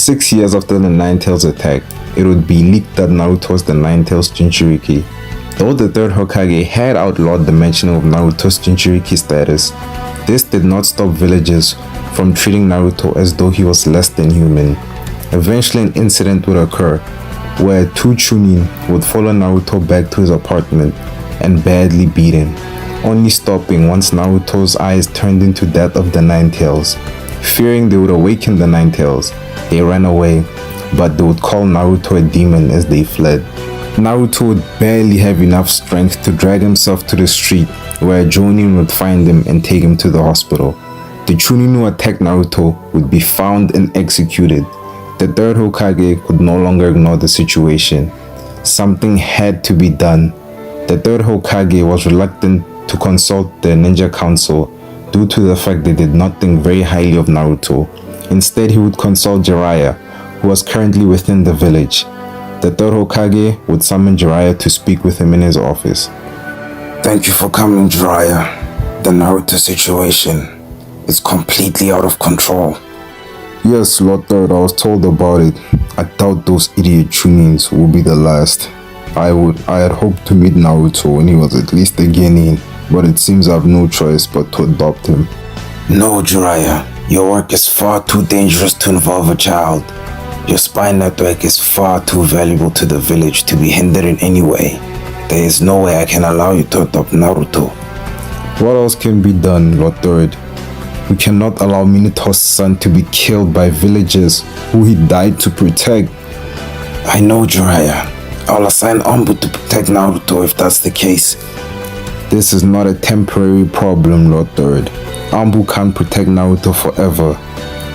6 years after the Nine-Tails attack, it would be leaked that Naruto was the Nine-Tails Jinchuriki. Though the third Hokage had outlawed the mentioning of Naruto's Jinchuriki status, this did not stop villagers from treating Naruto as though he was less than human. Eventually an incident would occur where two Chunin would follow Naruto back to his apartment and badly beat him, only stopping once Naruto's eyes turned into that of the Nine-Tails. Fearing they would awaken the Nine-Tails, they ran away, but they would call Naruto a demon as they fled. Naruto would barely have enough strength to drag himself to the street where a Jonin would find him and take him to the hospital. The Chunin who attacked Naruto would be found and executed. The third Hokage could no longer ignore the situation. Something had to be done. The third Hokage was reluctant to consult the Ninja Council due to the fact they did not think very highly of Naruto. Instead, he would consult Jiraiya, who was currently within the village. The third Hokage would summon Jiraiya to speak with him in his office. Thank you for coming, Jiraiya. The Naruto situation is completely out of control. Yes, Lord Third, I was told about it. I doubt those idiot Chunins will be the last. I had hoped to meet Naruto when he was at least a genin, but it seems I have no choice but to adopt him. No, Jiraiya. Your work is far too dangerous to involve a child. Your spy network is far too valuable to the village to be hindered in any way. There is no way I can allow you to adopt Naruto. What else can be done, Lord Third? We cannot allow Minato's son to be killed by villagers who he died to protect. I know, Jiraiya. I'll assign Ambu to protect Naruto if that's the case. This is not a temporary problem, Lord Third. Ambu can't protect Naruto forever.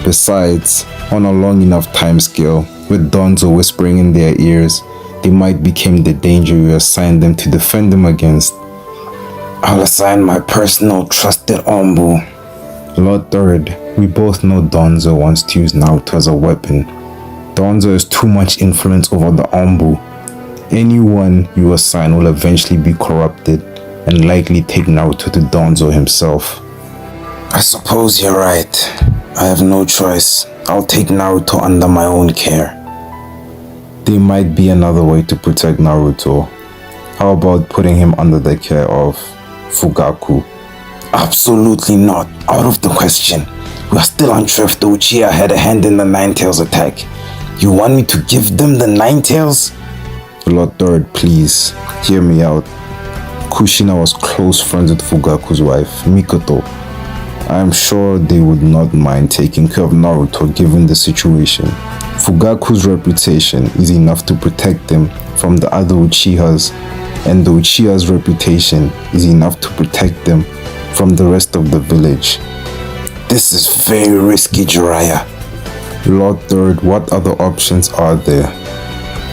Besides, on a long enough time scale, with Danzo whispering in their ears, they might become the danger you assigned them to defend them against. I'll assign my personal trusted Ambu. Lord Third, we both know Danzo wants to use Naruto as a weapon. Danzo has too much influence over the Ambu. Anyone you assign will eventually be corrupted and likely take Naruto to Danzo himself. I suppose you're right. I have no choice. I'll take Naruto under my own care. There might be another way to protect Naruto. How about putting him under the care of Fugaku? Absolutely not. Out of the question. We are still unsure if the Uchiha had a hand in the Nine-Tails attack. You want me to give them the Nine-Tails? Lord Third, please, hear me out. Kushina was close friends with Fugaku's wife, Mikoto. I am sure they would not mind taking care of Naruto given the situation. Fugaku's reputation is enough to protect them from the other Uchihas, and the Uchiha's reputation is enough to protect them from the rest of the village. This is very risky, Jiraiya. Lord Third, what other options are there?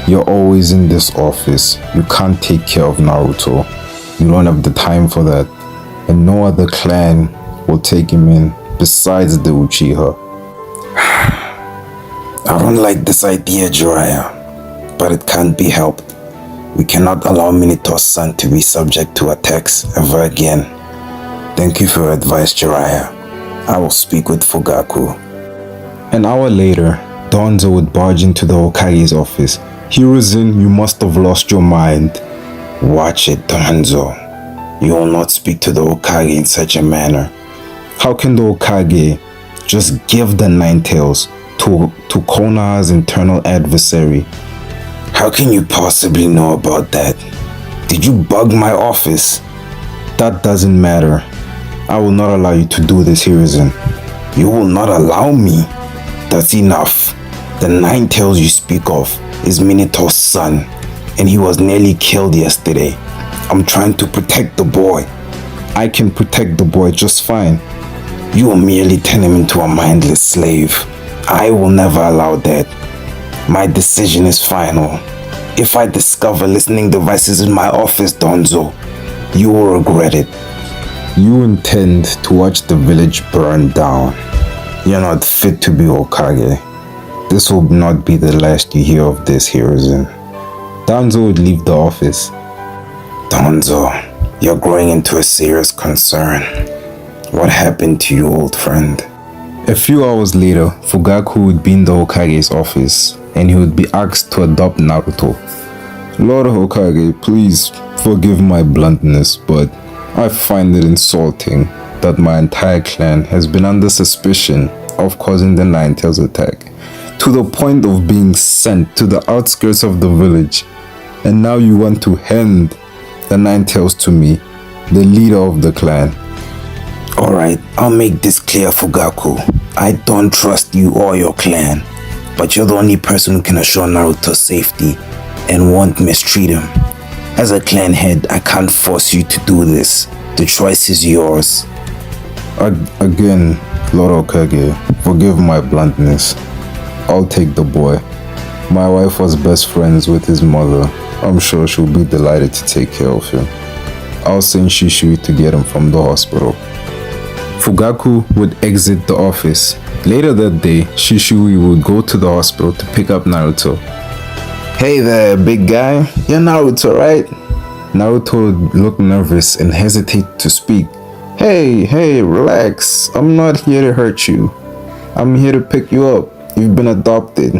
You're always in this office. You can't take care of Naruto. You don't have the time for that. And no other clan will take him in besides the Uchiha. I don't like this idea, Jiraiya, but it can't be helped. We cannot allow Minato's son to be subject to attacks ever again. Thank you for your advice, Jiraiya. I will speak with Fugaku. An hour later, Danzo would barge into the Hokage's office. Hiruzen, you must have lost your mind. Watch it, Danzo. You will not speak to the Hokage in such a manner. How can the Hokage just give the Nine-Tails to Konoha's internal adversary? How can you possibly know about that? Did you bug my office? That doesn't matter. I will not allow you to do this, Hiruzen. You will not allow me? That's enough. The Nine-Tails you speak of is Minato's son, and he was nearly killed yesterday. I'm trying to protect the boy. I can protect the boy just fine. You will merely turn him into a mindless slave. I will never allow that. My decision is final. If I discover listening devices in my office, Danzo, you will regret it. You intend to watch the village burn down. You're not fit to be Hokage. This will not be the last you hear of this, Hiruzen. Danzo would leave the office. Danzo, you're growing into a serious concern. What happened to you, old friend? A few hours later, Fugaku would be in the Hokage's office and he would be asked to adopt Naruto. Lord Hokage, please forgive my bluntness, but I find it insulting that my entire clan has been under suspicion of causing the Nine Tails attack, to the point of being sent to the outskirts of the village, and now you want to hand the Nine Tails to me, the leader of the clan. Alright, I'll make this clear, Fugaku. I don't trust you or your clan, but you're the only person who can assure Naruto's safety and won't mistreat him. As a clan head, I can't force you to do this. The choice is yours. Again, Lord Hokage, forgive my bluntness. I'll take the boy. My wife was best friends with his mother. I'm sure she'll be delighted to take care of him. I'll send Shishui to get him from the hospital. Fugaku would exit the office. Later that day, Shishui would go to the hospital to pick up Naruto. Hey there, big guy. You're Naruto, right? Naruto would look nervous and hesitate to speak. Hey, relax. I'm not here to hurt you. I'm here to pick you up. You've been adopted,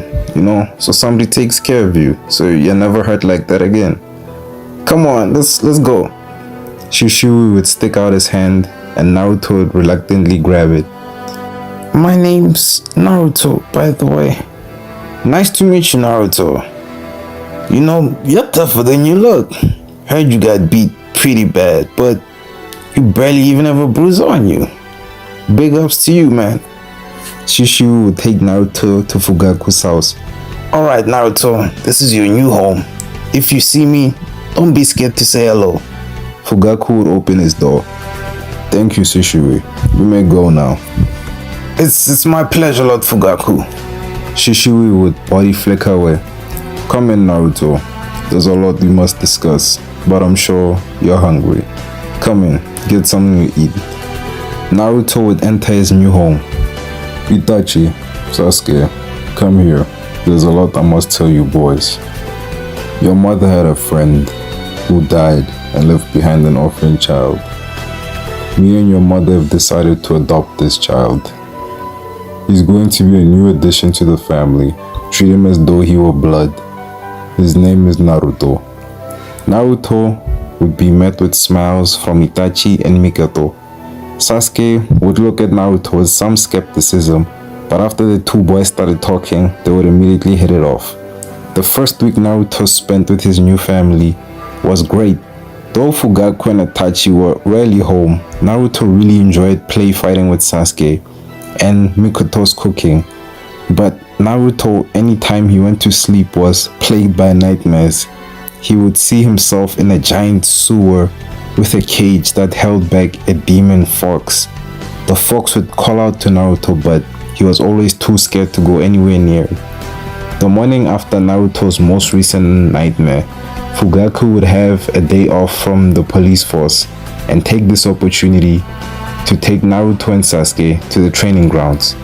so somebody takes care of you, so you're never hurt like that again. Come on, let's go. Shishui would stick out his hand and Naruto would reluctantly grab it. My name's Naruto, by the way. Nice to meet you, Naruto. You're tougher than you look. Heard you got beat pretty bad, but you barely even have a bruise on you. Big ups to you, man. Shishui would take Naruto to Fugaku's house. Alright, Naruto, this is your new home. If you see me, don't be scared to say hello. Fugaku would open his door. Thank you, Shishui. You may go now. It's my pleasure, Lord Fugaku. Shishui would body flicker away. Come in, Naruto. There's a lot we must discuss, but I'm sure you're hungry. Come in, get something to eat. Naruto would enter his new home. Itachi, Sasuke, come here. There's a lot I must tell you boys. Your mother had a friend who died and left behind an orphan child. Me and your mother have decided to adopt this child. He's going to be a new addition to the family. Treat him as though he were blood. His name is Naruto. Naruto would be met with smiles from Itachi and Mikoto. Sasuke would look at Naruto with some skepticism, but after the two boys started talking, they would immediately hit it off. The first week Naruto spent with his new family was great. Though Fugaku and Itachi were rarely home, Naruto really enjoyed play fighting with Sasuke and Mikoto's cooking. But Naruto, anytime he went to sleep, was plagued by nightmares. He would see himself in a giant sewer with a cage that held back a demon fox. The fox would call out to Naruto, but he was always too scared to go anywhere near it. The morning after Naruto's most recent nightmare, Fugaku would have a day off from the police force and take this opportunity to take Naruto and Sasuke to the training grounds.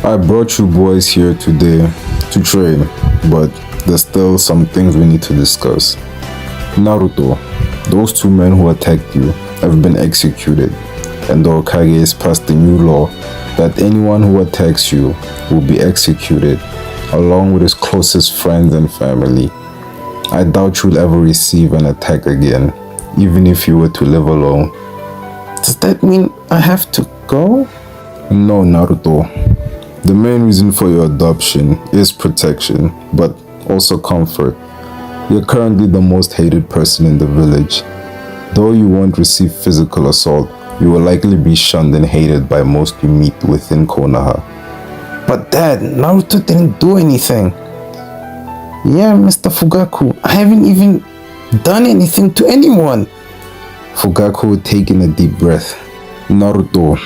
I brought you boys here today to train, but there's still some things we need to discuss. Naruto, those two men who attacked you have been executed, and the Hokage has passed a new law that anyone who attacks you will be executed, along with his closest friends and family. I doubt you'll ever receive an attack again, even if you were to live alone. Does that mean I have to go? No, Naruto. The main reason for your adoption is protection, but also comfort. You're currently the most hated person in the village. Though you won't receive physical assault, you will likely be shunned and hated by most you meet within Konoha. But Dad, Naruto didn't do anything. Yeah, Mr. Fugaku, I haven't even done anything to anyone. Fugaku would take in a deep breath. Naruto,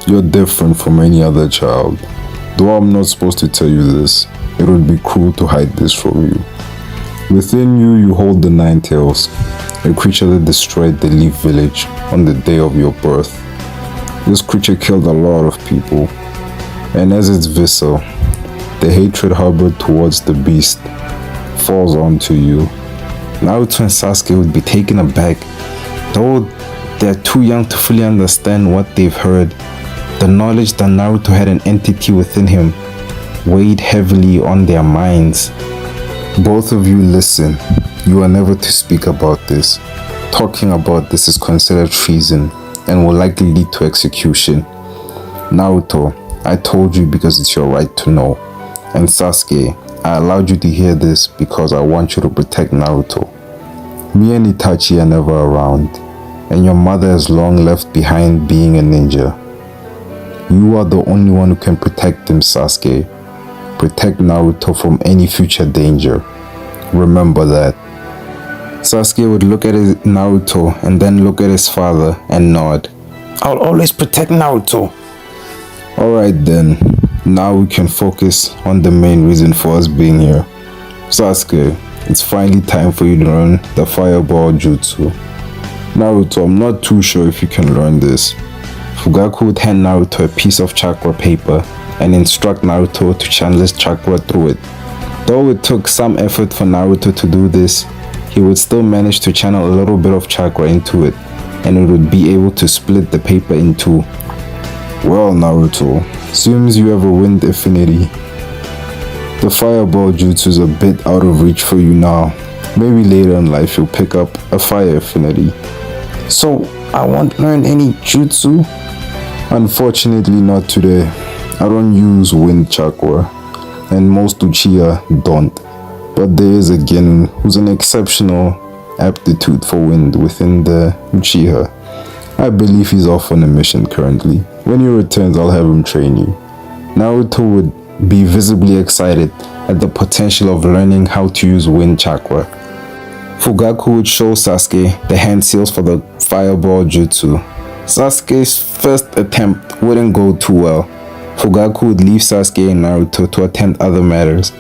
you're different from any other child. Though I'm not supposed to tell you this, it would be cruel to hide this from you. Within you, you hold the Nine Tails, a creature that destroyed the Leaf Village on the day of your birth. This creature killed a lot of people, and as its vessel, the hatred harbored towards the beast falls onto you. Naruto and Sasuke would be taken aback. Though they're too young to fully understand what they've heard, The knowledge that Naruto had an entity within him weighed heavily on their minds. Both of you listen. You are never to speak about this. Talking about this is considered treason and will likely lead to execution. Naruto, I told you because it's your right to know. And Sasuke, I allowed you to hear this because I want you to protect Naruto. Me and Itachi are never around, and your mother has long left behind being a ninja. You are the only one who can protect him, Sasuke. Protect Naruto from any future danger. Remember that. Sasuke would look at Naruto and then look at his father and nod. I'll always protect Naruto. Alright then, now we can focus on the main reason for us being here. Sasuke, it's finally time for you to learn the fireball jutsu. Naruto, I'm not too sure if you can learn this. Fugaku would hand Naruto a piece of chakra paper and instruct Naruto to channel his chakra through it. Though it took some effort for Naruto to do this, he would still manage to channel a little bit of chakra into it, and it would be able to split the paper in two. Well, Naruto, seems you have a wind affinity. The fireball jutsu is a bit out of reach for you now. Maybe later in life you'll pick up a fire affinity. So, I won't learn any jutsu? Unfortunately not today. I don't use wind chakra, and most Uchiha don't. But there is a genin who's an exceptional aptitude for wind within the Uchiha. I believe he's off on a mission currently. When he returns, I'll have him train you. Naruto would be visibly excited at the potential of learning how to use wind chakra. Fugaku would show Sasuke the hand seals for the fireball jutsu. Sasuke's first attempt wouldn't go too well. Fugaku would leave Sasuke and Naruto to attend other matters.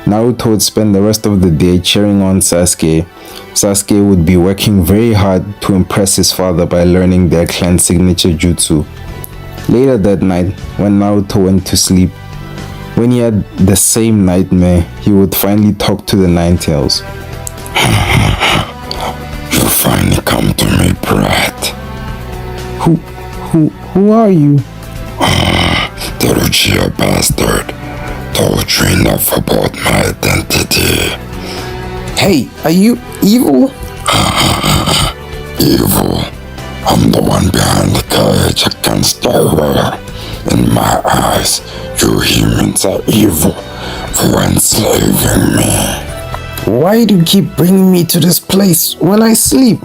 Naruto would spend the rest of the day cheering on Sasuke. Sasuke would be working very hard to impress his father by learning their clan signature jutsu. Later that night, when Naruto went to sleep, when he had the same nightmare, he would finally talk to the Nine Tails. You finally come to me, brat. Who are you? The Uchiha bastard told you enough about my identity. Hey, are you evil? Evil? I'm the one behind the cage against the world. In my eyes, you humans are evil for enslaving me. Why do you keep bringing me to this place when I sleep?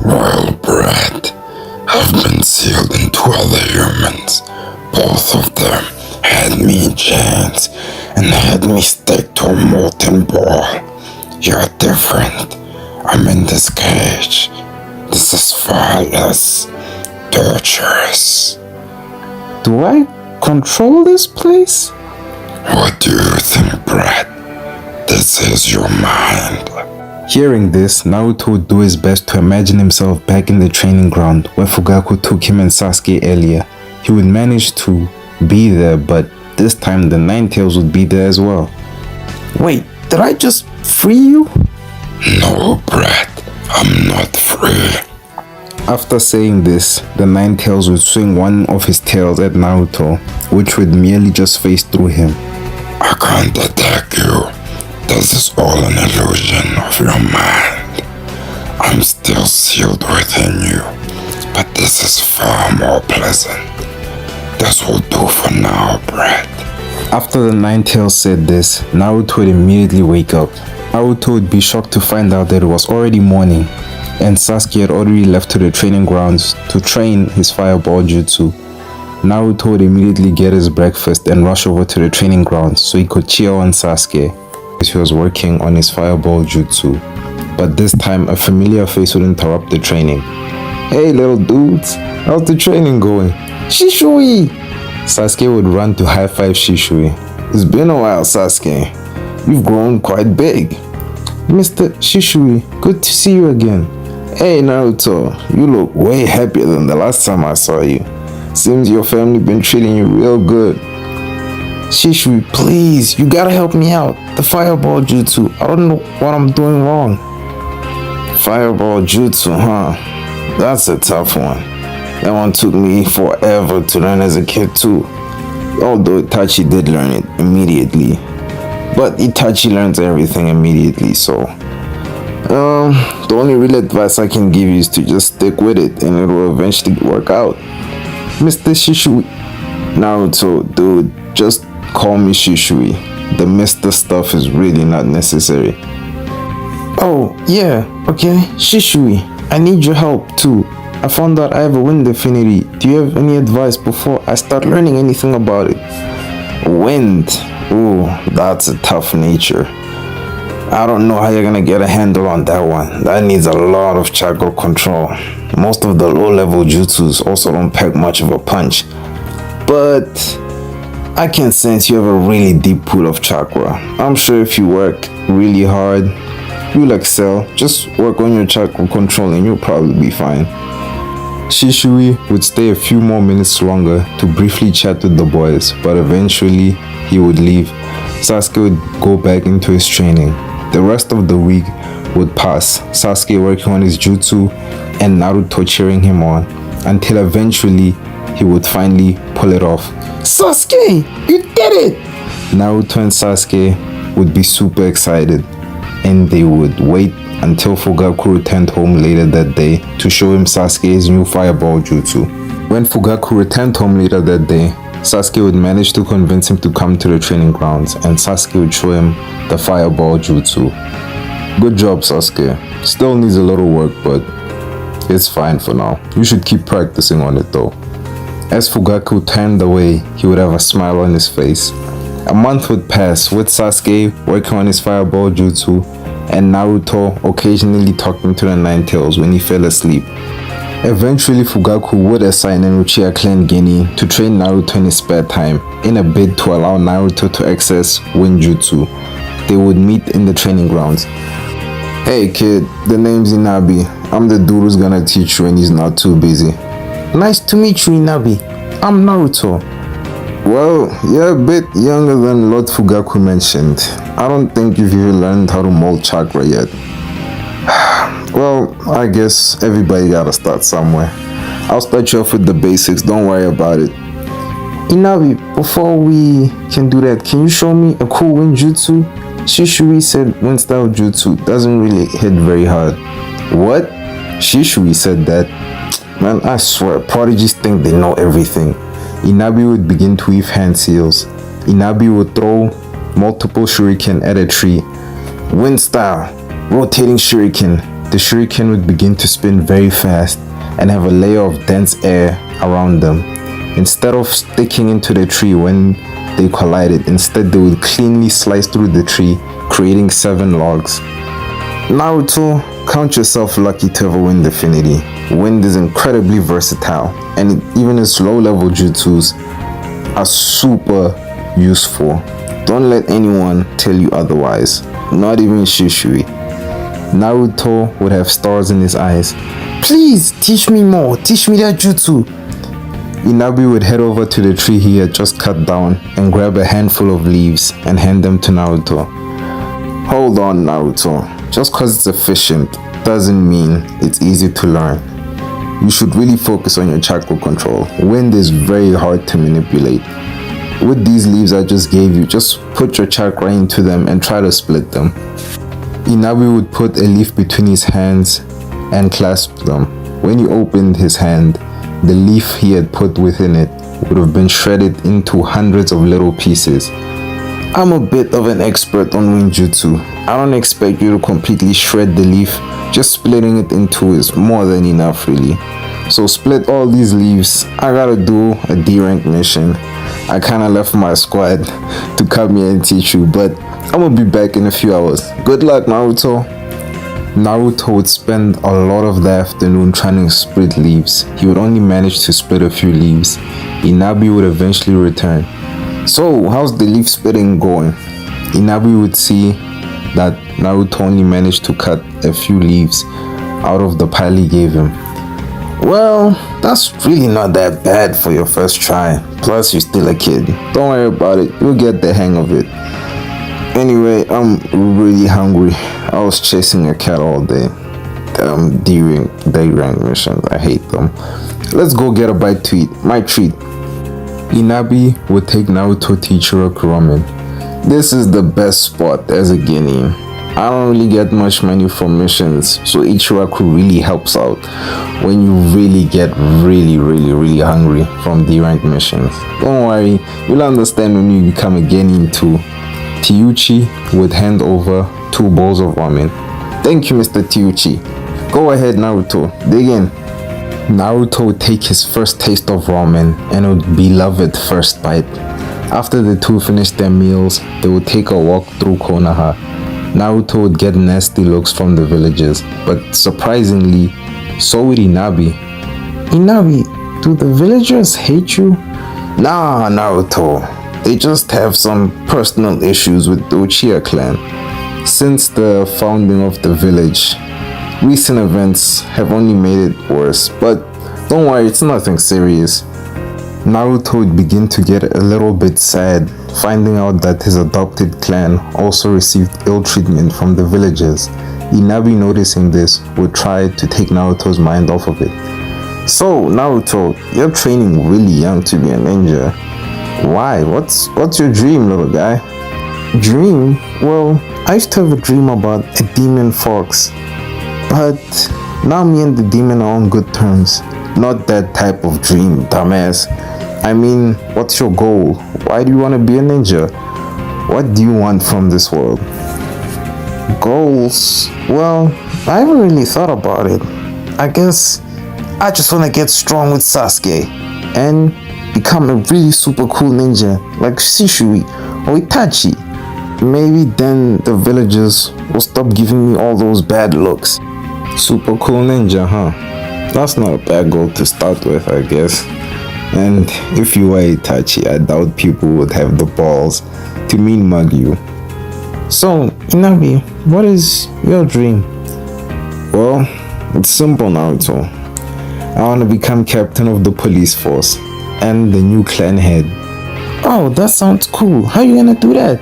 Well, brat, I've been sealed into other humans. Both of them had me in chains and had me stick to a molten ball. You're different. I'm in this cage. This is far less torturous. Do I control this place? What do you think, brat? This is your mind. Hearing this, Naruto would do his best to imagine himself back in the training ground where Fugaku took him and Sasuke earlier. He would manage to be there, but this time the Nine Tails would be there as well. Wait, did I just free you? No, brat, I'm not free. After saying this, the Nine Tails would swing one of his tails at Naruto, which would merely just phase through him. I can't attack you. This is all an illusion of your mind. I'm still sealed within you, but this is far more pleasant. This will do for now, brat. After the Nine Tails said this, Naruto would immediately wake up. Naruto would be shocked to find out that it was already morning, and Sasuke had already left to the training grounds to train his fireball jutsu. Naruto would immediately get his breakfast and rush over to the training grounds so he could cheer on Sasuke as he was working on his fireball jutsu. But this time, a familiar face would interrupt the training. Hey little dudes, how's the training going? Shishui! Sasuke would run to high-five Shishui. It's been a while, Sasuke. You've grown quite big. Mr. Shishui, good to see you again. Hey Naruto, you look way happier than the last time I saw you. Seems your family been treating you real good. Shishui, please, you gotta help me out. The fireball jutsu, I don't know what I'm doing wrong. Fireball jutsu, huh? That's a tough one. That one took me forever to learn as a kid too. Although Itachi did learn it immediately. But Itachi learns everything immediately, so the only real advice I can give you is to just stick with it and it will eventually work out. Mr. Shishui. Naruto, dude, just call me Shishui. The Mr. stuff is really not necessary. Oh, yeah, okay, Shishui, I need your help too. I found out I have a wind affinity. Do you have any advice before I start learning anything about it? Wind? Ooh, that's a tough nature. I don't know how you're gonna get a handle on that one. That needs a lot of chakra control. Most of the low-level jutsus also don't pack much of a punch. But I can sense you have a really deep pool of chakra. I'm sure if you work really hard, you'll excel. Just work on your chakra control and you'll probably be fine. Shishui would stay a few more minutes longer to briefly chat with the boys, but eventually he would leave. Sasuke would go back into his training. The rest of the week would pass, Sasuke working on his jutsu and Naruto cheering him on, until eventually he would finally pull it off. Sasuke, you did it! Naruto and Sasuke would be super excited, and they would wait until Fugaku returned home later that day to show him Sasuke's new fireball jutsu. When Fugaku returned home later that day, Sasuke would manage to convince him to come to the training grounds, and Sasuke would show him the fireball jutsu. Good job, Sasuke. Still needs a little work, but it's fine for now. You should keep practicing on it though. As Fugaku turned away, he would have a smile on his face. A month would pass with Sasuke working on his fireball jutsu and Naruto occasionally talking to the Nine Tails when he fell asleep. Eventually, Fugaku would assign an Uchiha clan genin to train Naruto in his spare time in a bid to allow Naruto to access Winjutsu. They would meet in the training grounds. Hey kid, the name's Inabi. I'm the dude who's gonna teach you when he's not too busy. Nice to meet you, Inabi. I'm Naruto. Well, you're a bit younger than Lord Fugaku mentioned. I don't think you've even learned how to mold chakra yet. Well, I guess everybody gotta start somewhere. I'll start you off with the basics, don't worry about it. Inabi, before we can do that, can you show me a cool Winjutsu? Shishui said wind style jutsu doesn't really hit very hard. What? Shishui said that? Man, I swear, prodigies think they know everything. Inabi would begin to weave hand seals. Inabi would throw multiple shuriken at a tree. Wind style, rotating shuriken. The shuriken would begin to spin very fast and have a layer of dense air around them. Instead of sticking into the tree when they collided, instead they would cleanly slice through the tree, creating 7 logs. Naruto, count yourself lucky to have a wind affinity. Wind is incredibly versatile, and even its low-level jutsus are super useful. Don't let anyone tell you otherwise, not even Shishui. Naruto would have stars in his eyes. Please, teach me more, teach me that jutsu. Inabi would head over to the tree he had just cut down and grab a handful of leaves and hand them to Naruto. Hold on, Naruto. Just cause it's efficient doesn't mean it's easy to learn. You should really focus on your chakra control. Wind is very hard to manipulate. With these leaves I just gave you, just put your chakra into them and try to split them. Inabi would put a leaf between his hands and clasp them. When he opened his hand, the leaf he had put within it would have been shredded into hundreds of little pieces. I'm a bit of an expert on Winjutsu. I don't expect you to completely shred the leaf. Just splitting it in two is more than enough, really. So split all these leaves. I gotta do a D-rank mission. I kinda left my squad to come here and teach you, but I'm gonna be back in a few hours. Good luck, Naruto. Naruto would spend a lot of the afternoon trying to split leaves. He would only manage to split a few leaves. Inabi would eventually return. So, how's the leaf splitting going? Inabi would see that Naruto only managed to cut a few leaves out of the pile he gave him. Well, that's really not that bad for your first try. Plus, you're still a kid. Don't worry about it. You'll get the hang of it. Anyway, I'm really hungry. I was chasing a cat all day. D-rank missions. I hate them. Let's go get a bite to eat. My treat. Inabi would take Naruto to Ichiraku Ramen. This is the best spot as a Guinean. I don't really get much money from missions, so Ichiraku really helps out when you really get really hungry from D-rank missions. Don't worry, you'll understand when you become a Guinean too. Tiyuchi would hand over 2 bowls of ramen. Thank you, Mr. Tiyuchi. Go ahead, Naruto, dig in. Naruto would take his first taste of ramen and would be beloved first bite. After the two finished their meals, they would take a walk through Konoha. Naruto would get nasty looks from the villagers, but surprisingly, so would Inabi. Inabi, do the villagers hate you? Nah, Naruto. They just have some personal issues with the Uchiha clan. Since the founding of the village, recent events have only made it worse, but don't worry, it's nothing serious. Naruto would begin to get a little bit sad, finding out that his adopted clan also received ill treatment from the villagers. Inabi, noticing this, would try to take Naruto's mind off of it. So, Naruto, you're training really young to be a ninja. Why? What's your dream, little guy? Dream? Well, I used to have a dream about a demon fox. But now me and the demon are on good terms. Not that type of dream, dumbass. I mean, what's your goal? Why do you want to be a ninja? What do you want from this world? Goals? Well, I haven't really thought about it. I guess I just want to get strong with Sasuke and become a really super cool ninja like Shishui or Itachi. Maybe then the villagers will stop giving me all those bad looks. Super cool ninja, huh? That's not a bad goal to start with, I guess. And if you were Itachi, I doubt people would have the balls to mean mug you. So, Inabi, what is your dream? Well, it's simple, Naruto. I want to become captain of the police force and the new clan head. Oh, that sounds cool. How are you gonna do that?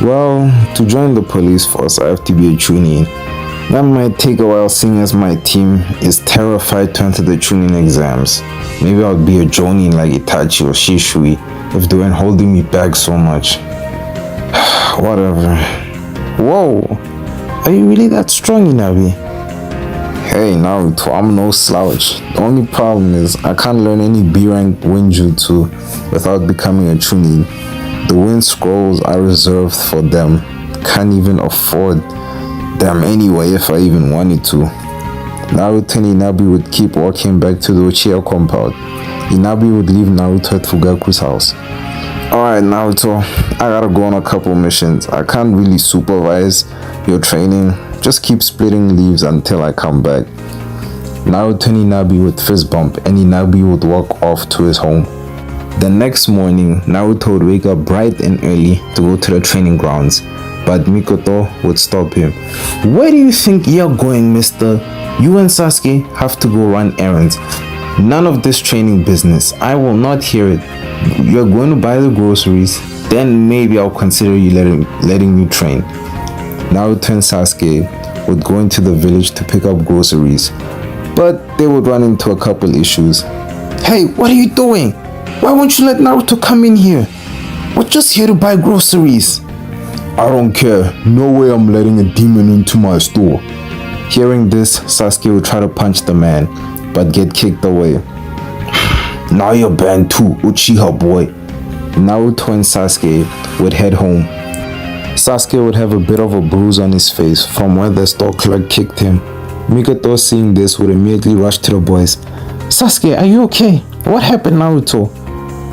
Well, to join the police force, I have to be a Chunin. That might take a while seeing as my team is terrified to enter the Chunin exams. Maybe I'll be a Jonin like Itachi or Shishui if they weren't holding me back so much. Whatever. Whoa! Are you really that strong, Inabi? Hey Naruto, I'm no slouch. The only problem is I can't learn any B-rank Winjutsu without becoming a Chunin. The wind scrolls are reserved for them. Can't even afford them anyway if I even wanted to. Naruto and Inabi would keep walking back to the Uchiha compound. Inabi would leave Naruto at Fugaku's house. Alright Naruto, I gotta go on a couple missions. I can't really supervise your training. Just keep splitting leaves until I come back. Naruto and Inabi would fist bump and Inabi would walk off to his home. The next morning, Naruto would wake up bright and early to go to the training grounds. But Mikoto would stop him. Where do you think you're going, mister? You and Sasuke have to go run errands. None of this training business. I will not hear it. You're going to buy the groceries, then maybe I'll consider you letting you train. Naruto and Sasuke would go into the village to pick up groceries, but they would run into a couple issues. Hey, what are you doing? Why won't you let Naruto come in here? We're just here to buy groceries. I don't care. No way I'm letting a demon into my store. Hearing this, Sasuke would try to punch the man, but get kicked away. Now you're banned too, Uchiha boy. Naruto and Sasuke would head home. Sasuke would have a bit of a bruise on his face from where the store clerk kicked him. Mikoto, seeing this, would immediately rush to the boys. Sasuke, are you okay? What happened, Naruto?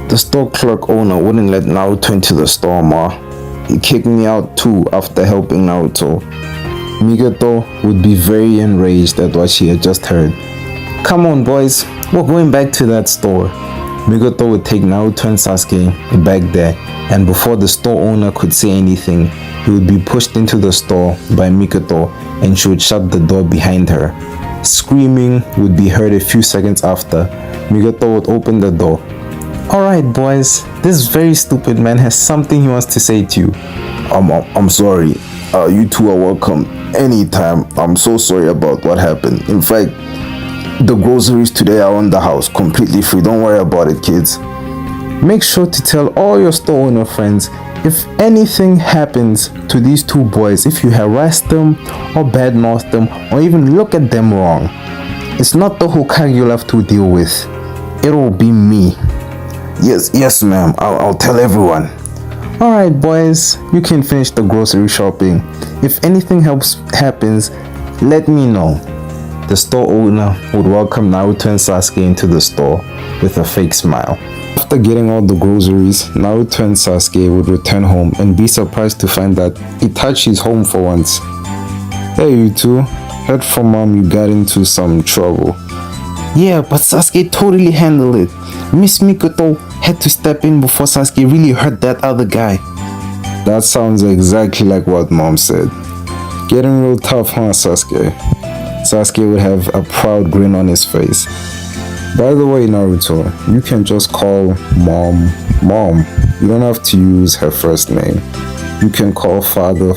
The store clerk owner wouldn't let Naruto into the store, ma. He kicked me out too after helping Naruto. Mikoto would be very enraged at what she had just heard. Come on boys, we're going back to that store. Mikoto would take Naruto and Sasuke back there, and before the store owner could say anything, he would be pushed into the store by Mikoto and she would shut the door behind her. Screaming would be heard a few seconds after. Mikoto would open the door. Alright boys, this very stupid man has something he wants to say to you. I'm sorry. You two are welcome anytime. I'm so sorry about what happened. In fact, the groceries today are on the house, completely free. Don't worry about it, kids. Make sure to tell all your store owner friends if anything happens to these two boys, if you harass them or badmouth them or even look at them wrong. It's not the Hokage you'll have to deal with. It'll be me. Yes, ma'am. I'll tell everyone. Alright, boys, you can finish the grocery shopping. If anything happens, let me know. The store owner would welcome Naruto and Sasuke into the store with a fake smile. After getting all the groceries, Naruto and Sasuke would return home and be surprised to find that Itachi's home for once. Hey, you two. Heard from mom you got into some trouble. Yeah, but Sasuke totally handled it. Miss Mikoto had to step in before Sasuke really hurt that other guy. That sounds exactly like what mom said. Getting real tough, huh, Sasuke? Sasuke would have a proud grin on his face. By the way, Naruto, you can just call mom. You don't have to use her first name. You can call father.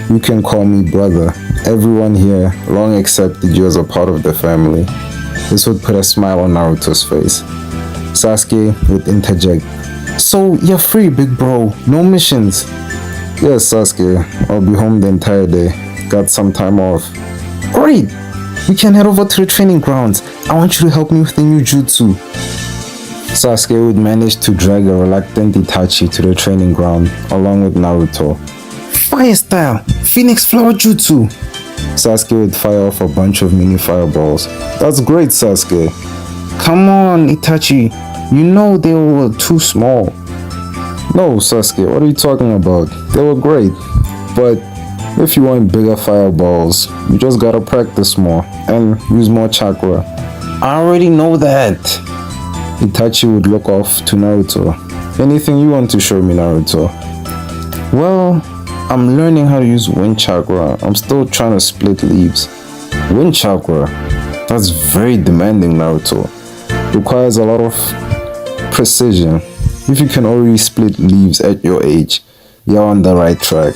You can call me brother. Everyone here long accepted you as a part of the family. This would put a smile on Naruto's face. Sasuke would interject. So, you're free, big bro. No missions. Yes, Sasuke. I'll be home the entire day. Got some time off. Great! We can head over to the training grounds. I want you to help me with the new jutsu. Sasuke would manage to drag a reluctant Itachi to the training ground along with Naruto. Fire style! Phoenix Flower Jutsu! Sasuke would fire off a bunch of mini fireballs. That's great, Sasuke. Come on, Itachi. You know they were too small. No, Sasuke, what are you talking about? They were great. But if you want bigger fireballs, you just gotta practice more and use more chakra. I already know that. Itachi would look off to Naruto. Anything you want to show me, Naruto? Well, I'm learning how to use wind chakra. I'm still trying to split leaves. Wind chakra? That's very demanding, Naruto. Requires a lot of precision. If you can already split leaves at your age, you're on the right track.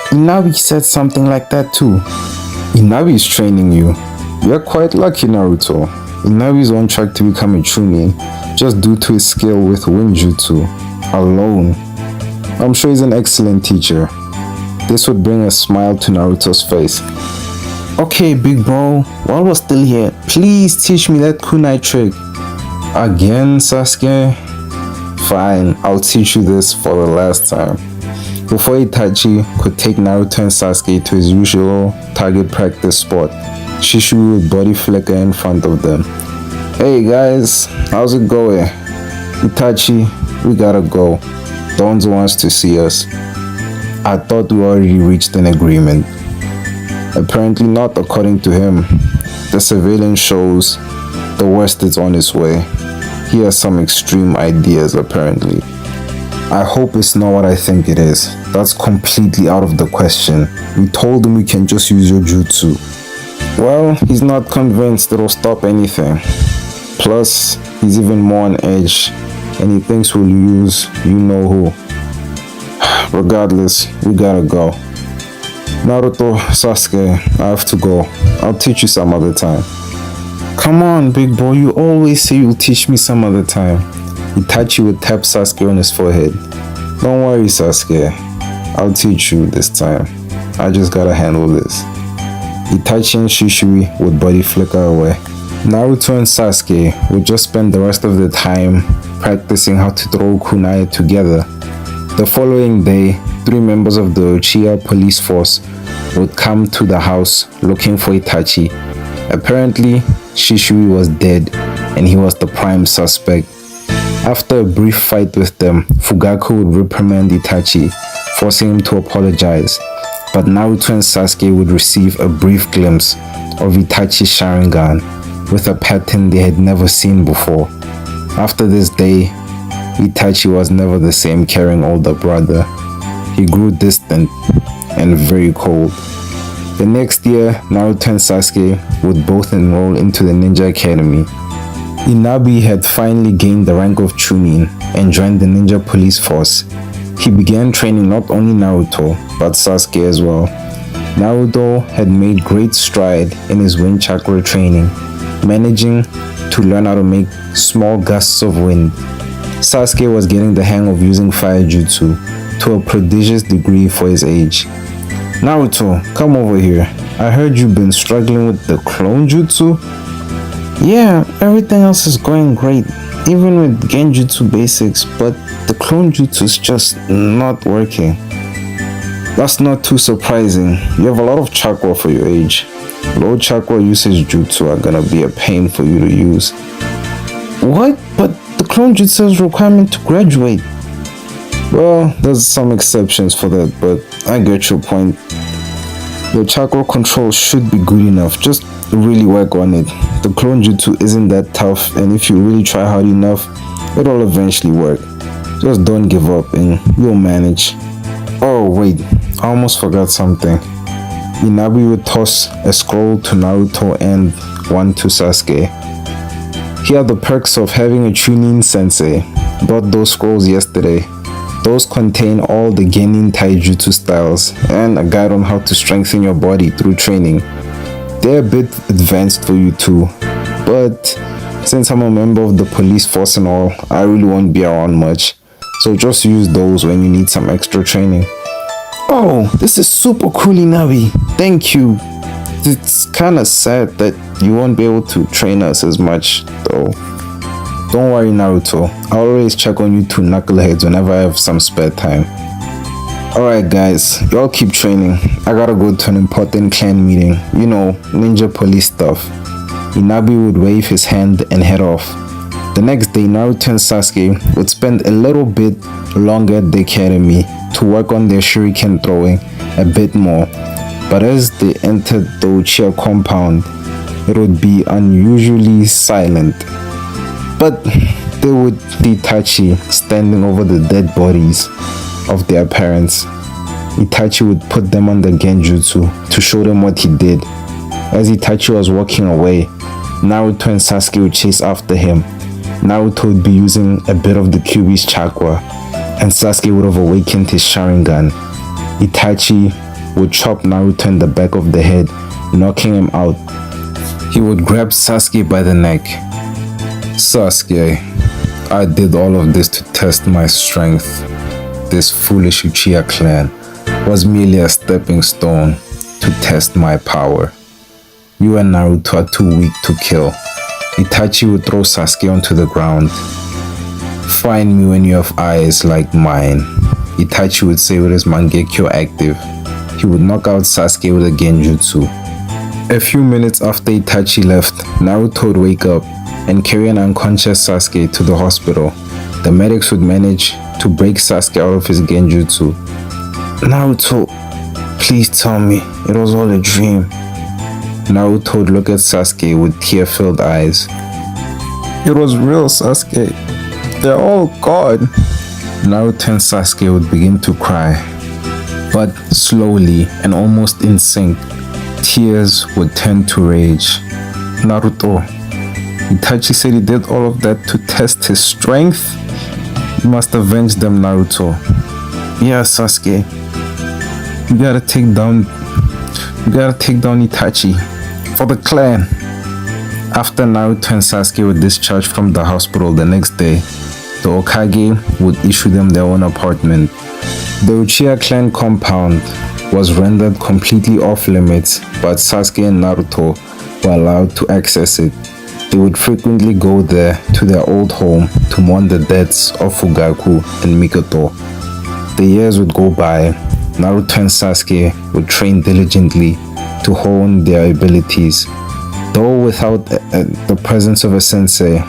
Inabi said something like that too. Inabi is training you. You're quite lucky, Naruto. Inabi is on track to become a Chunin, just due to his skill with wind jutsu alone. I'm sure he's an excellent teacher. This would bring a smile to Naruto's face. Okay, big bro, while we're still here, please teach me that kunai trick. Again, Sasuke? Fine, I'll teach you this for the last time. Before Itachi could take Naruto and Sasuke to his usual target practice spot, Shisui would body flicker in front of them. Hey guys, how's it going? Itachi, we gotta go. Danzo wants to see us. I thought we already reached an agreement. Apparently not, according to him. The surveillance shows the worst is on its way. He has some extreme ideas, apparently. I hope it's not what I think it is. That's completely out of the question. We told him we can just use your jutsu. Well, he's not convinced it'll stop anything. Plus, he's even more on edge, and he thinks we'll use you-know who. Regardless, we gotta go. Naruto, Sasuke, I have to go. I'll teach you some other time. Come on, big boy, you always say you'll teach me some other time. Itachi would tap Sasuke on his forehead. Don't worry, Sasuke. I'll teach you this time. I just gotta handle this. Itachi and Shisui would body flicker away. Naruto and Sasuke would just spend the rest of the time practicing how to throw kunai together. The following day, 3 members of the Uchiha police force would come to the house looking for Itachi. Apparently, Shisui was dead and he was the prime suspect. After a brief fight with them, Fugaku would reprimand Itachi, forcing him to apologize. But Naruto and Sasuke would receive a brief glimpse of Itachi's Sharingan with a pattern they had never seen before. After this day, Itachi was never the same caring older brother. He grew distant and very cold. The next year, Naruto and Sasuke would both enroll into the Ninja Academy. Inabi had finally gained the rank of Chunin and joined the ninja police force. He began training not only Naruto, but Sasuke as well. Naruto had made great stride in his wind chakra training, managing to learn how to make small gusts of wind. Sasuke was getting the hang of using fire jutsu to a prodigious degree for his age. Naruto, come over here. I heard you've been struggling with the clone jutsu? Yeah, everything else is going great, even with genjutsu basics, but the clone jutsu is just not working. That's not too surprising. You have a lot of chakra for your age. Low chakra usage jutsu are gonna be a pain for you to use. What? But the clone jutsu has requirement to graduate. Well, there's some exceptions for that, but I get your point. Your chakra control should be good enough. Just really work on it. The clone jutsu isn't that tough, and if you really try hard enough, it'll eventually work. Just don't give up and you'll manage. Oh wait, I almost forgot something. Inabi would toss a scroll to Naruto and one to Sasuke. He had the perks of having a Chunin sensei. Bought those scrolls yesterday. Those contain all the genin taijutsu styles and a guide on how to strengthen your body through training. They're a bit advanced for you too, but since I'm a member of the police force and all, I really won't be around much. So just use those when you need some extra training. Oh, this is super cool, Inabi. Thank you. It's kinda sad that you won't be able to train us as much though. Don't worry, Naruto. I'll always check on you two knuckleheads whenever I have some spare time. Alright guys, y'all keep training. I gotta go to an important clan meeting. You know, ninja police stuff. Inabi would wave his hand and head off. The next day, Naruto and Sasuke would spend a little bit longer at the academy to work on their shuriken throwing a bit more. But as they entered the Uchiha compound, it would be unusually silent. But they would see Itachi standing over the dead bodies of their parents. Itachi would put them on the genjutsu to show them what he did. As Itachi was walking away, Naruto and Sasuke would chase after him. Naruto would be using a bit of the Kyuubi's chakra, and Sasuke would have awakened his Sharingan. Itachi would chop Naruto in the back of the head, knocking him out. He would grab Sasuke by the neck. Sasuke, I did all of this to test my strength. This foolish Uchiha clan was merely a stepping stone to test my power. You and Naruto are too weak to kill. Itachi would throw Sasuke onto the ground. Find me when you have eyes like mine, Itachi would say with his Mangekyo active. He would knock out Sasuke with a genjutsu. A few minutes after Itachi left, Naruto would wake up and carry an unconscious Sasuke to the hospital. The medics would manage to break Sasuke out of his genjutsu. Naruto, please tell me it was all a dream. Naruto would look at Sasuke with tear-filled eyes. It was real, Sasuke. They're all gone. Naruto and Sasuke would begin to cry. But slowly and almost in sync, tears would turn to rage. Naruto, Itachi said he did all of that to test his strength? You must avenge them, Naruto. Yeah, Sasuke. You gotta take down Itachi for the clan. After Naruto and Sasuke were discharged from the hospital the next day, the Hokage would issue them their own apartment. The Uchiha clan compound was rendered completely off limits, but Sasuke and Naruto were allowed to access it. They would frequently go there to their old home to mourn the deaths of Fugaku and Mikoto. The years would go by. Naruto and Sasuke would train diligently to hone their abilities. Though without the presence of a sensei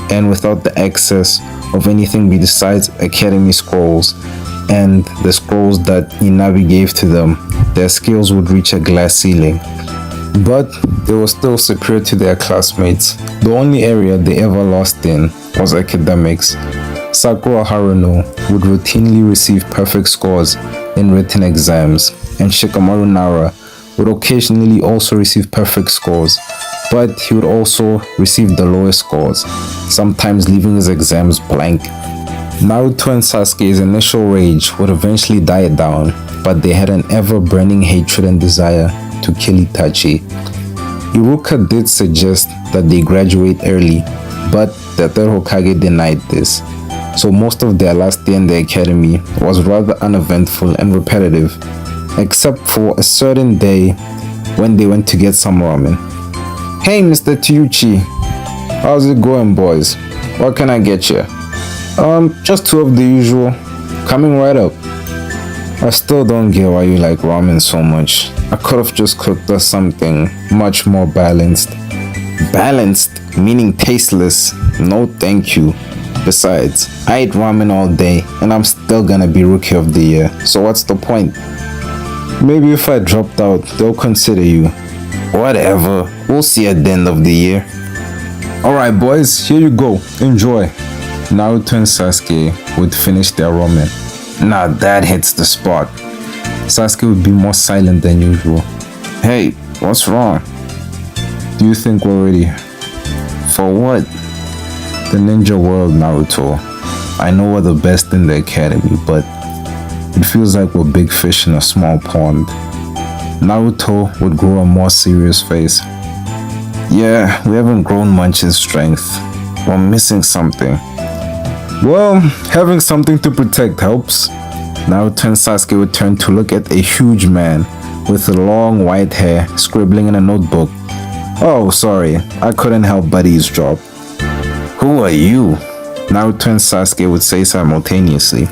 and without the access of anything besides academy scrolls and the scrolls that Inabi gave to them, their skills would reach a glass ceiling. But they were still superior to their classmates. The only area they ever lost in was academics. Sakura Haruno would routinely receive perfect scores in written exams, and Shikamaru Nara would occasionally also receive perfect scores, but he would also receive the lowest scores, sometimes leaving his exams blank. Naruto and Sasuke's initial rage would eventually die down, but they had an ever-burning hatred and desire to kill Itachi. Iruka did suggest that they graduate early, but the third Hokage denied this, so most of their last year in the academy was rather uneventful and repetitive, except for a certain day when they went to get some ramen. "Hey Mr. Teuchi, how's it going boys? What can I get you?" Just two of the usual. Coming right up." "I still don't get why you like ramen so much. I could have just cooked us something much more balanced." "Balanced? Meaning tasteless? No thank you. Besides, I ate ramen all day and I'm still gonna be Rookie of the Year, so what's the point?" "Maybe if I dropped out, they'll consider you." "Whatever, we'll see at the end of the year." "Alright boys, here you go, enjoy." Naruto and Sasuke would finish their ramen. Now that hits the spot. Sasuke would be more silent than usual. "Hey, what's wrong?" "Do you think we're ready?" "For what?" "The ninja world, Naruto. I know we're the best in the academy, but it feels like we're big fish in a small pond." Naruto would grow a more serious face. "Yeah, we haven't grown much in strength. We're missing something." "Well, having something to protect helps." Naruto and Sasuke would turn to look at a huge man with long white hair scribbling in a notebook. "Oh, sorry, I couldn't help but eavesdrop." "Who are you?" Naruto and Sasuke would say simultaneously.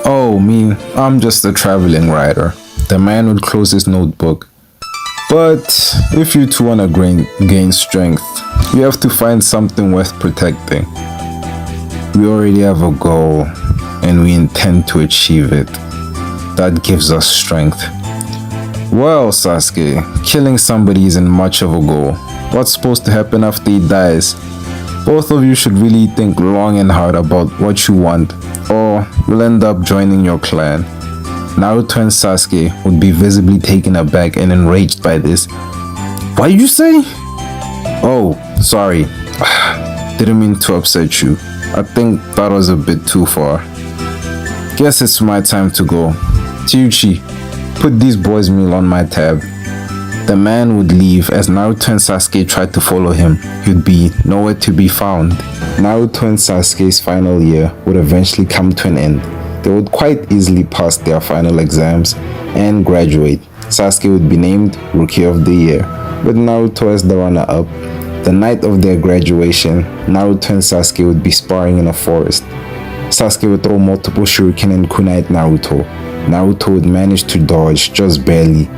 "Oh, me, I'm just a traveling writer." The man would close his notebook. "But if you two want to gain strength, you have to find something worth protecting. We already have a goal, and we intend to achieve it. That gives us strength." "Well, Sasuke, killing somebody isn't much of a goal. What's supposed to happen after he dies? Both of you should really think long and hard about what you want, or you'll end up joining your clan." Naruto and Sasuke would be visibly taken aback and enraged by this. "What did you say?" "Oh, sorry. Didn't mean to upset you. I think that was a bit too far. Guess it's my time to go. Teuchi, put these boys' meal on my tab." The man would leave as Naruto and Sasuke tried to follow him. He'd be nowhere to be found. Naruto and Sasuke's final year would eventually come to an end. They would quite easily pass their final exams and graduate. Sasuke would be named Rookie of the Year, with Naruto as the runner-up. The night of their graduation, Naruto and Sasuke would be sparring in a forest. Sasuke would throw multiple shuriken and kunai at Naruto. Naruto would manage to dodge, just barely.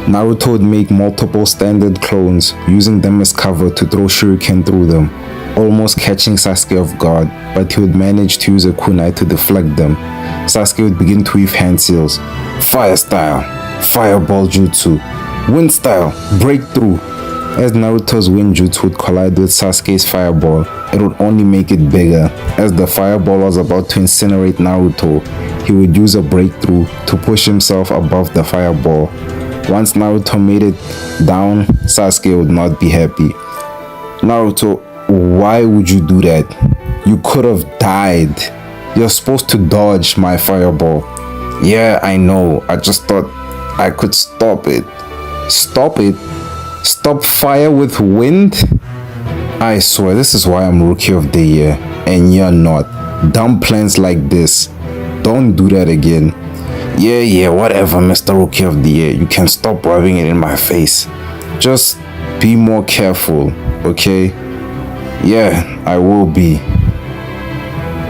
Naruto would make multiple standard clones, using them as cover to throw shuriken through them, almost catching Sasuke off guard, but he would manage to use a kunai to deflect them. Sasuke would begin to weave hand seals. Fire style, fireball jutsu, wind style, breakthrough. As Naruto's wind jutsu would collide with Sasuke's fireball, it would only make it bigger. As the fireball was about to incinerate Naruto, he would use a breakthrough to push himself above the fireball. Once Naruto made it down, Sasuke would not be happy. "Naruto, why would you do that? You could have died. You're supposed to dodge my fireball." "Yeah, I know. I just thought I could stop it." "Stop it? Stop fire with wind?" "I swear, this is why I'm Rookie of the Year, and you're not. Dumb plans like this. Don't do that again." Yeah, whatever, Mr. Rookie of the Year. You can stop rubbing it in my face. Just be more careful, okay? Yeah, I will be.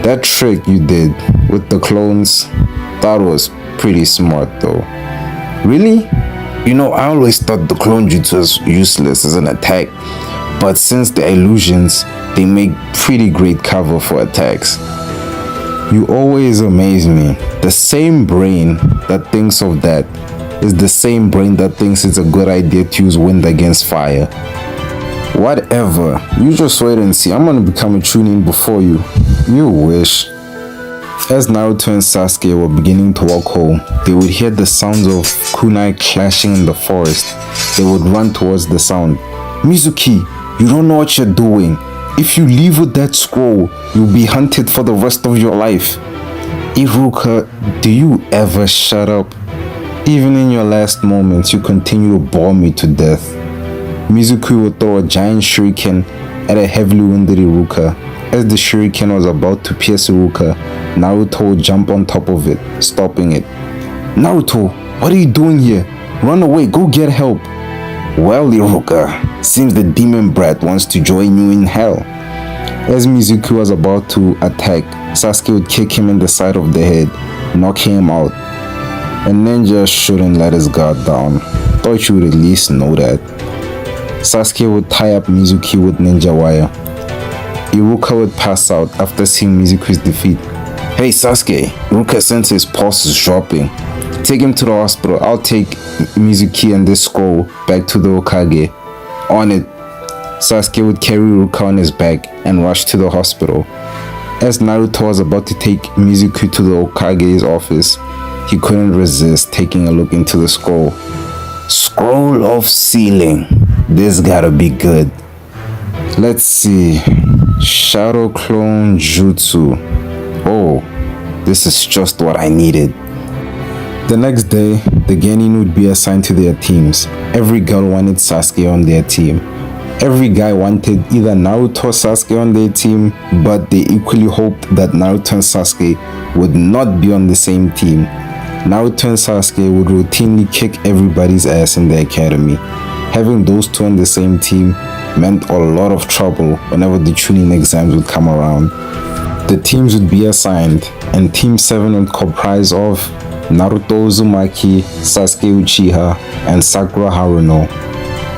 That trick you did with the clones, that was pretty smart though. Really? You know, I always thought the clone jutsu was useless as an attack, but since they're illusions, they make pretty great cover for attacks. You always amaze me. The same brain that thinks of that is the same brain that thinks it's a good idea to use wind against fire. Whatever, you just wait and see. I'm gonna become a Chunin before you. You wish. As Naruto and Sasuke were beginning to walk home, they would hear the sounds of kunai clashing in the forest. They would run towards the sound. "Mizuki, you don't know what you're doing. If you leave with that scroll, you'll be hunted for the rest of your life. Iruka, do you ever shut up? Even in your last moments, you continue to bore me to death. Mizuki would throw a giant shuriken at a heavily wounded Iruka. As the shuriken was about to pierce Iruka, Naruto would jump on top of it, stopping it. Naruto, what are you doing here? Run away, go get help. Well, Iruka, seems the demon brat wants to join you in hell. As Mizuki was about to attack, Sasuke would kick him in the side of the head, knocking him out. A ninja shouldn't let his guard down. Thought you would at least know that. Sasuke would tie up Mizuki with ninja wire. Iruka would pass out after seeing Mizuki's defeat. Hey Sasuke, Iruka Sensei's pulse is dropping. Take him to the hospital. I'll take Mizuki and this scroll back to the Hokage. On it. Sasuke would carry Iruka on his back and rush to the hospital. As Naruto was about to take Mizuki to the Hokage's office, he couldn't resist taking a look into the scroll. Scroll of Sealing. This gotta be good. Let's see. Shadow Clone Jutsu. Oh, this is just what I needed. The next day, the Genin would be assigned to their teams. Every girl wanted Sasuke on their team. Every guy wanted either Naruto or Sasuke on their team, but they equally hoped that Naruto and Sasuke would not be on the same team. Naruto and Sasuke would routinely kick everybody's ass in the academy. Having those two on the same team meant a lot of trouble whenever the Chunin exams would come around. The teams would be assigned, and Team 7 would comprise of Naruto Uzumaki, Sasuke Uchiha, and Sakura Haruno.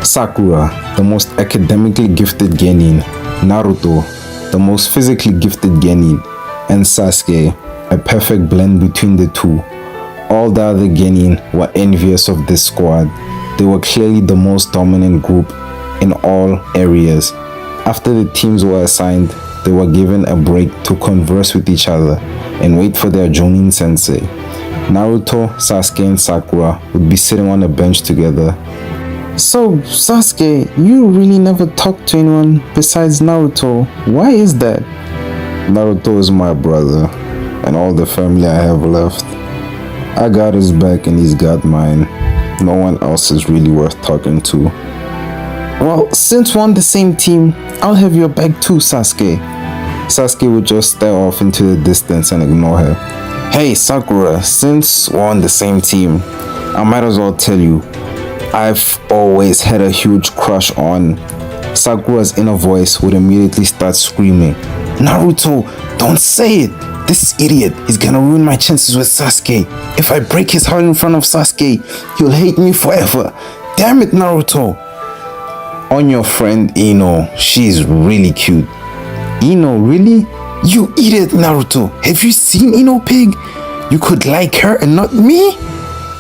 Sakura, the most academically gifted Genin, Naruto, the most physically gifted Genin, and Sasuke, a perfect blend between the two. All the other Genin were envious of this squad. They were clearly the most dominant group in all areas. After the teams were assigned, they were given a break to converse with each other and wait for their Jonin sensei. Naruto, Sasuke, and Sakura would be sitting on a bench together. So, Sasuke, you really never talked to anyone besides Naruto. Why is that? Naruto is my brother, and all the family I have left. I got his back and he's got mine. No one else is really worth talking to. Well, since we're on the same team, I'll have your back too, Sasuke. Sasuke would just stare off into the distance and ignore her. Hey Sakura, since we're on the same team, I might as well tell you, I've always had a huge crush on... Sakura's inner voice would immediately start screaming. Naruto, don't say it! This idiot is gonna ruin my chances with Sasuke. If I break his heart in front of Sasuke, he'll hate me forever. Damn it, Naruto! On your friend Ino, she's really cute. Ino, really? You idiot, Naruto. Have you seen Ino, pig? You could like her and not me?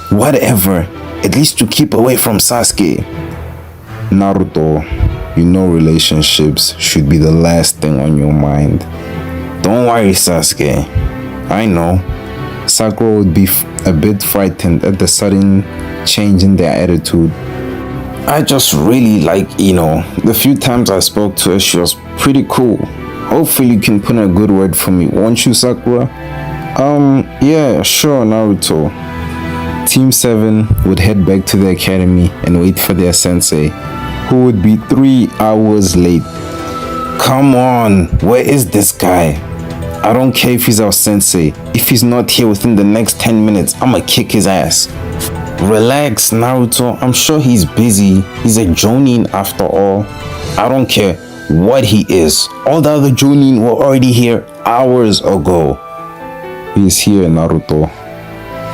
Whatever. At least you keep away from Sasuke. Naruto, you know relationships should be the last thing on your mind. Don't worry, Sasuke. I know. Sakura would be a bit frightened at the sudden change in their attitude. I just really like Ino. The few times I spoke to her, she was pretty cool. Hopefully you can put in a good word for me, won't you, Sakura? Yeah, sure, Naruto. Team 7 would head back to the academy and wait for their sensei, who would be 3 hours late. Come on, where is this guy? I don't care if he's our sensei. If he's not here within the next 10 minutes, I'ma kick his ass. Relax, Naruto. I'm sure he's busy. He's a Jonin after all. I don't care what he is. All the other Jonin were already here hours ago. He's here, Naruto.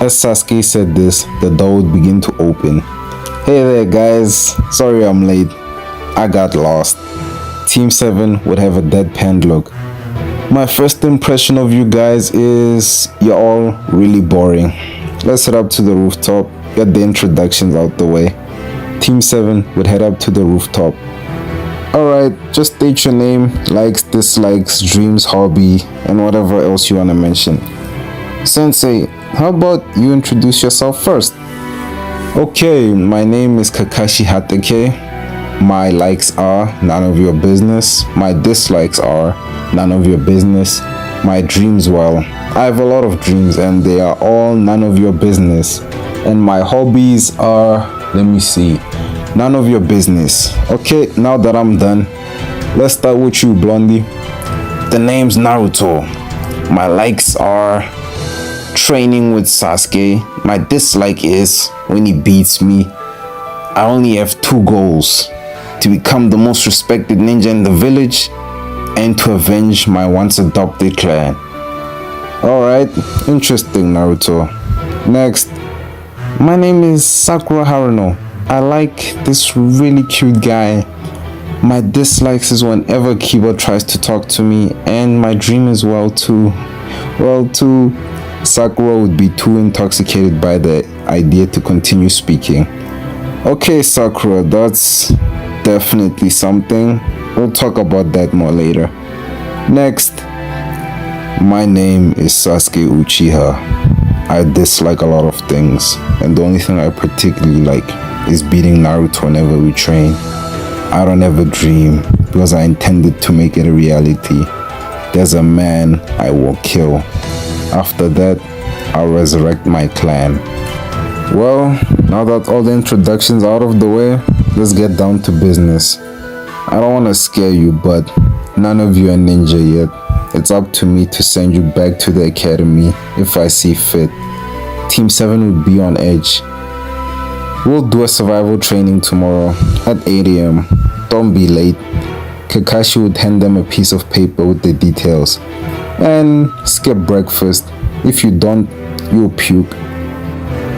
As Sasuke said this, the door would begin to open. Hey there, guys. Sorry I'm late. I got lost. Team 7 would have a deadpan look. My first impression of you guys is you're all really boring. Let's head up to the rooftop, get the introductions out the way. Team 7 would head up to the rooftop. Alright, just state your name, likes, dislikes, dreams, hobby, and whatever else you want to mention. Sensei, how about you introduce yourself first? Okay, my name is Kakashi Hatake. My likes are none of your business. My dislikes are none of your business. My dreams, well, I have a lot of dreams and they are all none of your business. And my hobbies are, let me see, none of your business. Okay, now that I'm done, let's start with you, Blondie. The name's Naruto. My likes are training with Sasuke. My dislike is when he beats me. I only have two goals: to become the most respected ninja in the village and to avenge my once adopted clan. Alright, interesting, Naruto. Next, my name is Sakura Haruno. I like this really cute guy. My dislikes is whenever Kiba tries to talk to me, and my dream is Sakura would be too intoxicated by the idea to continue speaking. Okay, Sakura, that's definitely something. We'll talk about that more later. Next, my name is Sasuke Uchiha. I dislike a lot of things, and the only thing I particularly like is beating Naruto whenever we train. I don't ever dream because I intended to make it a reality. There's a man I will kill. After that, I'll resurrect my clan. Well, now that all the introductions are out of the way, let's get down to business. I don't want to scare you, but none of you are ninja yet. It's up to me to send you back to the academy if I see fit. Team 7 would be on edge. We'll do a survival training tomorrow at 8 AM. Don't be late. Kakashi would hand them a piece of paper with the details. And skip breakfast. If you don't, you'll puke.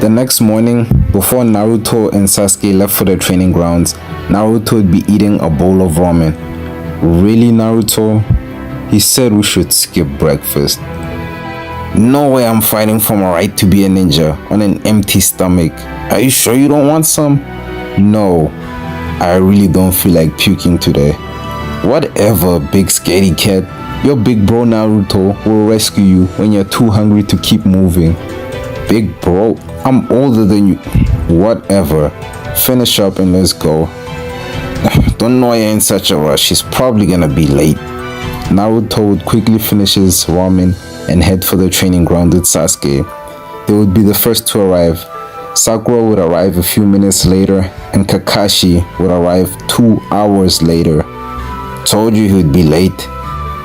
The next morning, before Naruto and Sasuke left for the training grounds, Naruto would be eating a bowl of ramen. Really, Naruto? He said we should skip breakfast. No way I'm fighting for my right to be a ninja on an empty stomach. Are you sure you don't want some? No, I really don't feel like puking today. Whatever, big scaredy cat. Your big bro Naruto will rescue you when you're too hungry to keep moving. Big bro, I'm older than you. Whatever. Finish up and let's go. Don't know you're in such a rush. He's probably gonna be late. Naruto would quickly finish his ramen and head for the training ground with Sasuke. They would be the first to arrive. Sakura would arrive a few minutes later and Kakashi would arrive 2 hours later. Told you he would be late.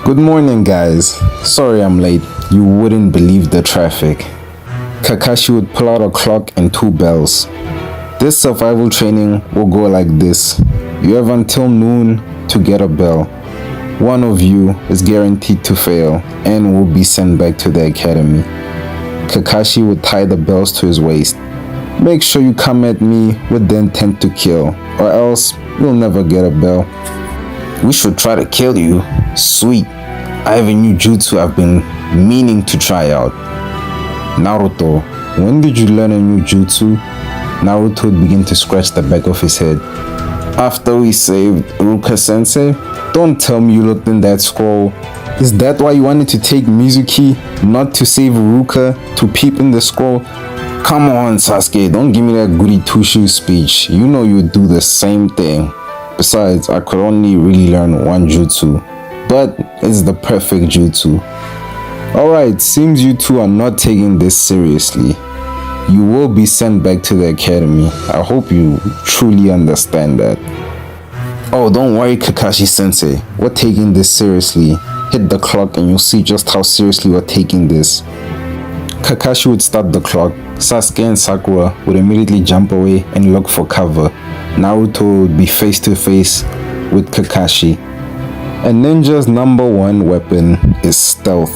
Good morning, guys. Sorry I'm late. You wouldn't believe the traffic. Kakashi would pull out a clock and 2 bells. This survival training will go like this. You have until noon to get a bell. One of you is guaranteed to fail and will be sent back to the academy. Kakashi would tie the bells to his waist. Make sure you come at me with the intent to kill, or else you'll never get a bell. We should try to kill you. Sweet. I have a new jutsu I've been meaning to try out. Naruto, when did you learn a new jutsu? Naruto would begin to scratch the back of his head. After we saved Ruka Sensei? Don't tell me you looked in that scroll. Is that why you wanted to take Mizuki, not to save Ruka, to peep in the scroll? Come on, Sasuke, don't give me that goody two-shoes speech. You know you would do the same thing. Besides, I could only really learn one jutsu, but it's the perfect jutsu. Alright, seems you two are not taking this seriously. You will be sent back to the academy. I hope you truly understand that. Oh, don't worry, Kakashi-sensei. We're taking this seriously. Hit the clock and you'll see just how seriously we're taking this. Kakashi would start the clock. Sasuke and Sakura would immediately jump away and look for cover. Naruto would be face to face with Kakashi. A ninja's #1 weapon is stealth.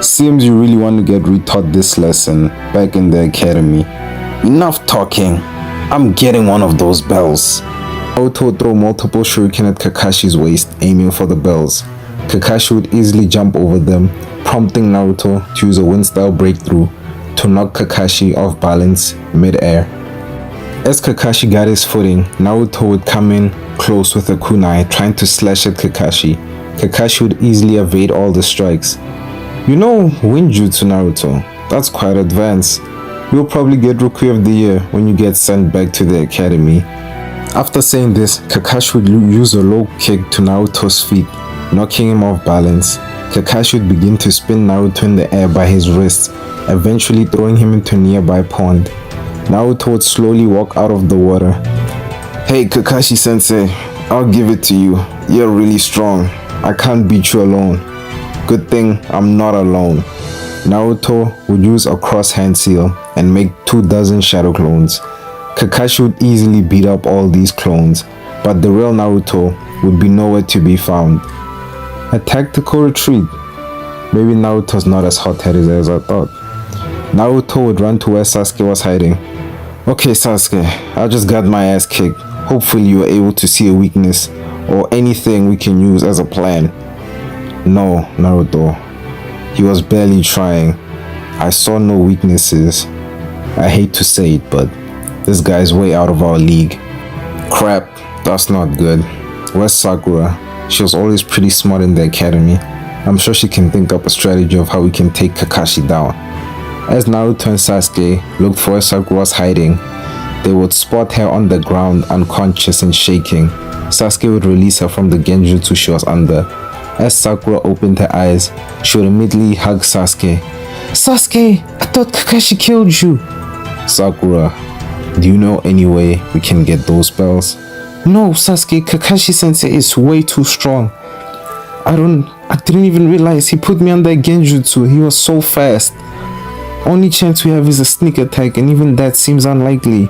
Seems you really want to get retaught this lesson back in the academy. Enough talking. I'm getting one of those bells. Naruto would throw multiple shuriken at Kakashi's waist, aiming for the bells. Kakashi would easily jump over them, prompting Naruto to use a wind-style breakthrough to knock Kakashi off balance mid-air. As Kakashi got his footing, Naruto would come in close with a kunai, trying to slash at Kakashi. Kakashi would easily evade all the strikes. You know Winjutsu, Naruto. That's quite advanced. You'll probably get Rookie of the Year when you get sent back to the academy. After saying this, Kakashi would use a low kick to Naruto's feet, knocking him off balance. Kakashi would begin to spin Naruto in the air by his wrists, eventually throwing him into a nearby pond. Naruto would slowly walk out of the water. Hey Kakashi sensei, I'll give it to you. You're really strong. I can't beat you alone. Good thing I'm not alone. Naruto would use a cross hand seal and make 24 shadow clones. Kakashi would easily beat up all these clones, but the real Naruto would be nowhere to be found. A tactical retreat. Maybe Naruto's not as hot-headed as I thought. Naruto would run to where Sasuke was hiding. Okay Sasuke, I just got my ass kicked. Hopefully you were able to see a weakness or anything we can use as a plan. No, Naruto. He was barely trying. I saw no weaknesses. I hate to say it, but this guy's way out of our league. Crap, that's not good. Where's Sakura? She was always pretty smart in the academy. I'm sure she can think up a strategy of how we can take Kakashi down. As Naruto and Sasuke looked for where Sakura was hiding, they would spot her on the ground unconscious and shaking. Sasuke would release her from the genjutsu she was under. As Sakura opened her eyes, she would immediately hug Sasuke. Sasuke, I thought Kakashi killed you. Sakura, do you know any way we can get those spells? No, Sasuke, Kakashi sensei is way too strong. I didn't even realize he put me under genjutsu. He was so fast. Only chance we have is a sneak attack, and even that seems unlikely.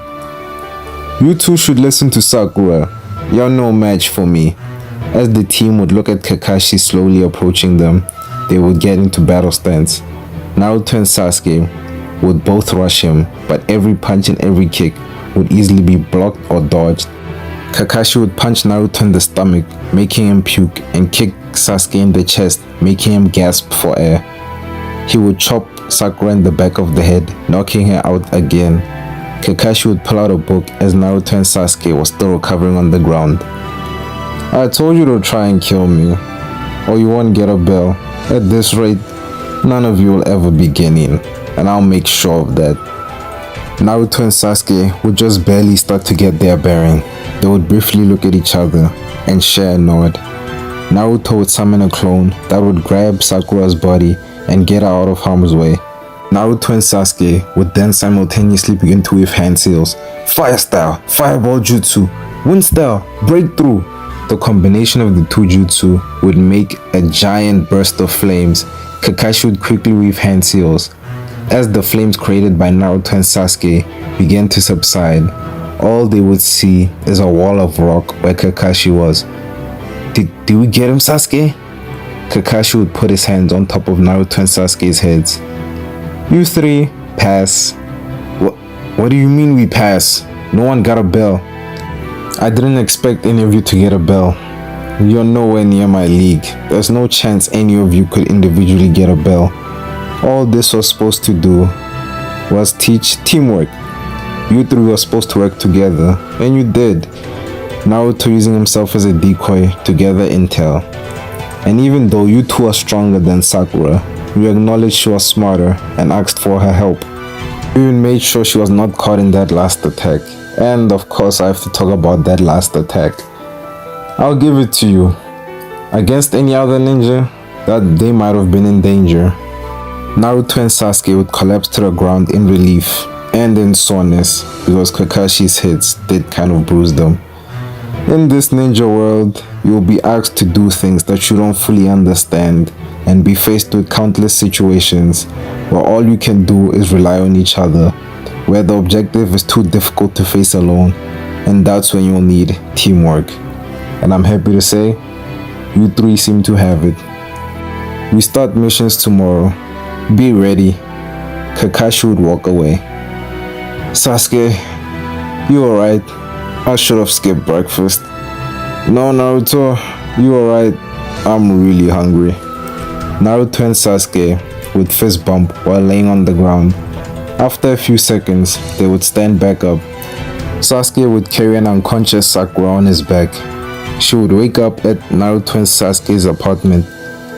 You two should listen to Sakura. You're no match for me. As the team would look at Kakashi slowly approaching them, they would get into battle stance. Naruto and Sasuke would both rush him, but every punch and every kick would easily be blocked or dodged. Kakashi would punch Naruto in the stomach, making him puke, and kick Sasuke in the chest, making him gasp for air. He would chop Sakura in the back of the head, knocking her out again. Kakashi would pull out a book as Naruto and Sasuke were still recovering on the ground. I told you to try and kill me, or you won't get a bell. At this rate, none of you will ever be gaining, and I'll make sure of that. Naruto and Sasuke would just barely start to get their bearing. They would briefly look at each other and share a nod. Naruto would summon a clone that would grab Sakura's body and get her out of harm's way. Naruto and Sasuke would then simultaneously begin to weave hand seals. Fire style, fireball jutsu, wind style, breakthrough. The combination of the two jutsu would make a giant burst of flames. Kakashi would quickly weave hand seals. As the flames created by Naruto and Sasuke began to subside, all they would see is a wall of rock where Kakashi was. Did we get him, Sasuke? Kakashi would put his hands on top of Naruto and Sasuke's heads. You three, pass. What do you mean we pass? No one got a bell. I didn't expect any of you to get a bell. You're nowhere near my league. There's no chance any of you could individually get a bell. All this was supposed to do was teach teamwork. You three were supposed to work together, and you did. Naruto using himself as a decoy to gather intel. And even though you two are stronger than Sakura, you acknowledged she was smarter and asked for her help. You even made sure she was not caught in that last attack. And of course I have to talk about that last attack. I'll give it to you. Against any other ninja, that they might have been in danger. Naruto and Sasuke would collapse to the ground in relief and in soreness because Kakashi's hits did kind of bruise them. In this ninja world, you will be asked to do things that you don't fully understand and be faced with countless situations where all you can do is rely on each other, where the objective is too difficult to face alone, and that's when you'll need teamwork. And I'm happy to say, you three seem to have it. We start missions tomorrow. Be ready. Kakashi would walk away. Sasuke, you alright? I should have skipped breakfast. No, Naruto, you alright? I'm really hungry. Naruto and Sasuke would fist bump while laying on the ground. After a few seconds, they would stand back up. Sasuke would carry an unconscious Sakura on his back. She would wake up at Naruto and Sasuke's apartment.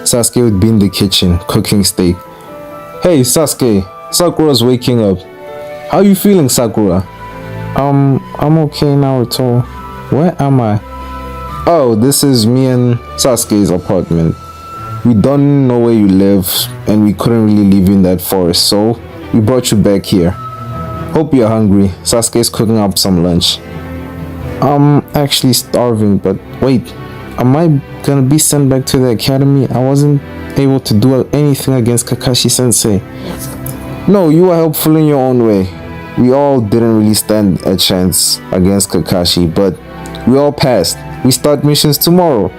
Sasuke would be in the kitchen cooking steak. Hey Sasuke, Sakura's waking up. How you feeling, Sakura? I'm okay, Naruto. Where am I? Oh, this is me and Sasuke's apartment. We don't know where you live and we couldn't really leave you in that forest, so we brought you back here. Hope you're hungry. Sasuke's cooking up some lunch. I'm actually starving, but wait, am I gonna be sent back to the academy? I wasn't able to do anything against Kakashi Sensei. No, you were helpful in your own way. We all didn't really stand a chance against Kakashi, but we all passed. We start missions tomorrow.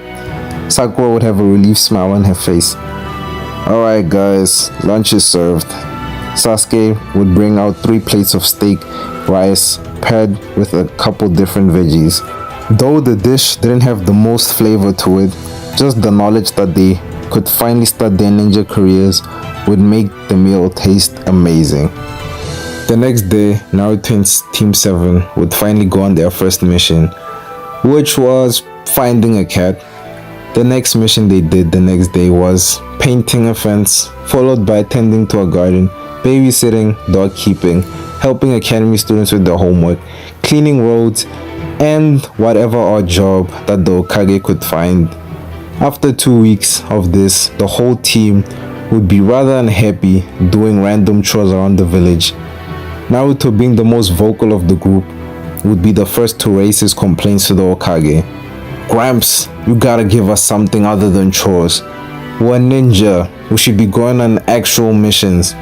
Sakura would have a relieved smile on her face. Alright guys, lunch is served. Sasuke would bring out 3 plates of steak, rice, paired with a couple different veggies. Though the dish didn't have the most flavor to it, just the knowledge that they could finally start their ninja careers would make the meal taste amazing. The next day, Naruto and Team 7 would finally go on their first mission, which was finding a cat. The next mission they did the next day was painting a fence, followed by tending to a garden, babysitting, dog keeping, helping academy students with their homework, cleaning roads, and whatever odd job that the Hokage could find. After 2 weeks of this, the whole team would be rather unhappy doing random chores around the village. Naruto, being the most vocal of the group, would be the first to raise his complaints to the Hokage. Gramps, you gotta give us something other than chores. We're a ninja. We should be going on actual missions.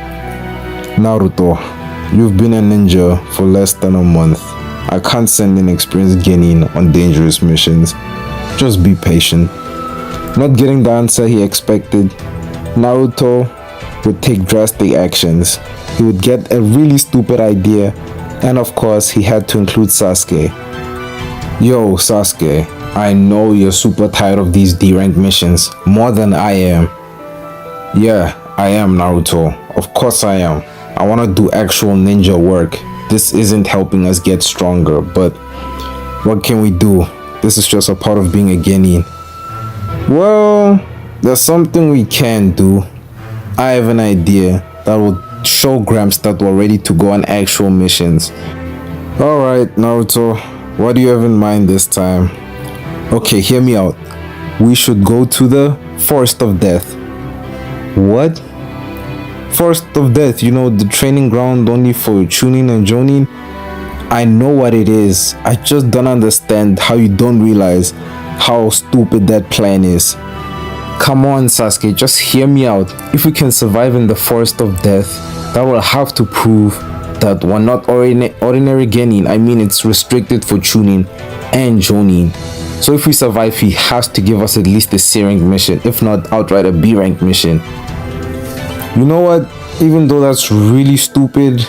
Naruto, you've been a ninja for less than a month. I can't send inexperienced genin on dangerous missions. Just be patient. Not getting the answer he expected, Naruto would take drastic actions. He would get a really stupid idea, and of course he had to include Sasuke. Yo Sasuke, I know you're super tired of these D-rank missions, more than I am. Yeah, I am, Naruto. Of course I am. I wanna do actual ninja work. This isn't helping us get stronger, but what can we do? This is just a part of being a genin. Well, there's something we can do. I have an idea that will show Gramps that we're ready to go on actual missions. Alright, Naruto, what do you have in mind this time? Okay, hear me out. We should go to the Forest of Death. What? Forest of Death, you know, the training ground only for Chunin and Jonin? I know what it is. I just don't understand how you don't realize how stupid that plan is. Come on Sasuke, just hear me out. If we can survive in the Forest of Death, that will have to prove that we're not ordinary genin. I mean, it's restricted for Chunin and Jonin. So if we survive, he has to give us at least a C rank mission, if not outright a B rank mission. You know what? Even though that's really stupid,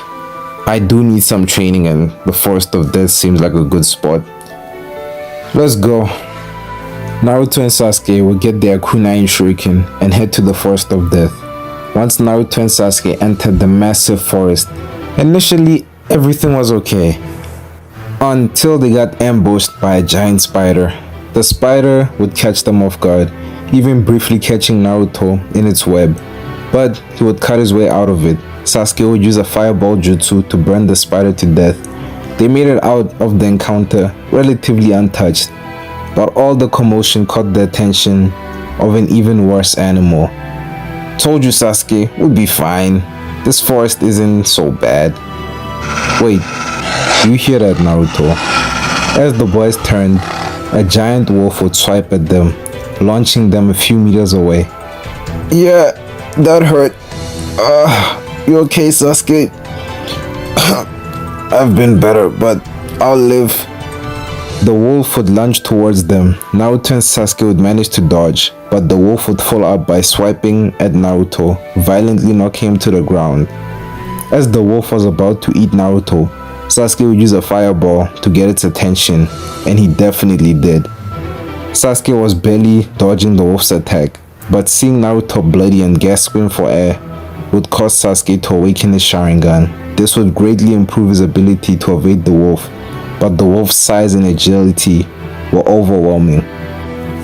I do need some training and the Forest of Death seems like a good spot. Let's go. Naruto and Sasuke will get their kunai shuriken and head to the Forest of Death. Once Naruto and Sasuke entered the massive forest, initially everything was okay, until they got ambushed by a giant spider. The spider would catch them off guard, even briefly catching Naruto in its web, but he would cut his way out of it. Sasuke would use a fireball jutsu to burn the spider to death. They made it out of the encounter relatively untouched, but all the commotion caught the attention of an even worse animal. Told you Sasuke, we'll be fine. This forest isn't so bad. Wait, you hear that, Naruto? As the boys turned, a giant wolf would swipe at them, launching them a few meters away. Yeah, that hurt. You okay, Sasuke? I've been better, but I'll live. The wolf would lunge towards them. Naruto and Sasuke would manage to dodge, but the wolf would follow up by swiping at Naruto, violently knocking him to the ground. As the wolf was about to eat Naruto, Sasuke would use a fireball to get its attention, and he definitely did. Sasuke was barely dodging the wolf's attack, but seeing Naruto bloody and gasping for air would cause Sasuke to awaken his Sharingan. This would greatly improve his ability to evade the wolf, but the wolf's size and agility were overwhelming.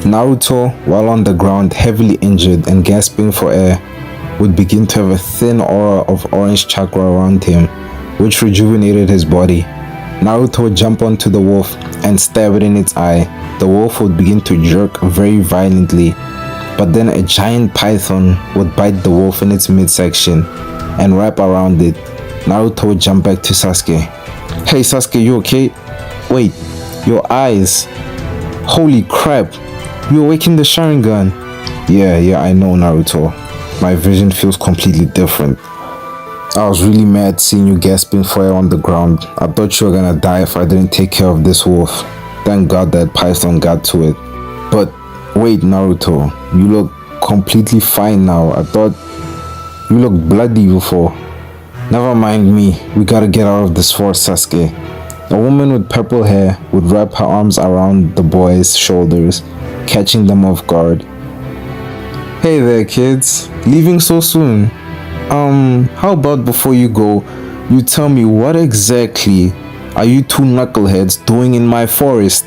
Naruto, while on the ground heavily injured and gasping for air, would begin to have a thin aura of orange chakra around him, which rejuvenated his body. Naruto would jump onto the wolf and stab it in its eye. The wolf would begin to jerk very violently, but then a giant python would bite the wolf in its midsection and wrap around it. Naruto would jump back to Sasuke. Hey Sasuke, you okay? Wait, your eyes. Holy crap, you awakened the Sharingan. Yeah, I know Naruto. My vision feels completely different. I was really mad seeing you gasping for air on the ground. I thought you were gonna die if I didn't take care of this wolf. Thank God that python got to it. But wait, Naruto, you look completely fine now. I thought you looked bloody before. Never mind me, we gotta get out of this forest, Sasuke. A woman with purple hair would wrap her arms around the boy's shoulders, catching them off guard. Hey there, kids. Leaving so soon? How about before you go, you tell me what exactly are you two knuckleheads doing in my forest?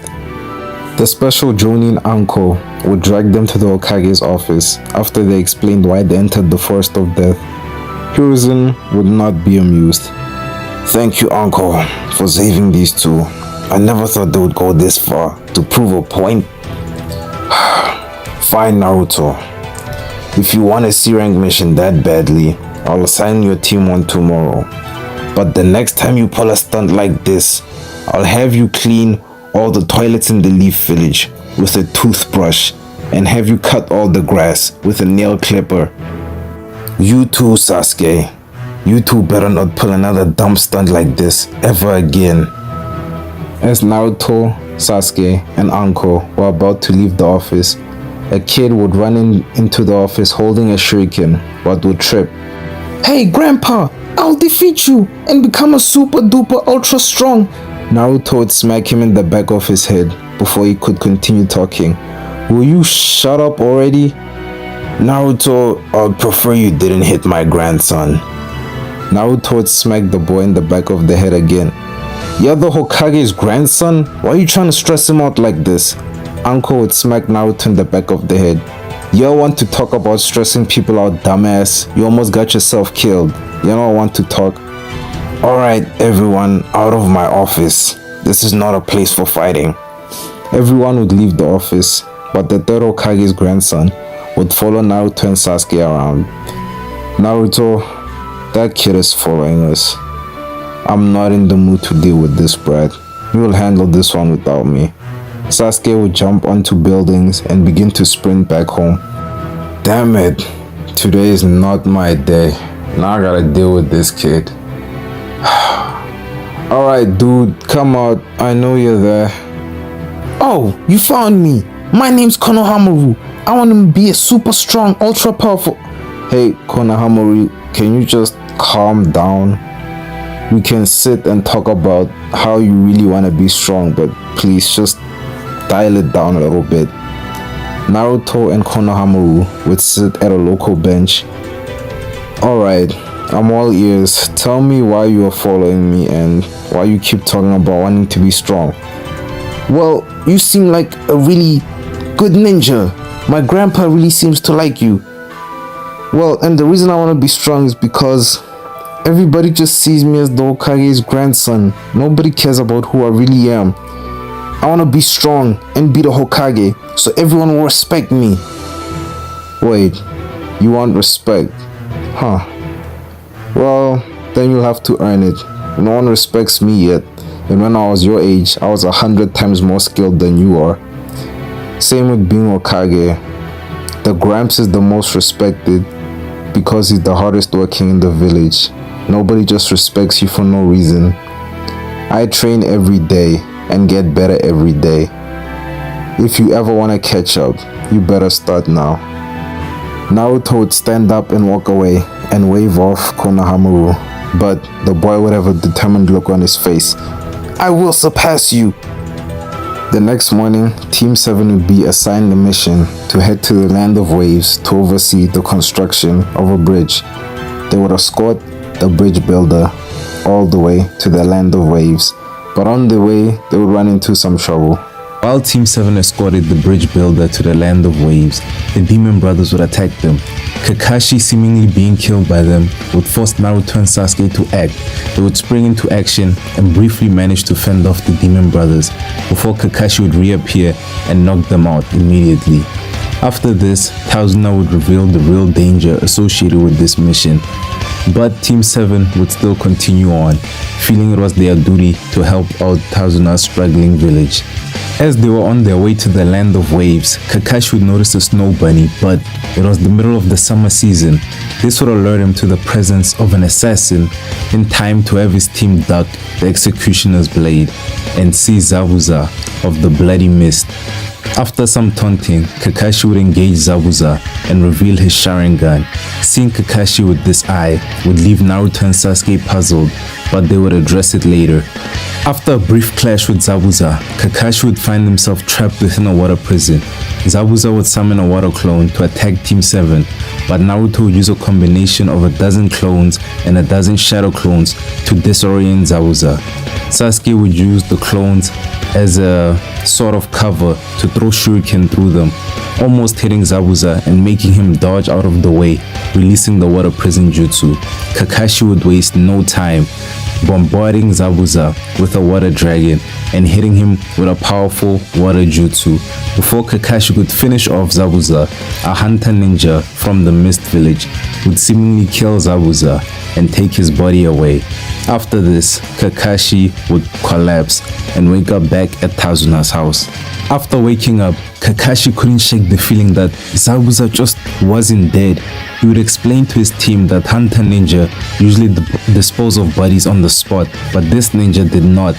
The special Chunin uncle would drag them to the Hokage's office after they explained why they entered the Forest of Death. Hiruzen would not be amused. Thank you, uncle, for saving these two. I never thought they would go this far to prove a point. Fine, Naruto. If you want a C-rank mission that badly, I'll assign your team one tomorrow. But the next time you pull a stunt like this, I'll have you clean all the toilets in the Leaf Village with a toothbrush and have you cut all the grass with a nail clipper. You too, Sasuke. You two better not pull another dumb stunt like this ever again. As Naruto, Sasuke, and Anko were about to leave the office, a kid would run into the office holding a shuriken, but would trip. Hey Grandpa, I'll defeat you and become a super duper ultra strong. Naruto would smack him in the back of his head before he could continue talking. Will you shut up already? Naruto, I'd prefer you didn't hit my grandson. Naruto would smack the boy in the back of the head again. You're the Hokage's grandson? Why are you trying to stress him out like this? Uncle would smack Naruto in the back of the head. You want to talk about stressing people out, dumbass? You almost got yourself killed. You don't want to talk. Alright, everyone, out of my office. This is not a place for fighting. Everyone would leave the office, but the third Hokage's grandson would follow Naruto and Sasuke around. Naruto, that kid is following us. I'm not in the mood to deal with this brat. You will handle this one without me. Sasuke would jump onto buildings and begin to sprint back home. Damn it, today is not my day. Now I gotta deal with this kid. Alright dude, come out, I know you're there. Oh, you found me. My name's Konohamaru. I want to be a super strong, ultra powerful. Hey Konohamaru, can you just calm down? We can sit and talk about how you really want to be strong, but please just dial it down a little bit. Naruto and Konohamaru would sit at a local bench. Alright, I'm all ears. Tell me why you are following me and why you keep talking about wanting to be strong. Well, you seem like a really good ninja. My grandpa really seems to like you. Well, and the reason I want to be strong is because everybody just sees me as the Hokage's grandson. Nobody cares about who I really am. I want to be strong and be the Hokage so everyone will respect me. Wait, you want respect? Huh. Well, then you'll have to earn it. No one respects me yet. And when I was your age, I was 100 times more skilled than you are. Same with being Hokage. The Gramps is the most respected because he's the hardest working in the village. Nobody just respects you for no reason. I train every day and get better every day. If you ever want to catch up, you better start now. Naruto would stand up and walk away and wave off Konohamaru, but the boy would have a determined look on his face. I will surpass you! The next morning, Team 7 would be assigned a mission to head to the Land of Waves to oversee the construction of a bridge. They would escort the bridge builder all the way to the Land of Waves, but on the way, they would run into some trouble. While Team 7 escorted the bridge builder to the land of waves, the demon brothers would attack them. Kakashi, seemingly being killed by them, would force Naruto and Sasuke to act. They would spring into action and briefly manage to fend off the demon brothers before Kakashi would reappear and knock them out immediately. After this, Tsunade would reveal the real danger associated with this mission. But Team 7 would still continue on, feeling it was their duty to help out Tsunade's struggling village. As they were on their way to the land of waves, Kakashi would notice a snow bunny, but it was the middle of the summer season. This would alert him to the presence of an assassin in time to have his team duck the executioner's blade and see Zabuza of the bloody mist. After some taunting, Kakashi would engage Zabuza and reveal his Sharingan. Seeing Kakashi with this eye would leave Naruto and Sasuke puzzled, but they would address it later. After a brief clash with Zabuza, Kakashi would find himself trapped within a water prison. Zabuza would summon a water clone to attack Team 7, but Naruto would use a combination of a dozen clones and a dozen shadow clones to disorient Zabuza. Sasuke would use the clones as a sort of cover to throw shuriken through them, almost hitting Zabuza and making him dodge out of the way, releasing the water prison jutsu. Kakashi would waste no time, bombarding Zabuza with a water dragon and hitting him with a powerful water jutsu. Before Kakashi could finish off Zabuza, a hunter ninja from the Mist Village would seemingly kill Zabuza and take his body away. After this, Kakashi would collapse and wake up back at Tsunade's house. After waking up, Kakashi couldn't shake the feeling that Zabuza just wasn't dead. He would explain to his team that Hunter Ninja usually dispose of bodies on the spot, but this ninja did not.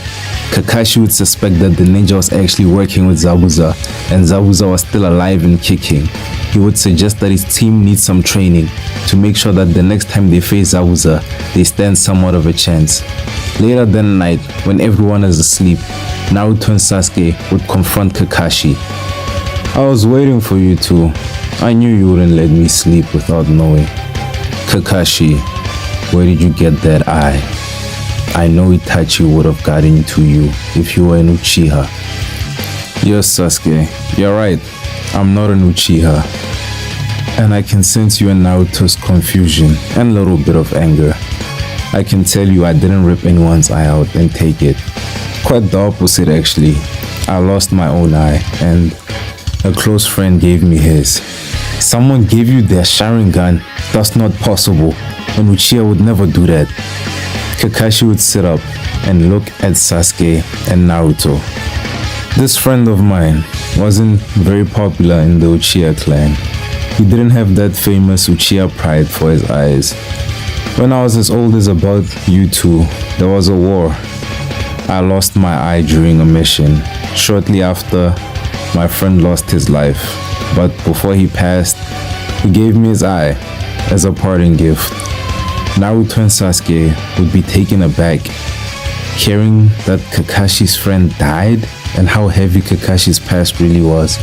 Kakashi would suspect that the ninja was actually working with Zabuza, and Zabuza was still alive and kicking. He would suggest that his team needs some training to make sure that the next time they face Zabuza, they stand somewhat of a chance. Later that night, when everyone is asleep, Naruto and Sasuke would confront Kakashi. I was waiting for you two. I knew you wouldn't let me sleep without knowing. Kakashi, where did you get that eye? I know Itachi would have gotten to you if you were an Uchiha. Yes, Sasuke, you're right. I'm not an Uchiha. And I can sense you and Naruto's confusion and a little bit of anger. I can tell you I didn't rip anyone's eye out and take it. Quite the opposite actually. I lost my own eye and a close friend gave me his. Someone gave you their Sharingan? That's not possible. An Uchiha would never do that. Kakashi would sit up and look at Sasuke and Naruto. This friend of mine wasn't very popular in the Uchiha clan. He didn't have that famous Uchiha pride for his eyes. When I was as old as about you two, there was a war. I lost my eye during a mission. Shortly after, my friend lost his life. But before he passed, he gave me his eye as a parting gift. Naruto and Sasuke would be taken aback, hearing that Kakashi's friend died and how heavy Kakashi's past really was.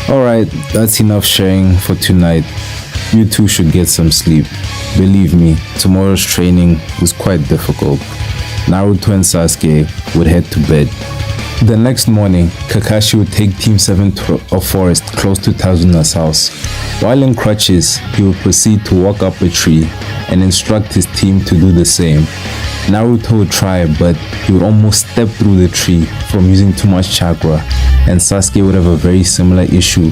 Alright, that's enough sharing for tonight. You two should get some sleep. Believe me, tomorrow's training is quite difficult. Naruto and Sasuke would head to bed. The next morning, Kakashi would take Team 7 to a forest close to Tsunade's house. While in crutches, he would proceed to walk up a tree and instruct his team to do the same. Naruto would try, but he would almost step through the tree from using too much chakra, and Sasuke would have a very similar issue.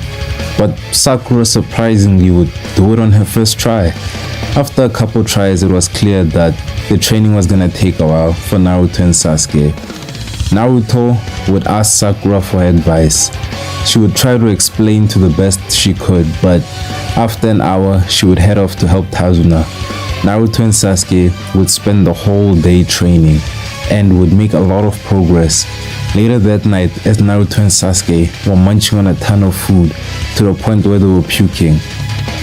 But Sakura surprisingly would do it on her first try. After a couple tries, it was clear that the training was gonna take a while for Naruto and Sasuke. Naruto would ask Sakura for advice. She would try to explain to the best she could, but after an hour, she would head off to help Tsunade. Naruto and Sasuke would spend the whole day training and would make a lot of progress. Later that night, as Naruto and Sasuke were munching on a ton of food to the point where they were puking,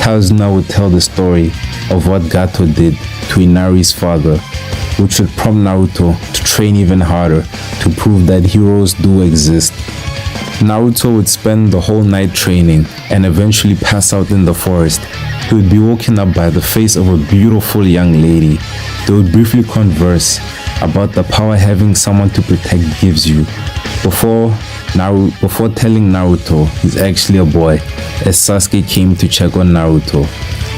Tsunade would tell the story of what Gato did to Inari's father, which would prompt Naruto to train even harder to prove that heroes do exist. Naruto would spend the whole night training and eventually pass out in the forest. He would be woken up by the face of a beautiful young lady. They would briefly converse about the power having someone to protect gives you, before before telling Naruto he's actually a boy, as Sasuke came to check on Naruto.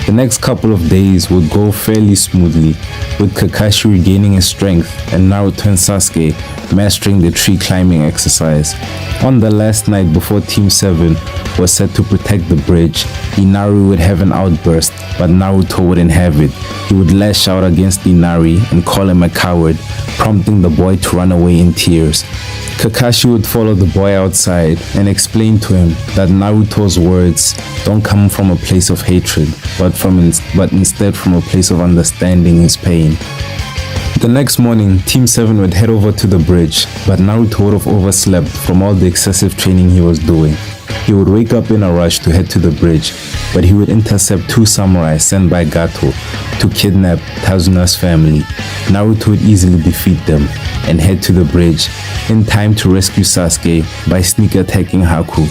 The next couple of days would go fairly smoothly, with Kakashi regaining his strength and Naruto and Sasuke mastering the tree climbing exercise. On the last night before Team 7 was set to protect the bridge, Inari would have an outburst, but Naruto wouldn't have it. He would lash out against Inari and call him a coward, prompting the boy to run away in tears. Kakashi would follow the boy outside and explain to him that Naruto's words don't come from a place of hatred, but instead from a place of understanding his pain. The next morning, Team 7 would head over to the bridge, but Naruto would have overslept from all the excessive training he was doing. He would wake up in a rush to head to the bridge, but he would intercept 2 samurai sent by Gato to kidnap Tazuna's family. Naruto would easily defeat them and head to the bridge in time to rescue Sasuke by sneak attacking Haku.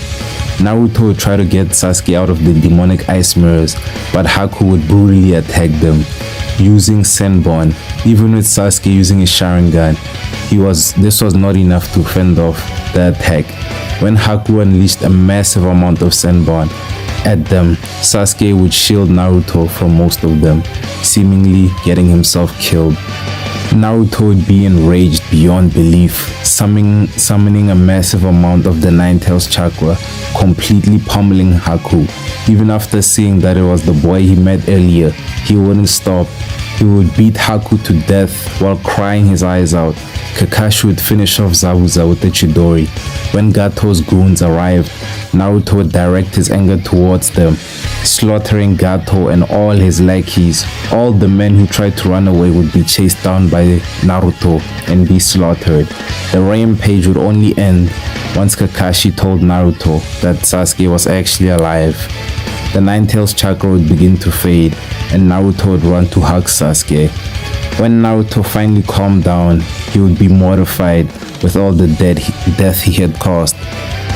Naruto would try to get Sasuke out of the demonic ice mirrors, but Haku would brutally attack them using Senbon. Even with Sasuke using his Sharingan, this was not enough to fend off the attack. When Haku unleashed a massive amount of Senbon at them, Sasuke would shield Naruto from most of them, seemingly getting himself killed. Naruto would be enraged beyond belief, summoning a massive amount of the Nine Tails chakra, completely pummeling Haku. Even after seeing that it was the boy he met earlier, he wouldn't stop. He would beat Haku to death while crying his eyes out. Kakashi would finish off Zabuza with the Chidori. When Gato's goons arrived, Naruto would direct his anger towards them, slaughtering Gato and all his lackeys. All the men who tried to run away would be chased down by Naruto and be slaughtered. The rampage would only end once Kakashi told Naruto that Sasuke was actually alive. The Nine Tails chakra would begin to fade and Naruto would run to hug Sasuke. When Naruto finally calmed down, he would be mortified with all the death he had caused.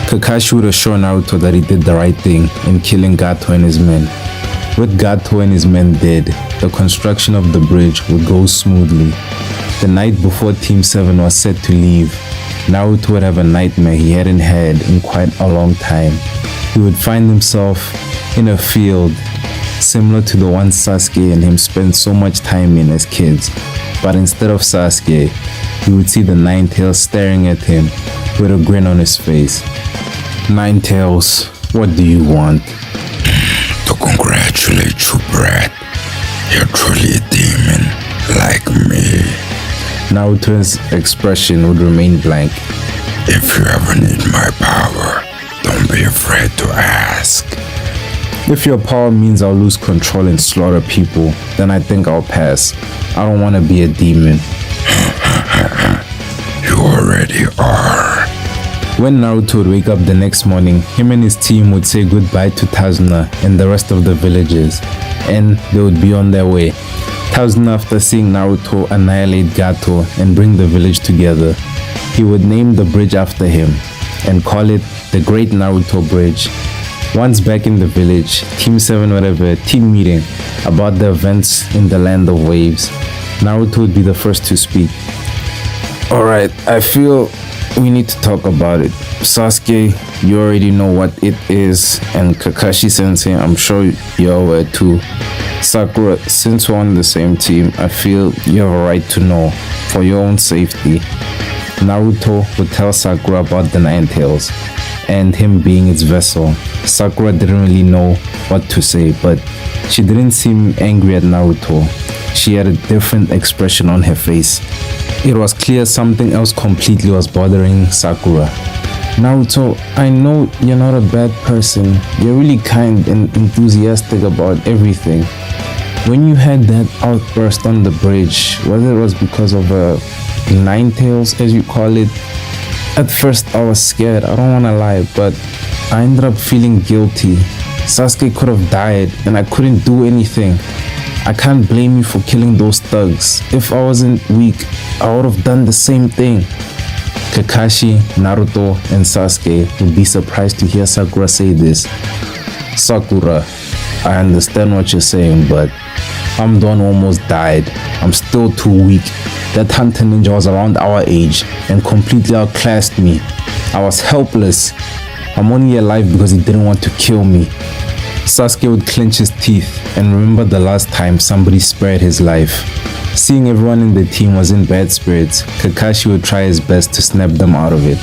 Kakashi would assure Naruto that he did the right thing in killing Gato and his men. With Gato and his men dead, the construction of the bridge would go smoothly. The night before Team 7 was set to leave, Naruto would have a nightmare he hadn't had in quite a long time. He would find himself in a field similar to the one Sasuke and him spent so much time in as kids, but instead of Sasuke, he would see the Nine Tails staring at him with a grin on his face. Nine Tails, what do you want? To congratulate you, Brad. You're truly a demon, like me. Naruto's expression would remain blank. If you ever need my power, don't be afraid to ask. If your power means I'll lose control and slaughter people, then I think I'll pass. I don't want to be a demon. You already are. When Naruto would wake up the next morning, him and his team would say goodbye to Tazuna and the rest of the villagers, and they would be on their way. Tazuna, after seeing Naruto annihilate Gato and bring the village together, he would name the bridge after him and call it the Great Naruto Bridge. Once back in the village, Team 7 would have a team meeting about the events in the Land of Waves. Naruto would be the first to speak. Alright, I feel we need to talk about it. Sasuke, you already know what it is, and Kakashi Sensei, I'm sure you're aware too. Sakura, since we're on the same team, I feel you have a right to know, for your own safety. Naruto would tell Sakura about the Nine Tails and him being its vessel. Sakura didn't really know what to say, but she didn't seem angry at Naruto. She had a different expression on her face. It was clear something else completely was bothering Sakura. Naruto, I know you're not a bad person. You're really kind and enthusiastic about everything. When you had that outburst on the bridge, whether it was because of Nine Tails, as you call it, at first I was scared, I don't wanna lie, but I ended up feeling guilty. Sasuke could have died and I couldn't do anything. I can't blame you for killing those thugs. If I wasn't weak, I would have done the same thing. Kakashi, Naruto, and Sasuke would be surprised to hear Sakura say this. Sakura, I understand what you're saying, but I'm the one who almost died. I'm still too weak. That hunter ninja was around our age and completely outclassed me. I was helpless. I'm only alive because he didn't want to kill me. Sasuke would clench his teeth and remember the last time somebody spared his life. Seeing everyone in the team was in bad spirits, Kakashi would try his best to snap them out of it.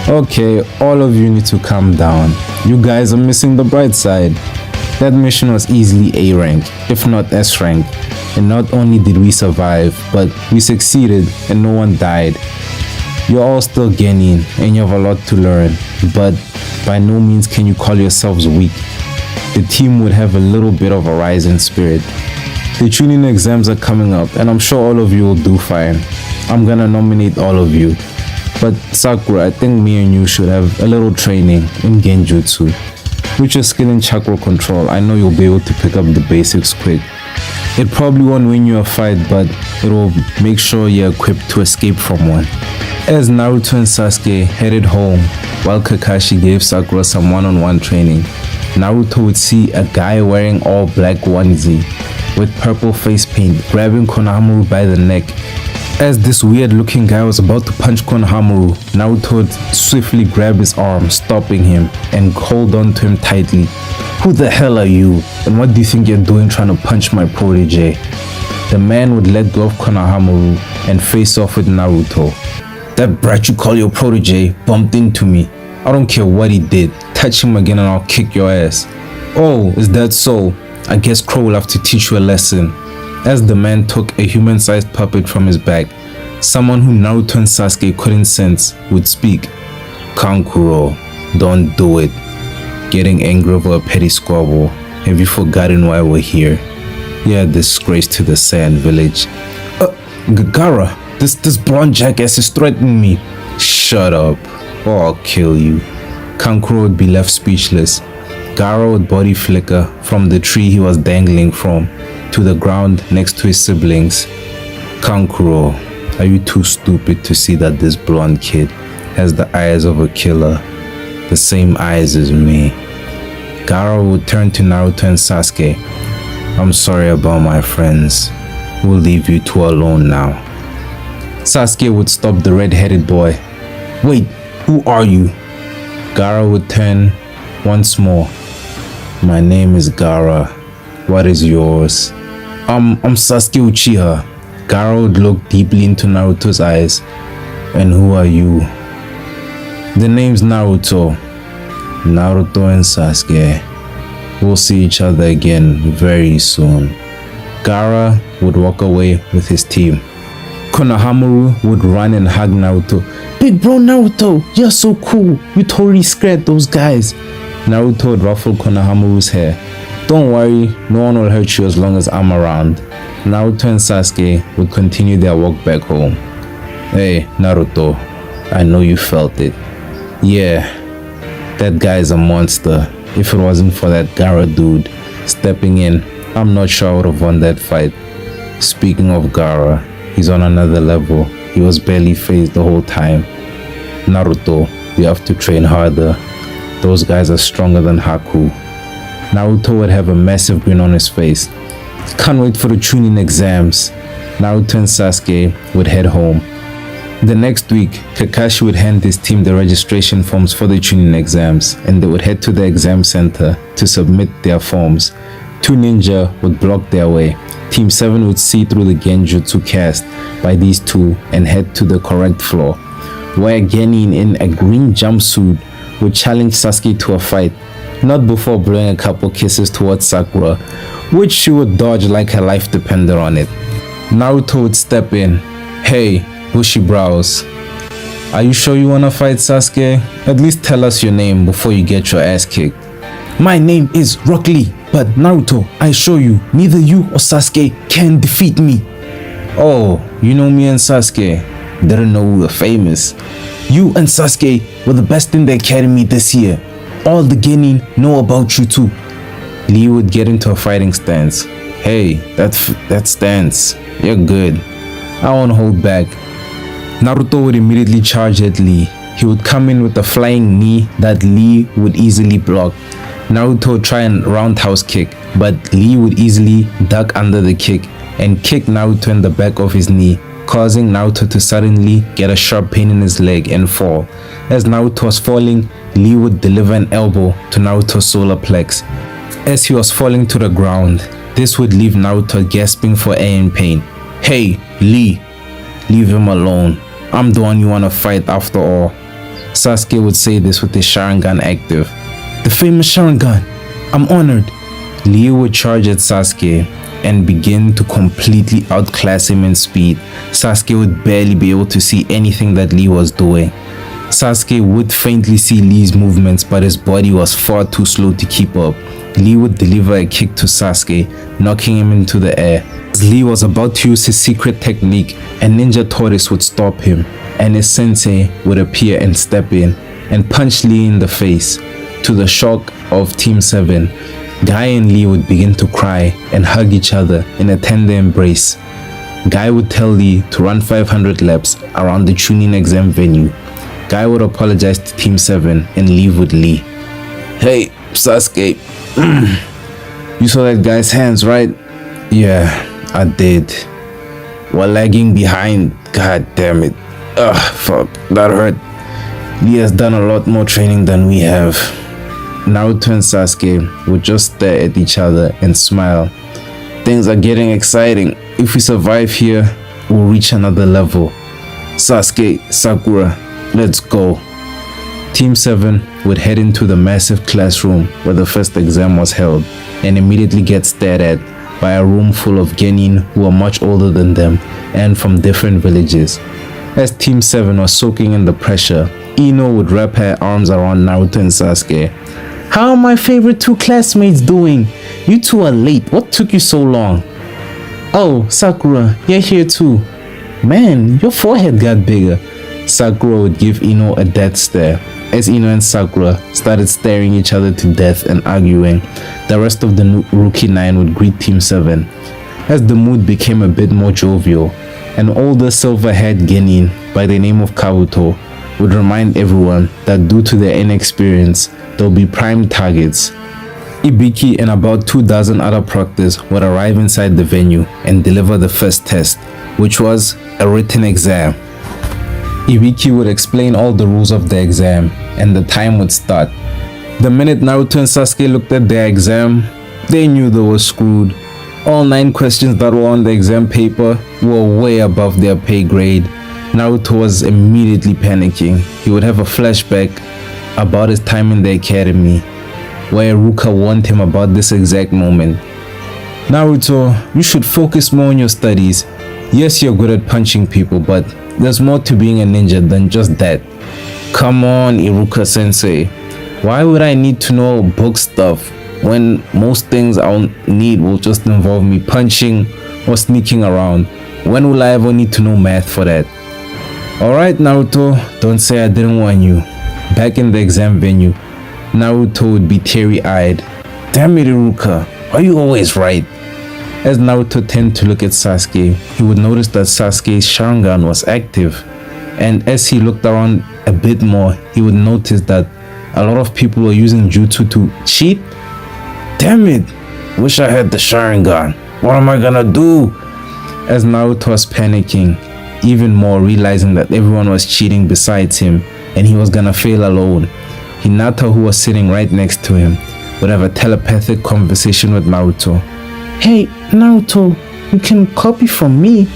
Okay, all of you need to calm down. You guys are missing the bright side. That mission was easily A rank, if not S rank. And not only did we survive, but we succeeded and no one died. You're all still gaining and you have a lot to learn, but by no means can you call yourselves weak. The team would have a little bit of a rising spirit. The Chunin exams are coming up and I'm sure all of you will do fine. I'm gonna nominate all of you. But Sakura, I think me and you should have a little training in Genjutsu. With your skill in chakra control, I know you'll be able to pick up the basics quick. It probably won't win you a fight, but it will make sure you're equipped to escape from one. As Naruto and Sasuke headed home, while Kakashi gave Sakura some one-on-one training, Naruto would see a guy wearing all black onesie with purple face paint grabbing Konohamaru by the neck. As this weird looking guy was about to punch Konohamaru, Naruto would swiftly grab his arm, stopping him, and hold on to him tightly. Who the hell are you? And what do you think you're doing trying to punch my protege? The man would let go of Konohamaru and face off with Naruto. That brat you call your protege bumped into me. I don't care what he did. Touch him again and I'll kick your ass. Oh, is that so? I guess Crow will have to teach you a lesson. As the man took a human-sized puppet from his bag, someone who Naruto and Sasuke couldn't sense would speak. Kankuro, don't do it. Getting angry over a petty squabble. Have you forgotten why we're here? You're a disgrace to the Saiyan village. Gara, this blonde jackass is threatening me. Shut up, or I'll kill you. Kankuro would be left speechless. Gara would body flicker from the tree he was dangling from to the ground next to his siblings. Kankuro, are you too stupid to see that this blonde kid has the eyes of a killer? The same eyes as me. Gara would turn to Naruto and Sasuke. I'm sorry about my friends. We'll leave you two alone now. Sasuke would stop the red-headed boy. Wait, who are you? Gara would turn once more. My name is Gara. What is yours? I'm Sasuke Uchiha. Gara would look deeply into Naruto's eyes. And who are you? The name's Naruto. Naruto and Sasuke. We'll see each other again very soon. Gara would walk away with his team. Konohamaru would run and hug Naruto. Big bro Naruto, you're so cool. You totally scared those guys. Naruto would ruffle Konohamaru's hair. Don't worry, no one will hurt you as long as I'm around. Naruto and Sasuke would continue their walk back home. Hey, Naruto, I know you felt it. Yeah, that guy's a monster. If it wasn't for that Gara dude stepping in, I'm not sure I would have won that fight. Speaking of Gara, he's on another level. He was barely phased the whole time. Naruto, you have to train harder. Those guys are stronger than Haku. Naruto would have a massive grin on his face. Can't wait for the Chunin exams. Naruto and Sasuke would head home. The next week, Kakashi would hand his team the registration forms for the Chunin exams, and they would head to the exam center to submit their forms. Two ninja would block their way. Team 7 would see through the genjutsu cast by these two and head to the correct floor, where Genin in a green jumpsuit would challenge Sasuke to a fight, not before blowing a couple kisses towards Sakura, which she would dodge like her life depended on it. Naruto would step in. Hey, bushy brows. Are you sure you wanna fight, Sasuke? At least tell us your name before you get your ass kicked. My name is Rock Lee, but Naruto, I assure you, neither you or Sasuke can defeat me. Oh, you know me and Sasuke. Didn't know we were famous. You and Sasuke were the best in the academy this year. All the Genin know about you too. Lee would get into a fighting stance. Hey, that stance. You're good. I won't hold back. Naruto would immediately charge at Lee. He would come in with a flying knee that Lee would easily block. Naruto would try and roundhouse kick, but Lee would easily duck under the kick and kick Naruto in the back of his knee, causing Naruto to suddenly get a sharp pain in his leg and fall. As Naruto was falling, Lee would deliver an elbow to Naruto's solar plex. As he was falling to the ground, this would leave Naruto gasping for air in pain. "Hey, Lee, leave him alone. I'm the one you wanna fight after all." Sasuke would say this with his Sharingan active. "The famous Sharingan, I'm honored." Lee would charge at Sasuke and begin to completely outclass him in speed. Sasuke would barely be able to see anything that Lee was doing. Sasuke would faintly see Lee's movements, but his body was far too slow to keep up. Lee would deliver a kick to Sasuke, knocking him into the air. As Lee was about to use his secret technique, a ninja tortoise would stop him, and his sensei would appear and step in and punch Lee in the face. To the shock of Team 7, Guy and Lee would begin to cry and hug each other in a tender embrace. Guy would tell Lee to run 500 laps around the Chunin exam venue. Guy would apologize to Team 7 and leave with Lee. "Hey, Sasuke, you saw that guy's hands, right?" "Yeah, I did. We're lagging behind. God damn it. Ugh, fuck, that hurt. Lee has done a lot more training than we have." Naruto and Sasuke would just stare at each other and smile. "Things are getting exciting. If we survive here, we'll reach another level. Sasuke, Sakura, let's go." Team 7 would head into the massive classroom where the first exam was held and immediately get stared at by a room full of genin who were much older than them and from different villages. As Team 7 was soaking in the pressure, Ino would wrap her arms around Naruto and Sasuke. "How are my favorite two classmates doing? You two are late. What took you so long?" "Oh, Sakura, you're here too. Man, your forehead got bigger." Sakura would give Ino a death stare. As Ino and Sakura started staring each other to death and arguing, the rest of the Rookie 9 would greet Team 7. As the mood became a bit more jovial, an older silver-haired genin by the name of Kabuto would remind everyone that due to their inexperience, they'll be prime targets. Ibiki and about 24 other proctors would arrive inside the venue and deliver the first test, which was a written exam. Ibiki would explain all the rules of the exam, and the time would start. The minute Naruto and Sasuke looked at their exam, they knew they were screwed. All 9 questions that were on the exam paper were way above their pay grade. Naruto was immediately panicking. He would have a flashback about his time in the academy, where Iruka warned him about this exact moment. "Naruto, you should focus more on your studies. Yes, you're good at punching people, but there's more to being a ninja than just that." "Come on, Iruka-sensei. Why would I need to know book stuff when most things I'll need will just involve me punching or sneaking around? When will I ever need to know math for that?" "Alright, Naruto, don't say I didn't warn you." Back in the exam venue, Naruto would be teary-eyed. "Damn it, Iruka, are you always right?" As Naruto tended to look at Sasuke, he would notice that Sasuke's Sharingan was active, and as he looked around a bit more, he would notice that a lot of people were using jutsu to cheat. "Damn it, wish I had the Sharingan. What am I gonna do?" As Naruto was panicking even more, realizing that everyone was cheating besides him and he was gonna fail alone, Hinata, who was sitting right next to him, would have a telepathic conversation with Naruto. "Hey, Naruto, you can copy from me."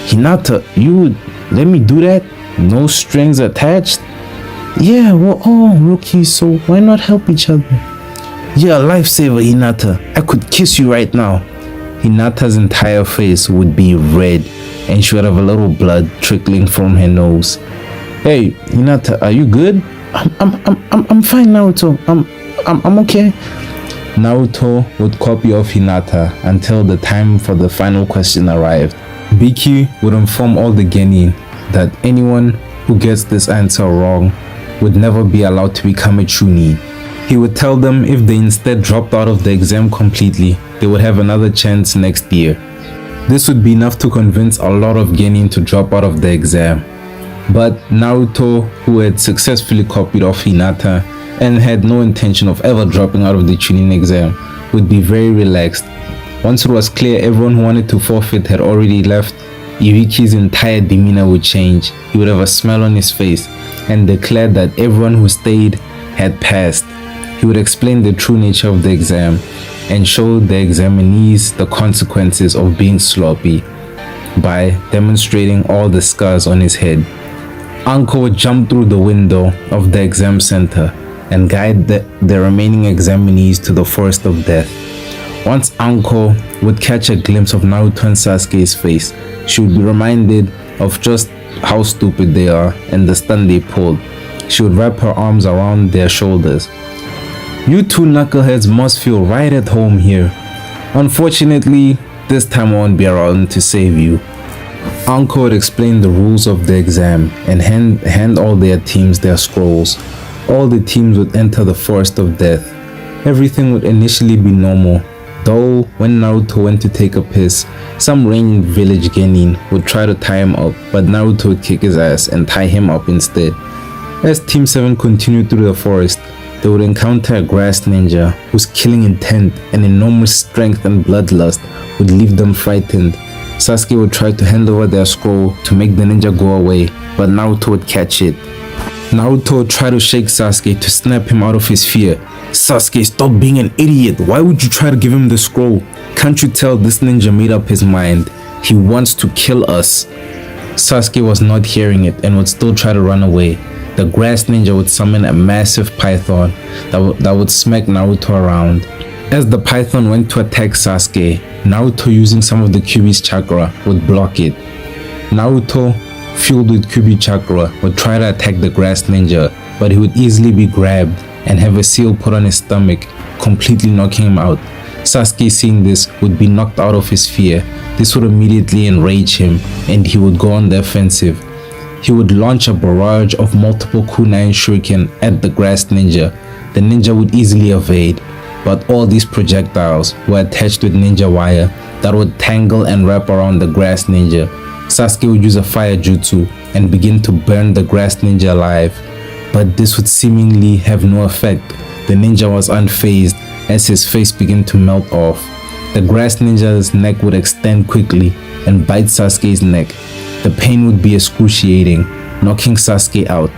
"Hinata, you would let me do that? No strings attached?" "Yeah, we're all rookies, so why not help each other?" "You're a lifesaver, Hinata. I could kiss you right now." Hinata's entire face would be red, and she would have a little blood trickling from her nose. "Hey, Hinata, are you good?" I'm fine, Naruto. I'm okay." Naruto would copy off Hinata until the time for the final question arrived. Biki would inform all the genin that anyone who gets this answer wrong would never be allowed to become a Chunin. He would tell them if they instead dropped out of the exam completely, they would have another chance next year. This would be enough to convince a lot of genin to drop out of the exam. But Naruto, who had successfully copied off Hinata and had no intention of ever dropping out of the Chunin exam, would be very relaxed. Once it was clear everyone who wanted to forfeit had already left, Iwiki's entire demeanor would change. He would have a smile on his face and declare that everyone who stayed had passed. He would explain the true nature of the exam and show the examinees the consequences of being sloppy by demonstrating all the scars on his head. Anko would jump through the window of the exam center and guide the remaining examinees to the forest of death. Once Anko would catch a glimpse of Naruto and Sasuke's face, she would be reminded of just how stupid they are and the stunt they pulled. She would wrap her arms around their shoulders. You two knuckleheads must feel right at home here. Unfortunately, this time I won't be around to save you. Anko would explain the rules of the exam and hand all their teams their scrolls. All the teams would enter the forest of death. Everything would initially be normal, though when Naruto went to take a piss, some reigning village genin would try to tie him up, but Naruto would kick his ass and tie him up instead. As Team 7 continued through the forest, they would encounter a grass ninja whose killing intent and enormous strength and bloodlust would leave them frightened. Sasuke would try to hand over their scroll to make the ninja go away, but Naruto would catch it. Naruto would try to shake Sasuke to snap him out of his fear. Sasuke, stop being an idiot. Why would you try to give him the scroll? Can't you tell this ninja made up his mind? He wants to kill us. Sasuke was not hearing it and would still try to run away. The grass ninja would summon a massive python that would smack Naruto around. As the python went to attack Sasuke, Naruto, using some of the Kyuubi's chakra, would block it. Naruto, fueled with Kyuubi chakra, would try to attack the grass ninja, but he would easily be grabbed and have a seal put on his stomach, completely knocking him out. Sasuke, seeing this, would be knocked out of his fear. This would immediately enrage him and he would go on the offensive. He would launch a barrage of multiple kunai shuriken at the grass ninja. The ninja would easily evade, but all these projectiles were attached with ninja wire that would tangle and wrap around the grass ninja. Sasuke would use a fire jutsu and begin to burn the grass ninja alive, but this would seemingly have no effect. The ninja was unfazed as his face began to melt off. The grass ninja's neck would extend quickly and bite Sasuke's neck. The pain would be excruciating, knocking Sasuke out.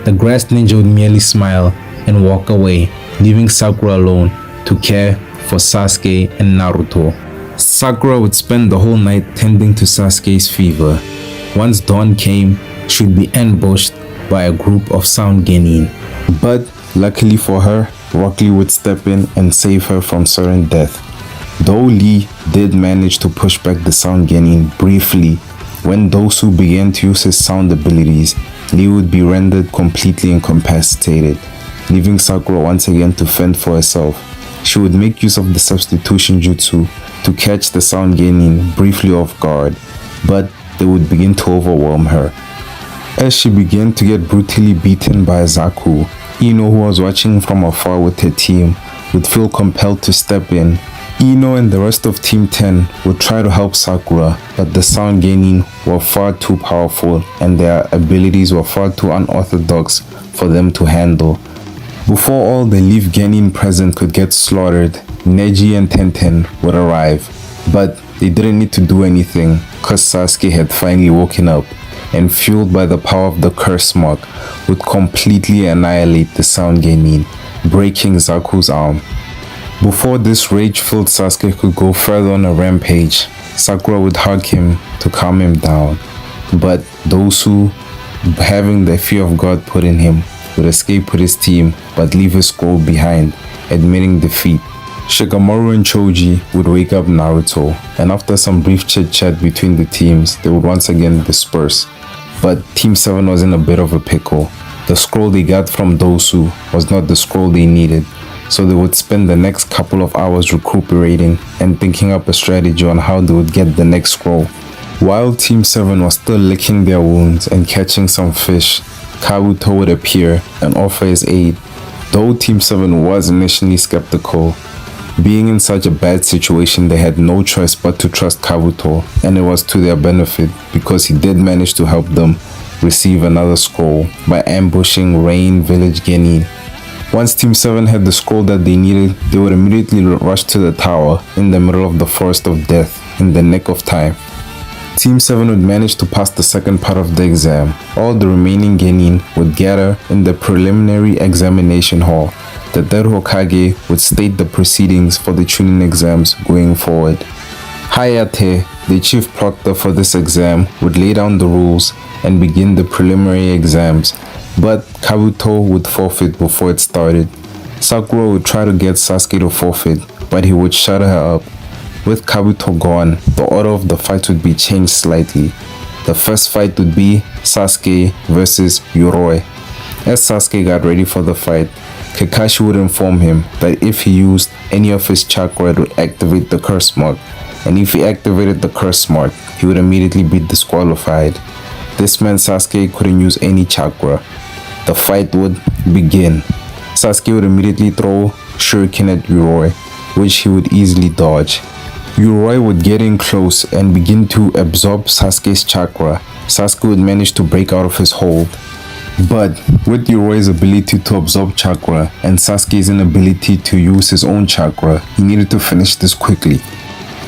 The grass ninja would merely smile and walk away, leaving Sakura alone to care for Sasuke and Naruto. Sakura would spend the whole night tending to Sasuke's fever. Once dawn came, she would be ambushed by a group of sound genin. But luckily for her, Rock Lee would step in and save her from certain death. Though Lee did manage to push back the sound genin briefly, when Dosu began to use his sound abilities, Lee would be rendered completely incapacitated, leaving Sakura once again to fend for herself. She would make use of the substitution jutsu to catch the sound genin briefly off guard, but they would begin to overwhelm her. As she began to get brutally beaten by Zaku, Ino, who was watching from afar with her team, would feel compelled to step in. Ino and the rest of Team 10 would try to help Sakura, but the sound genin were far too powerful and their abilities were far too unorthodox for them to handle. Before all the leaf genin present could get slaughtered, Neji and Tenten would arrive, but they didn't need to do anything cause Sasuke had finally woken up and, fueled by the power of the curse mark, would completely annihilate the sound genin, breaking Zaku's arm. Before this rage-filled Sasuke could go further on a rampage, Sakura would hug him to calm him down, but those who, having the fear of God put in him, would escape with his team but leave his scroll behind, admitting defeat. Shikamaru and Choji would wake up Naruto, and after some brief chit-chat between the teams, they would once again disperse. But Team 7 was in a bit of a pickle. The scroll they got from Dosu was not the scroll they needed, so they would spend the next couple of hours recuperating and thinking up a strategy on how they would get the next scroll. While Team 7 was still licking their wounds and catching some fish, Kabuto would appear and offer his aid. Though Team 7 was initially skeptical, being in such a bad situation, they had no choice but to trust Kabuto, and it was to their benefit because he did manage to help them receive another scroll by ambushing Rain Village Genin. Once Team 7 had the scroll that they needed, they would immediately rush to the tower in the middle of the Forest of Death in the nick of time. Team 7 would manage to pass the second part of the exam, all the remaining genin would gather in the preliminary examination hall. The third Hokage would state the proceedings for the Chunin exams going forward. Hayate, the chief proctor for this exam, would lay down the rules and begin the preliminary exams, but Kabuto would forfeit before it started. Sakura would try to get Sasuke to forfeit, but he would shut her up. With Kabuto gone, the order of the fight would be changed slightly. The first fight would be Sasuke versus Yoroi. As Sasuke got ready for the fight, Kakashi would inform him that if he used any of his chakra to activate the curse mark, and if he activated the curse mark, he would immediately be disqualified. This meant Sasuke couldn't use any chakra. The fight would begin. Sasuke would immediately throw shuriken at Yoroi, which he would easily dodge. Yoroi would get in close and begin to absorb Sasuke's chakra. Sasuke would manage to break out of his hold. But with Yoroi's ability to absorb chakra and Sasuke's inability to use his own chakra, he needed to finish this quickly.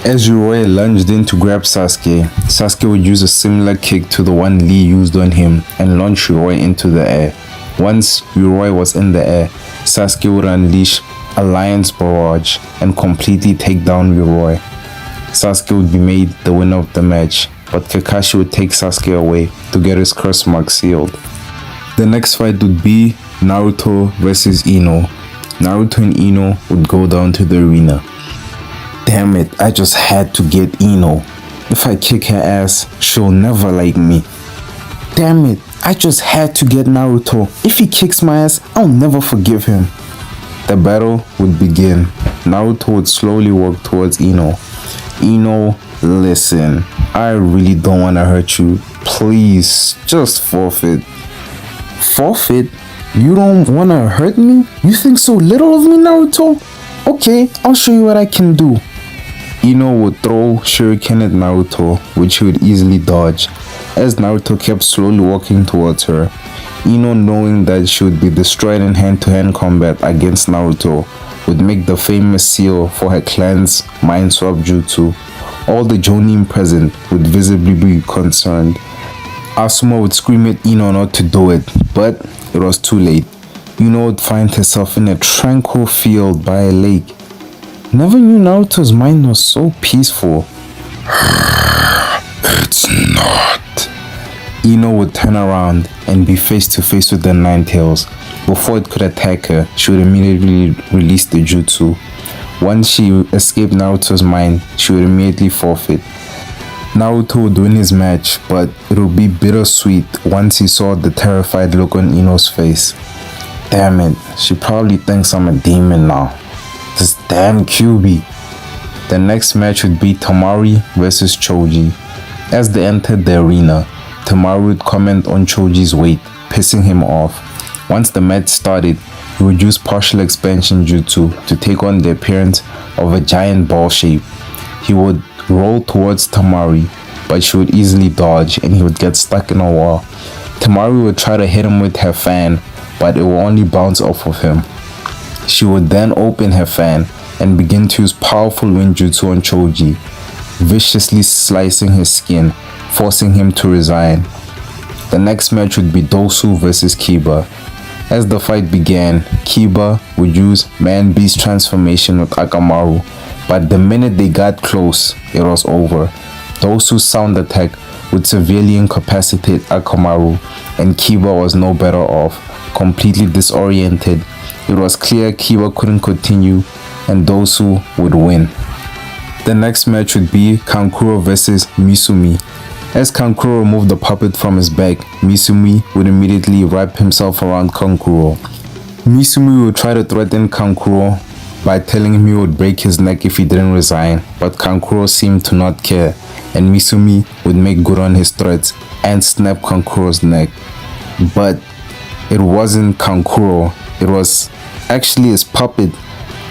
As Jiraiya lunged in to grab Sasuke, Sasuke would use a similar kick to the one Lee used on him and launch Jiraiya into the air. Once Jiraiya was in the air, Sasuke would unleash a Lion's Barrage and completely take down Jiraiya. Sasuke would be made the winner of the match, but Kakashi would take Sasuke away to get his curse mark sealed. The next fight would be Naruto versus Ino. Naruto and Ino would go down to the arena. Damn it, I just had to get Ino. If I kick her ass, she'll never like me. Damn it, I just had to get Naruto. If he kicks my ass, I'll never forgive him. The battle would begin. Naruto would slowly walk towards Ino. Ino, listen, I really don't want to hurt you. Please, just forfeit. Forfeit? You don't want to hurt me? You think so little of me, Naruto? Okay, I'll show you what I can do. Ino would throw shuriken at Naruto, which he would easily dodge. As Naruto kept slowly walking towards her, Ino, knowing that she would be destroyed in hand-to-hand combat against Naruto, would make the famous seal for her clan's mind swap jutsu. All the Jonin present would visibly be concerned. Asuma would scream at Ino not to do it, but it was too late. Ino would find herself in a tranquil field by a lake. Never knew Naruto's mind was so peaceful. It's not. Ino would turn around and be face to face with the Nine Tails. Before it could attack her, she would immediately release the jutsu. Once she escaped Naruto's mind, she would immediately forfeit. Naruto would win his match, but it would be bittersweet once he saw the terrified look on Ino's face. Damn it, she probably thinks I'm a demon now. This damn QB. The next match would be Temari versus Choji. As they entered the arena, Temari would comment on Choji's weight, pissing him off. Once the match started, he would use partial expansion jutsu to take on the appearance of a giant ball shape. He would roll towards Temari, but she would easily dodge and he would get stuck in a wall. Temari would try to hit him with her fan, but it will only bounce off of him. She would then open her fan and begin to use powerful wind jutsu on Choji, viciously slicing his skin, forcing him to resign. The next match would be Dosu versus Kiba. As the fight began, Kiba would use Man-Beast transformation with Akamaru, but the minute they got close, it was over. Dosu's sound attack would severely incapacitate Akamaru, and Kiba was no better off, completely disoriented. It was clear Kiba couldn't continue, and Dosu would win. The next match would be Kankuro versus Misumi. As Kankuro removed the puppet from his back, Misumi would immediately wrap himself around Kankuro. Misumi would try to threaten Kankuro by telling him he would break his neck if he didn't resign, but Kankuro seemed to not care, and Misumi would make good on his threats and snap Kankuro's neck. But it wasn't Kankuro, it was actually his puppet.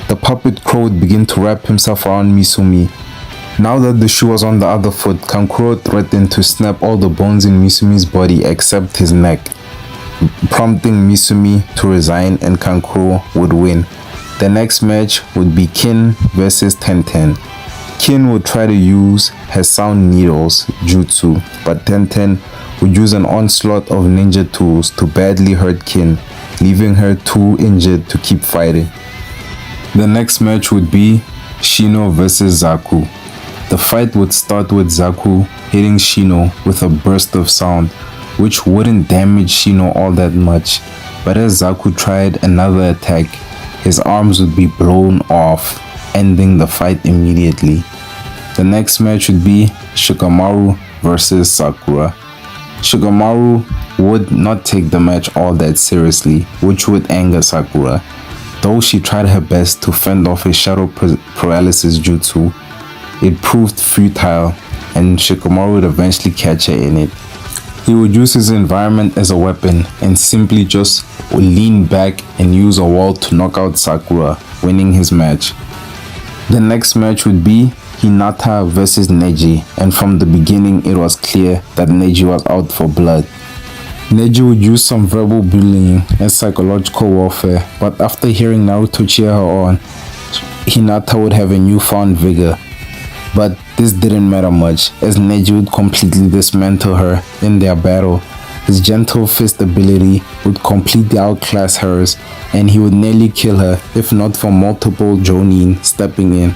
The puppet crow would begin to wrap himself around Misumi. Now that the shoe was on the other foot, Kankuro threatened to snap all the bones in Misumi's body except his neck, prompting Misumi to resign, and Kankuro would win. The next match would be Kin versus Tenten. Kin would try to use her sound needles jutsu, but Tenten would use an onslaught of ninja tools to badly hurt Kin, leaving her too injured to keep fighting. The next match would be Shino versus Zaku. The fight would start with Zaku hitting Shino with a burst of sound, which wouldn't damage Shino all that much, but as Zaku tried another attack, his arms would be blown off, ending the fight immediately. The next match would be Shikamaru versus Sakura. Shikamaru would not take the match all that seriously, which would anger Sakura. Though she tried her best to fend off his shadow paralysis jutsu, it proved futile and Shikamaru would eventually catch her in it. He would use his environment as a weapon and simply just lean back and use a wall to knock out Sakura, winning his match. The next match would be Hinata versus Neji, and from the beginning it was clear that Neji was out for blood. Neji would use some verbal bullying and psychological warfare, but after hearing Naruto cheer her on, Hinata would have a newfound vigor. But this didn't matter much, as Neji would completely dismantle her in their battle. His gentle fist ability would completely outclass hers, and he would nearly kill her if not for multiple Jonin stepping in.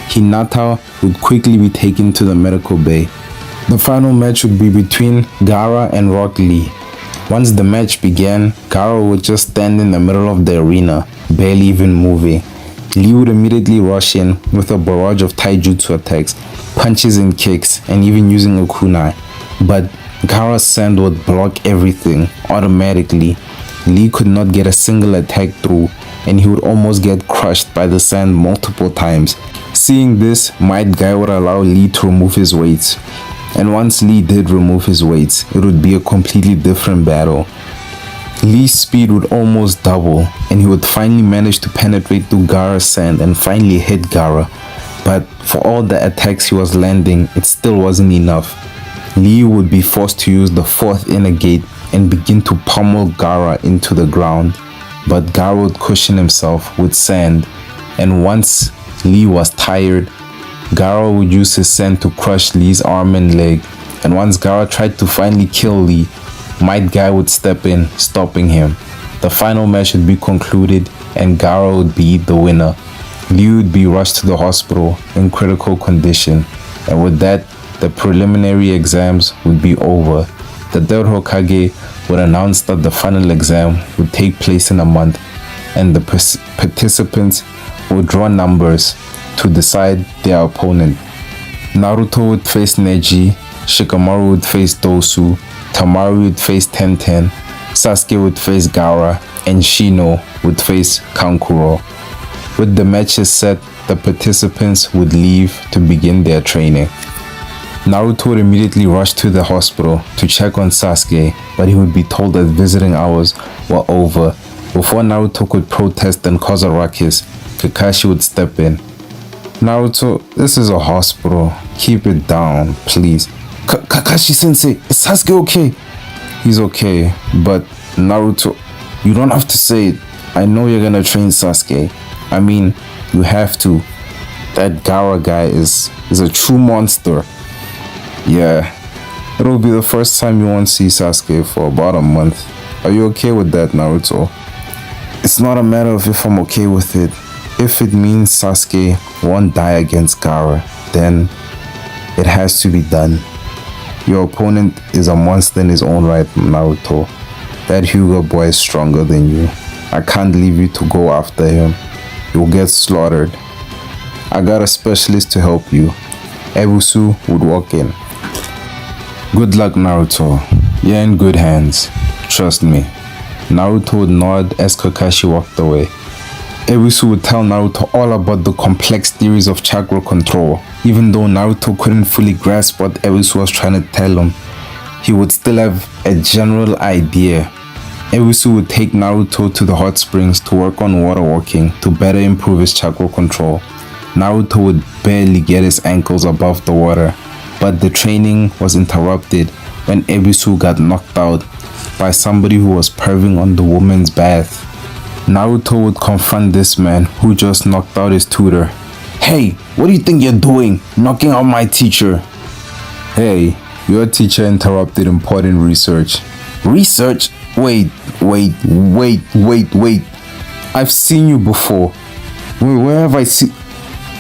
Hinata would quickly be taken to the medical bay. The final match would be between Gara and Rock Lee. Once the match began, Gara would just stand in the middle of the arena, barely even moving. Lee would immediately rush in with a barrage of taijutsu attacks, punches and kicks, and even using a kunai. But Gara's sand would block everything automatically. Lee could not get a single attack through, and he would almost get crushed by the sand multiple times. Seeing this, Might Guy would allow Lee to remove his weights. And once Lee did remove his weights, it would be a completely different battle. Lee's speed would almost double, and he would finally manage to penetrate through Gara's sand and finally hit Gara. But for all the attacks he was landing, it still wasn't enough. Lee would be forced to use the fourth inner gate and begin to pummel Gara into the ground. But Gara would cushion himself with sand, and once Lee was tired, Gara would use his sand to crush Lee's arm and leg, and once Gara tried to finally kill Lee, Might Guy would step in, stopping him. The final match would be concluded and Gara would be the winner. Lee would be rushed to the hospital in critical condition, and with that, the preliminary exams would be over. The third Hokage would announce that the final exam would take place in a month, and the participants would draw numbers to decide their opponent. Naruto would face Neji, Shikamaru would face Dosu, Tamaru would face Tenten, Sasuke would face Gara, and Shino would face Kankuro. With the matches set, the participants would leave to begin their training. Naruto would immediately rush to the hospital to check on Sasuke, but he would be told that visiting hours were over. Before Naruto could protest and cause a ruckus, Kakashi would step in. Naruto, this is a hospital. Keep it down, please. Kakashi-sensei, is Sasuke okay? He's okay, but Naruto, you don't have to say it. I know you're gonna train Sasuke. I mean, you have to. That Gara guy is a true monster. Yeah, it'll be the first time you won't see Sasuke for about a month. Are you okay with that, Naruto? It's not a matter of if I'm okay with it. If it means Sasuke won't die against Gara, then it has to be done. Your opponent is a monster in his own right, Naruto. That Hyuga boy is stronger than you. I can't leave you to go after him. You'll get slaughtered. I got a specialist to help you. Ebusu would walk in. Good luck, Naruto. You're in good hands. Trust me. Naruto would nod as Kakashi walked away. Ebusu would tell Naruto all about the complex theories of chakra control. Even though Naruto couldn't fully grasp what Ebusu was trying to tell him, he would still have a general idea. Ebusu would take Naruto to the hot springs to work on water walking to better improve his chakra control. Naruto would barely get his ankles above the water, but the training was interrupted when Ebusu got knocked out by somebody who was perving on the woman's bath. Naruto would confront this man who just knocked out his tutor. Hey, what do you think you're doing? Knocking out my teacher. Hey, your teacher interrupted important research. Research? Wait. I've seen you before. Where have I seen?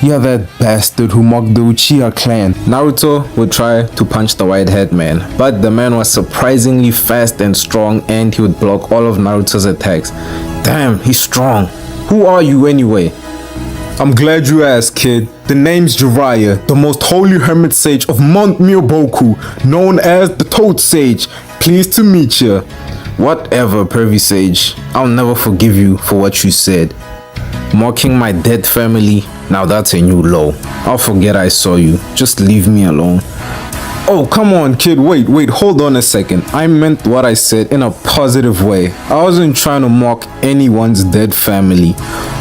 You're that bastard who mocked the Uchiha clan. Naruto would try to punch the white-haired man, but the man was surprisingly fast and strong, and he would block all of Naruto's attacks. Damn, he's strong. Who are you anyway? I'm glad you asked, kid. The name's Jiraiya, the most holy hermit sage of Mount Myoboku, known as the Toad Sage. Pleased to meet ya. Whatever, pervy sage. I'll never forgive you for what you said. Mocking my dead family, now that's a new low. I'll forget I saw you. Just leave me alone. Oh, come on, kid. Wait, hold on a second. I meant what I said in a positive way. I wasn't trying to mock anyone's dead family.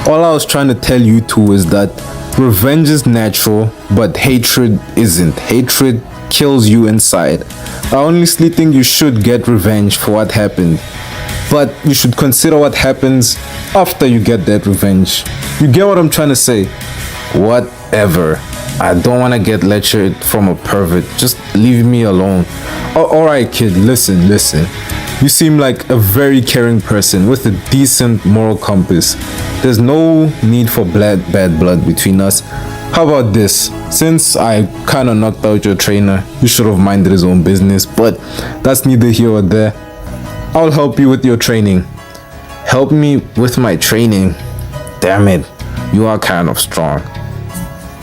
All I was trying to tell you two is that revenge is natural, but hatred isn't. Hatred kills you inside. I honestly think you should get revenge for what happened, but you should consider what happens after you get that revenge. You get what I'm trying to say? Whatever. I don't want to get lectured from a pervert. Just leave me alone. Oh, alright, kid, listen. You seem like a very caring person with a decent moral compass. There's no need for bad blood between us. How about this? Since I kinda knocked out your trainer, you should have minded his own business, but that's neither here or there. I'll help you with your training. Help me with my training? Damn it, you are kind of strong.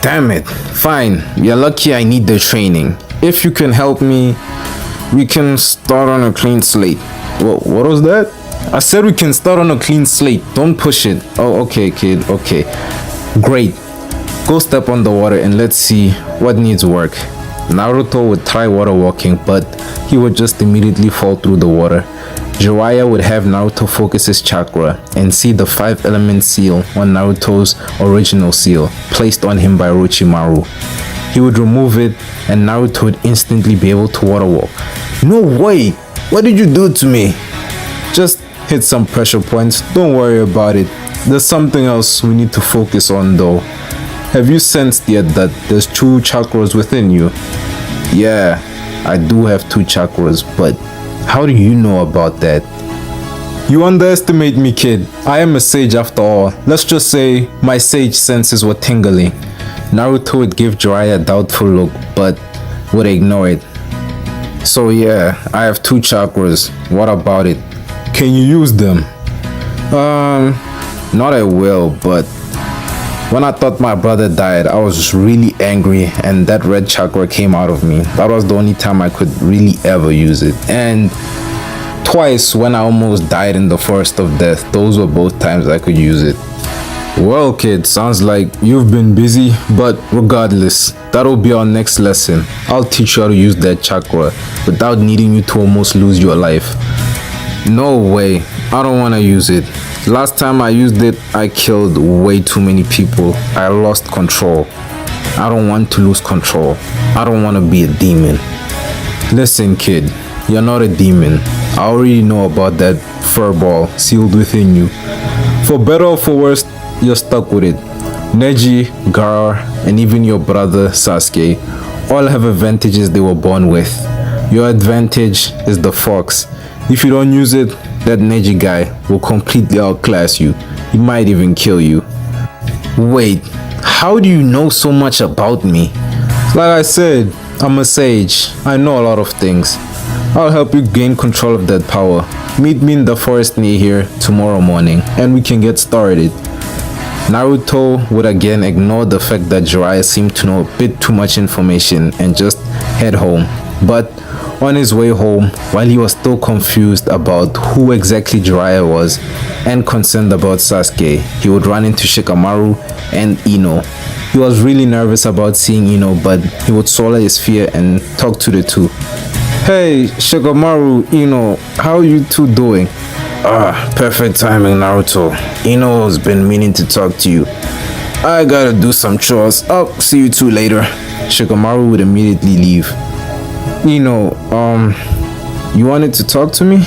Damn it, fine, you're lucky I need the training. If you can help me, we can start on a clean slate. What was that? I said we can start on a clean slate, don't push it. Oh, okay, kid, okay. Great. Go step on the water and let's see what needs work. Naruto would try water walking, but he would just immediately fall through the water. Jiraiya would have Naruto focus his chakra and see the 5-element seal on Naruto's original seal, placed on him by Orochimaru. He would remove it and Naruto would instantly be able to water walk. No way! What did you do to me? Just hit some pressure points, don't worry about it. There's something else we need to focus on though. Have you sensed yet that there's 2 chakras within you? Yeah, I do have 2 chakras, but how do you know about that? You underestimate me, kid. I am a sage after all. Let's just say my sage senses were tingling. Naruto would give Jiraiya a doubtful look, but would ignore it. So yeah, I have 2 chakras. What about it? Can you use them? Not at will, but when I thought my brother died, I was just really angry and that red chakra came out of me. That was the only time I could really ever use it. And twice when I almost died in the forest of death, those were both times I could use it. Well, kid, sounds like you've been busy, but regardless, that'll be our next lesson. I'll teach you how to use that chakra without needing you to almost lose your life. No way, I don't want to use it. Last time I used it, I killed way too many people. I lost control. I don't want to lose control. I don't want to be a demon. Listen, kid, you're not a demon. I already know about that furball sealed within you. For better or for worse, you're stuck with it. Neji, Gara, and even your brother Sasuke all have advantages they were born with. Your advantage is the fox. If you don't use it, that Neji guy will completely outclass you. He might even kill you. Wait, how do you know so much about me? Like I said, I'm a sage. I know a lot of things. I'll help you gain control of that power. Meet me in the forest near here tomorrow morning and we can get started. Naruto would again ignore the fact that Jiraiya seemed to know a bit too much information and just head home. But on his way home, while he was still confused about who exactly Jiraiya was and concerned about Sasuke, he would run into Shikamaru and Ino. He was really nervous about seeing Ino, but he would swallow his fear and talk to the two. Hey, Shikamaru, Ino, how are you two doing? Perfect timing, Naruto. Ino's been meaning to talk to you. I gotta do some chores. I'll see you two later. Shikamaru would immediately leave. Ino, you wanted to talk to me?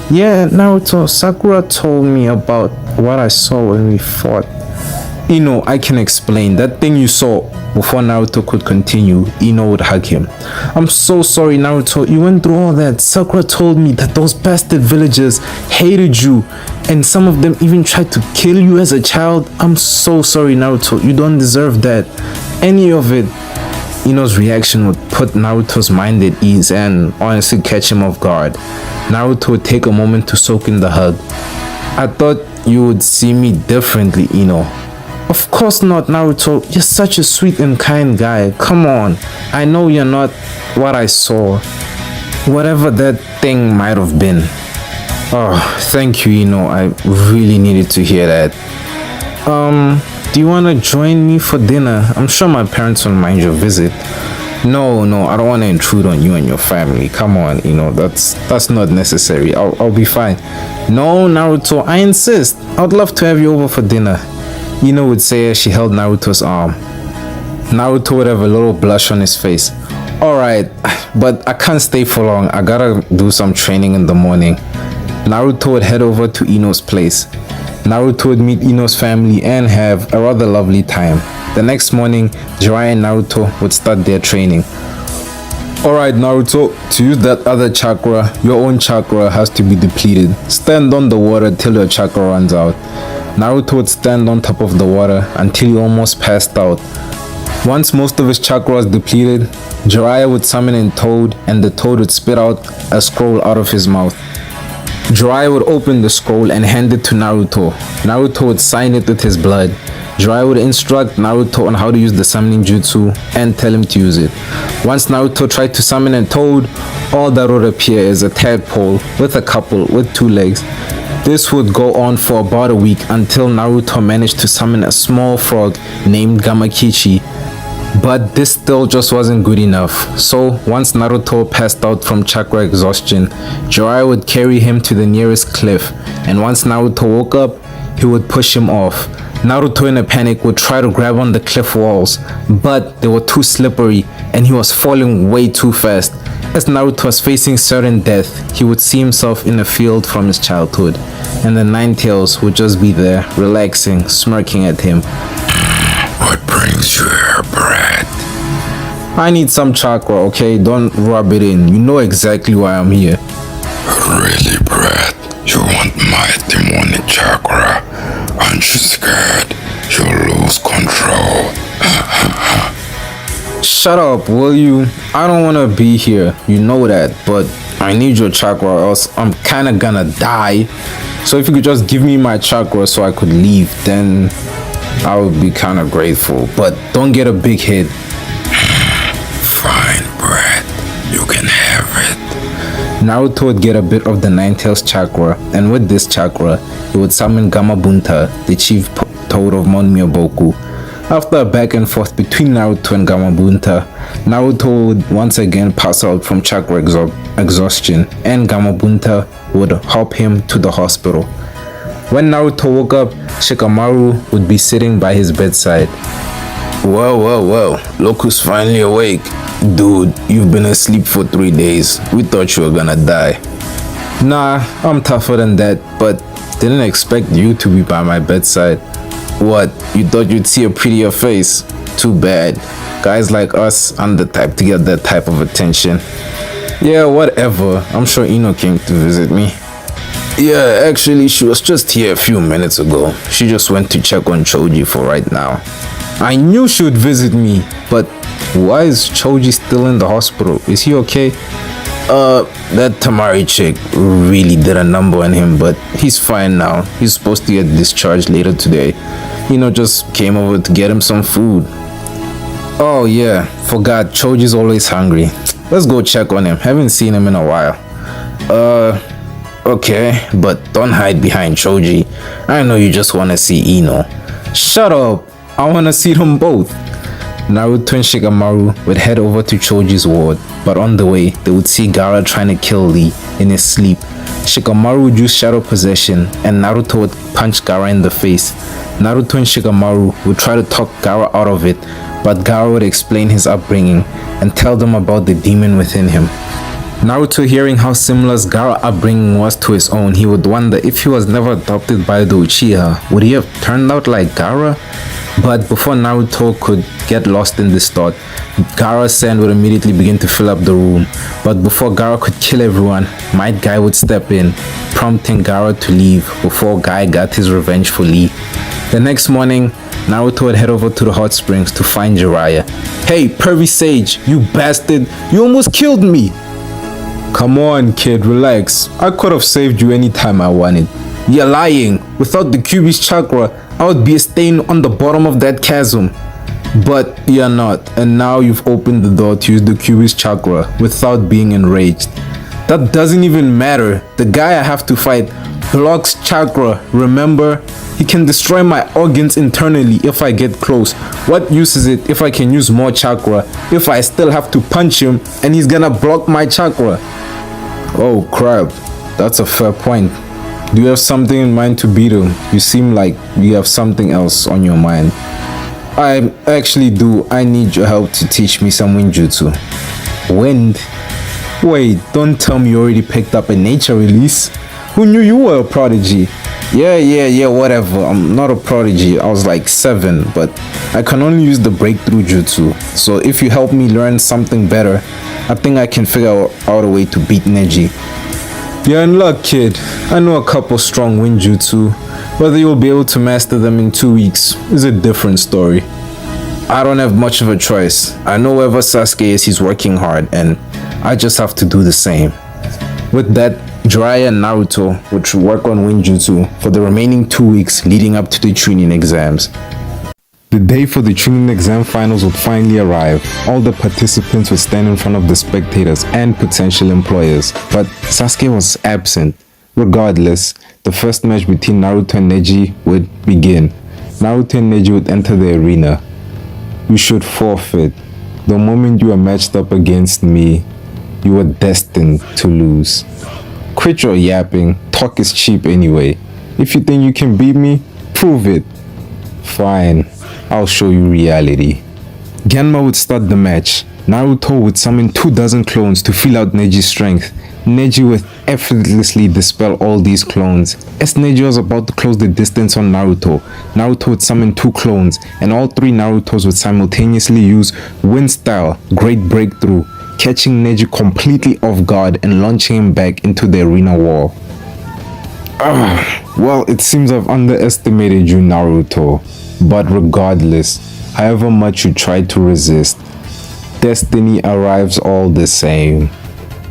Yeah, Naruto, Sakura told me about what I saw when we fought. Ino, I can explain. That thing you saw before Naruto could continue, Ino would hug him. I'm so sorry, Naruto. You went through all that. Sakura told me that those bastard villagers hated you, and some of them even tried to kill you as a child. I'm so sorry, Naruto. You don't deserve that. Any of it. Ino's reaction would put Naruto's mind at ease and honestly catch him off guard. Naruto would take a moment to soak in the hug. I thought you would see me differently, Ino. Of course not, Naruto. You're such a sweet and kind guy. Come on. I know you're not what I saw. Whatever that thing might have been. Oh, thank you, Ino. I really needed to hear that. Do you want to join me for dinner? I'm sure my parents won't mind your visit. No, I don't want to intrude on you and your family. Come on, that's not necessary. I'll be fine. No, Naruto, I insist. I'd love to have you over for dinner. Ino would say as she held Naruto's arm. Naruto would have a little blush on his face. Alright, but I can't stay for long. I gotta do some training in the morning. Naruto would head over to Ino's place. Naruto would meet Ino's family and have a rather lovely time. The next morning, Jiraiya and Naruto would start their training. Alright, Naruto, to use that other chakra, your own chakra has to be depleted. Stand on the water till your chakra runs out. Naruto would stand on top of the water until he almost passed out. Once most of his chakra was depleted, Jiraiya would summon a toad and the toad would spit out a scroll out of his mouth. Jiraiya would open the scroll and hand it to Naruto. Naruto would sign it with his blood. Jiraiya would instruct Naruto on how to use the summoning jutsu and tell him to use it. Once Naruto tried to summon a toad, all that would appear is a tadpole with 2 legs. This would go on for about a week until Naruto managed to summon a small frog named Gamakichi. But this still just wasn't good enough. So once Naruto passed out from chakra exhaustion, Jiraiya would carry him to the nearest cliff, and once Naruto woke up, he would push him off. Naruto in a panic would try to grab on the cliff walls, but they were too slippery and he was falling way too fast. As Naruto was facing certain death, he would see himself in a field from his childhood, and the Nine Tails would just be there, relaxing, smirking at him. What brings you here, Brad? I need some chakra, okay? Don't rub it in. You know exactly why I'm here. Really, Brad? You want my demonic chakra? Aren't you scared? You'll lose control. Shut up, will you? I don't want to be here. You know that, but I need your chakra or else I'm kinda gonna die. So if you could just give me my chakra so I could leave, then I would be kinda grateful. But don't get a big hit. Fine, Brad. You can have it. Naruto would get a bit of the Nine Tails chakra, and with this chakra, he would summon Gamabunta, the chief toad of Mount Myoboku. After a back and forth between Naruto and Gamabunta, Naruto would once again pass out from chakra exhaustion, and Gamabunta would hop him to the hospital. When Naruto woke up, Shikamaru would be sitting by his bedside. Well, look who's finally awake. Dude, you've been asleep for 3 days. We thought you were gonna die. Nah, I'm tougher than that, but didn't expect you to be by my bedside. What, you thought you'd see a prettier face? Too bad. Guys like us aren't the type to get that type of attention. Yeah, whatever. I'm sure Ino came to visit me. Yeah, actually, she was just here a few minutes ago. She just went to check on Choji for right now. I knew she would visit me, but why is Choji still in the hospital? Is he okay? That Tamari chick really did a number on him, but he's fine now. He's supposed to get discharged later today. Just came over to get him some food. Oh yeah, forgot, Choji's always hungry. Let's go check on him. Haven't seen him in a while. Okay, but don't hide behind Choji. I know you just want to see Ino. Shut up! I want to see them both. Naruto and Shikamaru would head over to Choji's ward, but on the way, they would see Gara trying to kill Lee in his sleep. Shikamaru would use shadow possession, and Naruto would punch Gara in the face. Naruto and Shikamaru would try to talk Gara out of it, but Gara would explain his upbringing and tell them about the demon within him. Naruto, hearing how similar Gara's upbringing was to his own, he would wonder if he was never adopted by the Uchiha, would he have turned out like Gara? But before Naruto could get lost in this thought, Gara's sand would immediately begin to fill up the room. But before Gara could kill everyone, Might Guy would step in, prompting Gara to leave before Guy got his revenge for Lee. The next morning, Naruto would head over to the hot springs to find Jiraiya. "Hey, pervy sage, you bastard, you almost killed me!" "Come on, kid, relax. I could have saved you anytime I wanted." "You're lying. Without the Kyuubi's chakra, I would be a stain on the bottom of that chasm." "But you're not, and now you've opened the door to use the Kyuubi's chakra without being enraged." "That doesn't even matter. The guy I have to fight blocks chakra, remember? He can destroy my organs internally if I get close. What use is it if I can use more chakra, if I still have to punch him and he's gonna block my chakra?" "Oh crap, that's a fair point. Do you have something in mind to beat him? You seem like you have something else on your mind." "I actually do. I need your help to teach me some ninjutsu." "Wind? Wait, don't tell me you already picked up a nature release. Who knew you were a prodigy?" Yeah, whatever. I'm not a prodigy. I was like 7, but I can only use the breakthrough jutsu. So if you help me learn something better, I think I can figure out a way to beat Neji." "You're in luck, kid. I know a couple strong ninjutsu. Whether you'll be able to master them in 2 weeks is a different story." "I don't have much of a choice. I know wherever Sasuke is, he's working hard, and I just have to do the same." With that, Jiraiya and Naruto would work on ninjutsu for the remaining 2 weeks leading up to the Chunin exams. The day for the Chunin exam finals would finally arrive. All the participants would stand in front of the spectators and potential employers, but Sasuke was absent. Regardless, the first match between Naruto and Neji would begin. Naruto and Neji would enter the arena. "You should forfeit. The moment you are matched up against me, you are destined to lose. Quit your yapping. Talk is cheap anyway. If you think you can beat me, prove it." "Fine, I'll show you reality." Genma would start the match. Naruto would summon 24 clones to fill out Neji's strength. Neji would effortlessly dispel all these clones. As Neji was about to close the distance on Naruto, Naruto would summon 2 clones, and all 3 Narutos would simultaneously use Wind Style, Great Breakthrough, catching Neji completely off guard and launching him back into the arena wall. Well, it seems I've underestimated you, Naruto. But regardless, however much you try to resist, destiny arrives all the same.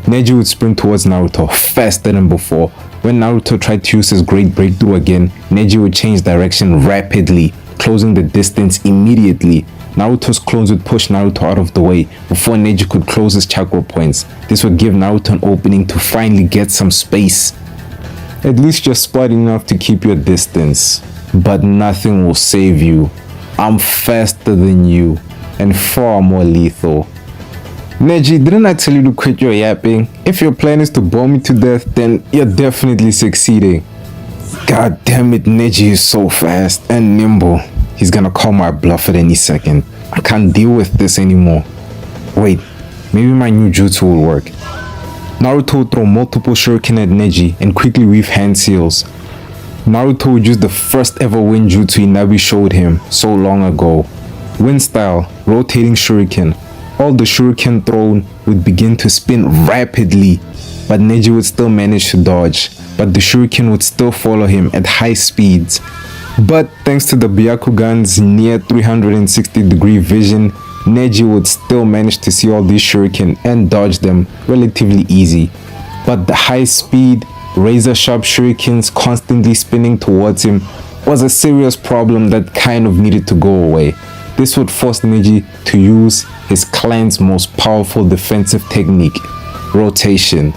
Neji would sprint towards Naruto faster than before. When Naruto tried to use his Great Breakthrough again, Neji would change direction rapidly, closing the distance immediately. Naruto's clones would push Naruto out of the way before Neji could close his chakra points. This would give Naruto an opening to finally get some space. At least you're smart enough to keep your distance, but nothing will save you. I'm faster than you and far more lethal. Neji, didn't I tell you to quit your yapping? If your plan is to bore me to death, then you're definitely succeeding. God damn it, Neji is so fast and nimble. He's gonna call my bluff at any second. I can't deal with this anymore. Wait, maybe my new jutsu will work. Naruto would throw multiple shuriken at Neji and quickly weave hand seals. Naruto would use the first ever wind jutsu Inabi showed him so long ago. Wind style, rotating shuriken. All the shuriken thrown would begin to spin rapidly, but Neji would still manage to dodge, but the shuriken would still follow him at high speeds. But thanks to the Byakugan's near 360-degree vision, Neji would still manage to see all these shuriken and dodge them relatively easy. But the high speed, razor-sharp shurikens constantly spinning towards him was a serious problem that kind of needed to go away. This would force Neji to use his clan's most powerful defensive technique, rotation.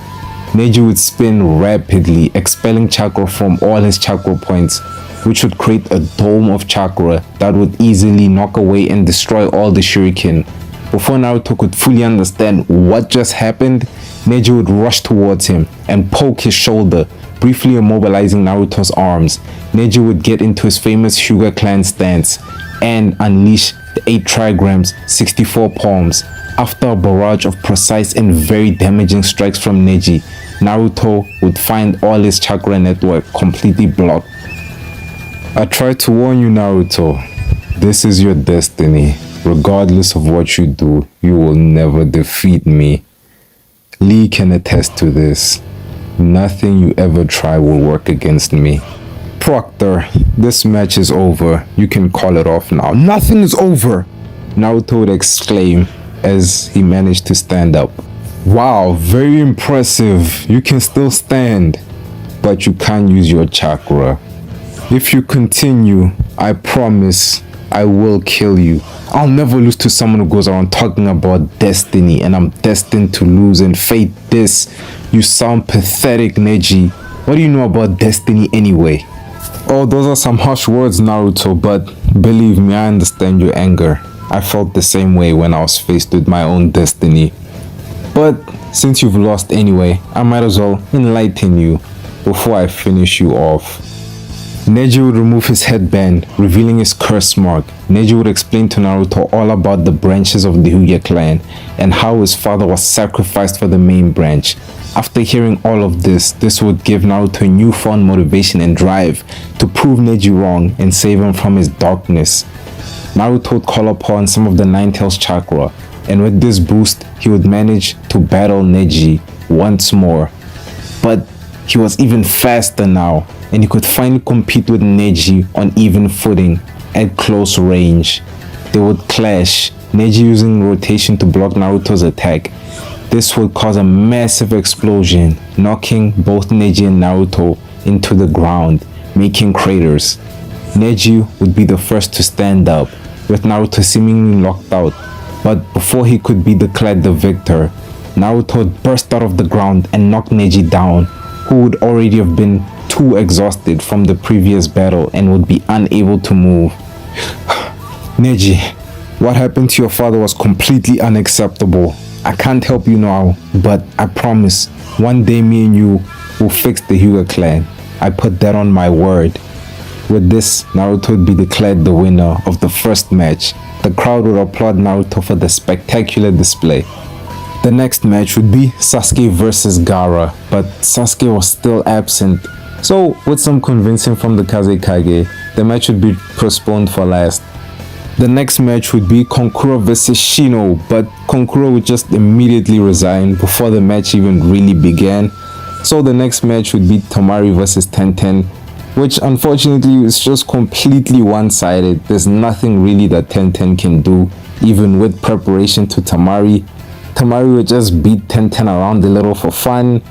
Neji would spin rapidly, expelling chakra from all his chakra points, which would create a dome of chakra that would easily knock away and destroy all the shuriken. Before Naruto could fully understand what just happened, Neji would rush towards him and poke his shoulder, briefly immobilizing Naruto's arms. Neji would get into his famous Hyuga clan stance and unleash the 8 trigrams, 64 palms. After a barrage of precise and very damaging strikes from Neji, Naruto would find all his chakra network completely blocked. I tried to warn you, Naruto. This is your destiny. Regardless of what you do, you will never defeat me. Lee can attest to this. Nothing you ever try will work against me. Proctor, this match is over. You can call it off now. Nothing is over! Naruto would exclaim as he managed to stand up. Wow, very impressive. You can still stand, but you can't use your chakra. If you continue, I promise I will kill you. I'll never lose to someone who goes around talking about destiny and I'm destined to lose and fate this. You sound pathetic, Neji. What do you know about destiny anyway? Oh, those are some harsh words, Naruto, but believe me, I understand your anger. I felt the same way when I was faced with my own destiny. But since you've lost anyway, I might as well enlighten you before I finish you off. Neji would remove his headband, revealing his curse mark. Neji would explain to Naruto all about the branches of the Hyuga clan and how his father was sacrificed for the main branch. After hearing all of this would give Naruto a newfound motivation and drive to prove Neji wrong and save him from his darkness. Naruto would call upon some of the Nine Tails chakra, and with this boost, he would manage to battle Neji once more. But he was even faster now, and he could finally compete with Neji on even footing at close range. They would clash, Neji using rotation to block Naruto's attack. This would cause a massive explosion, knocking both Neji and Naruto into the ground, making craters. Neji would be the first to stand up, with Naruto seemingly locked out. But before he could be declared the victor, Naruto would burst out of the ground and knock Neji down, who would already have been too exhausted from the previous battle and would be unable to move. Neji, what happened to your father was completely unacceptable. I can't help you now, but I promise one day me and you will fix the Hyuga clan. I put that on my word. With this, Naruto would be declared the winner of the first match. The crowd would applaud Naruto for the spectacular display. The next match would be Sasuke versus Gara, but Sasuke was still absent. So, with some convincing from the Kazekage, the match would be postponed for last. The next match would be Konkuro versus Shino, but Konkuro would just immediately resign before the match even really began. So the next match would be Temari versus Tenten, which unfortunately is just completely one-sided. There's nothing really that Tenten can do, even with preparation to Temari. Temari would just beat Tenten around a little for fun,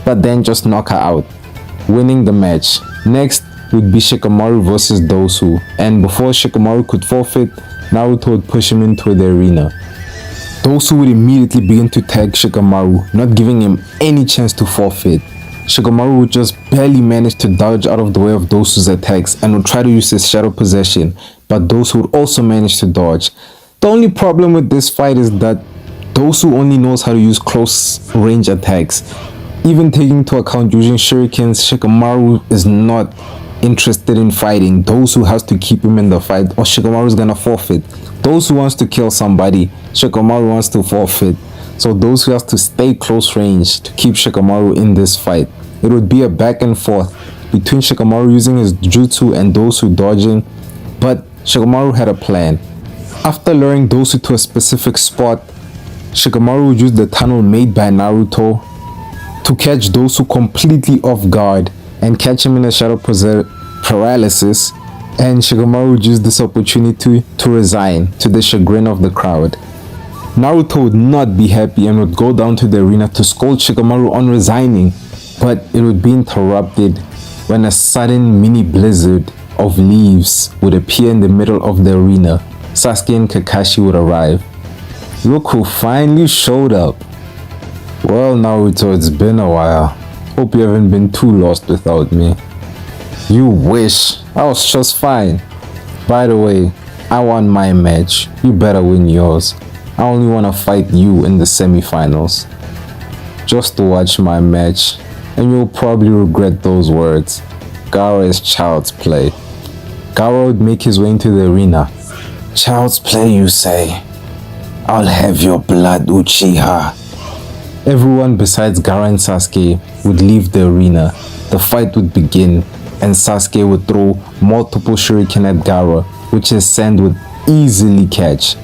but then just knock her out, winning the match. Next would be Shikamaru versus Dosu, and before Shikamaru could forfeit, Naruto would push him into the arena. Dosu would immediately begin to tag Shikamaru, not giving him any chance to forfeit. Shikamaru would just barely manage to dodge out of the way of Dosu's attacks and would try to use his shadow possession, but Dosu would also manage to dodge. The only problem with this fight is that Dosu only knows how to use close range attacks. Even taking into account using shurikens, Shikamaru is not interested in fighting. Dosu has to keep him in the fight or Shikamaru is gonna forfeit. Dosu wants to kill somebody, Shikamaru wants to forfeit. So Dosu has to stay close range to keep Shikamaru in this fight. It would be a back and forth between Shikamaru using his jutsu and Dosu dodging, but Shikamaru had a plan. After luring Dosu to a specific spot, Shikamaru would use the tunnel made by Naruto to catch Dosu completely off guard and catch him in a shadow paralysis, and Shikamaru would use this opportunity to resign to the chagrin of the crowd. Naruto would not be happy and would go down to the arena to scold Shikamaru on resigning, but it would be interrupted when a sudden mini blizzard of leaves would appear in the middle of the arena. Sasuke and Kakashi would arrive. Look who finally showed up. Well, Naruto, it's been a while. Hope you haven't been too lost without me. You wish. I was just fine. By the way, I won my match. You better win yours. I only want to fight you in the semifinals. Just to watch my match, and you'll probably regret those words. Gara is child's play. Gara would make his way into the arena. Child's play, you say? I'll have your blood, Uchiha. Everyone besides Gara and Sasuke would leave the arena. The fight would begin, and Sasuke would throw multiple shuriken at Gara, which his sand would easily catch.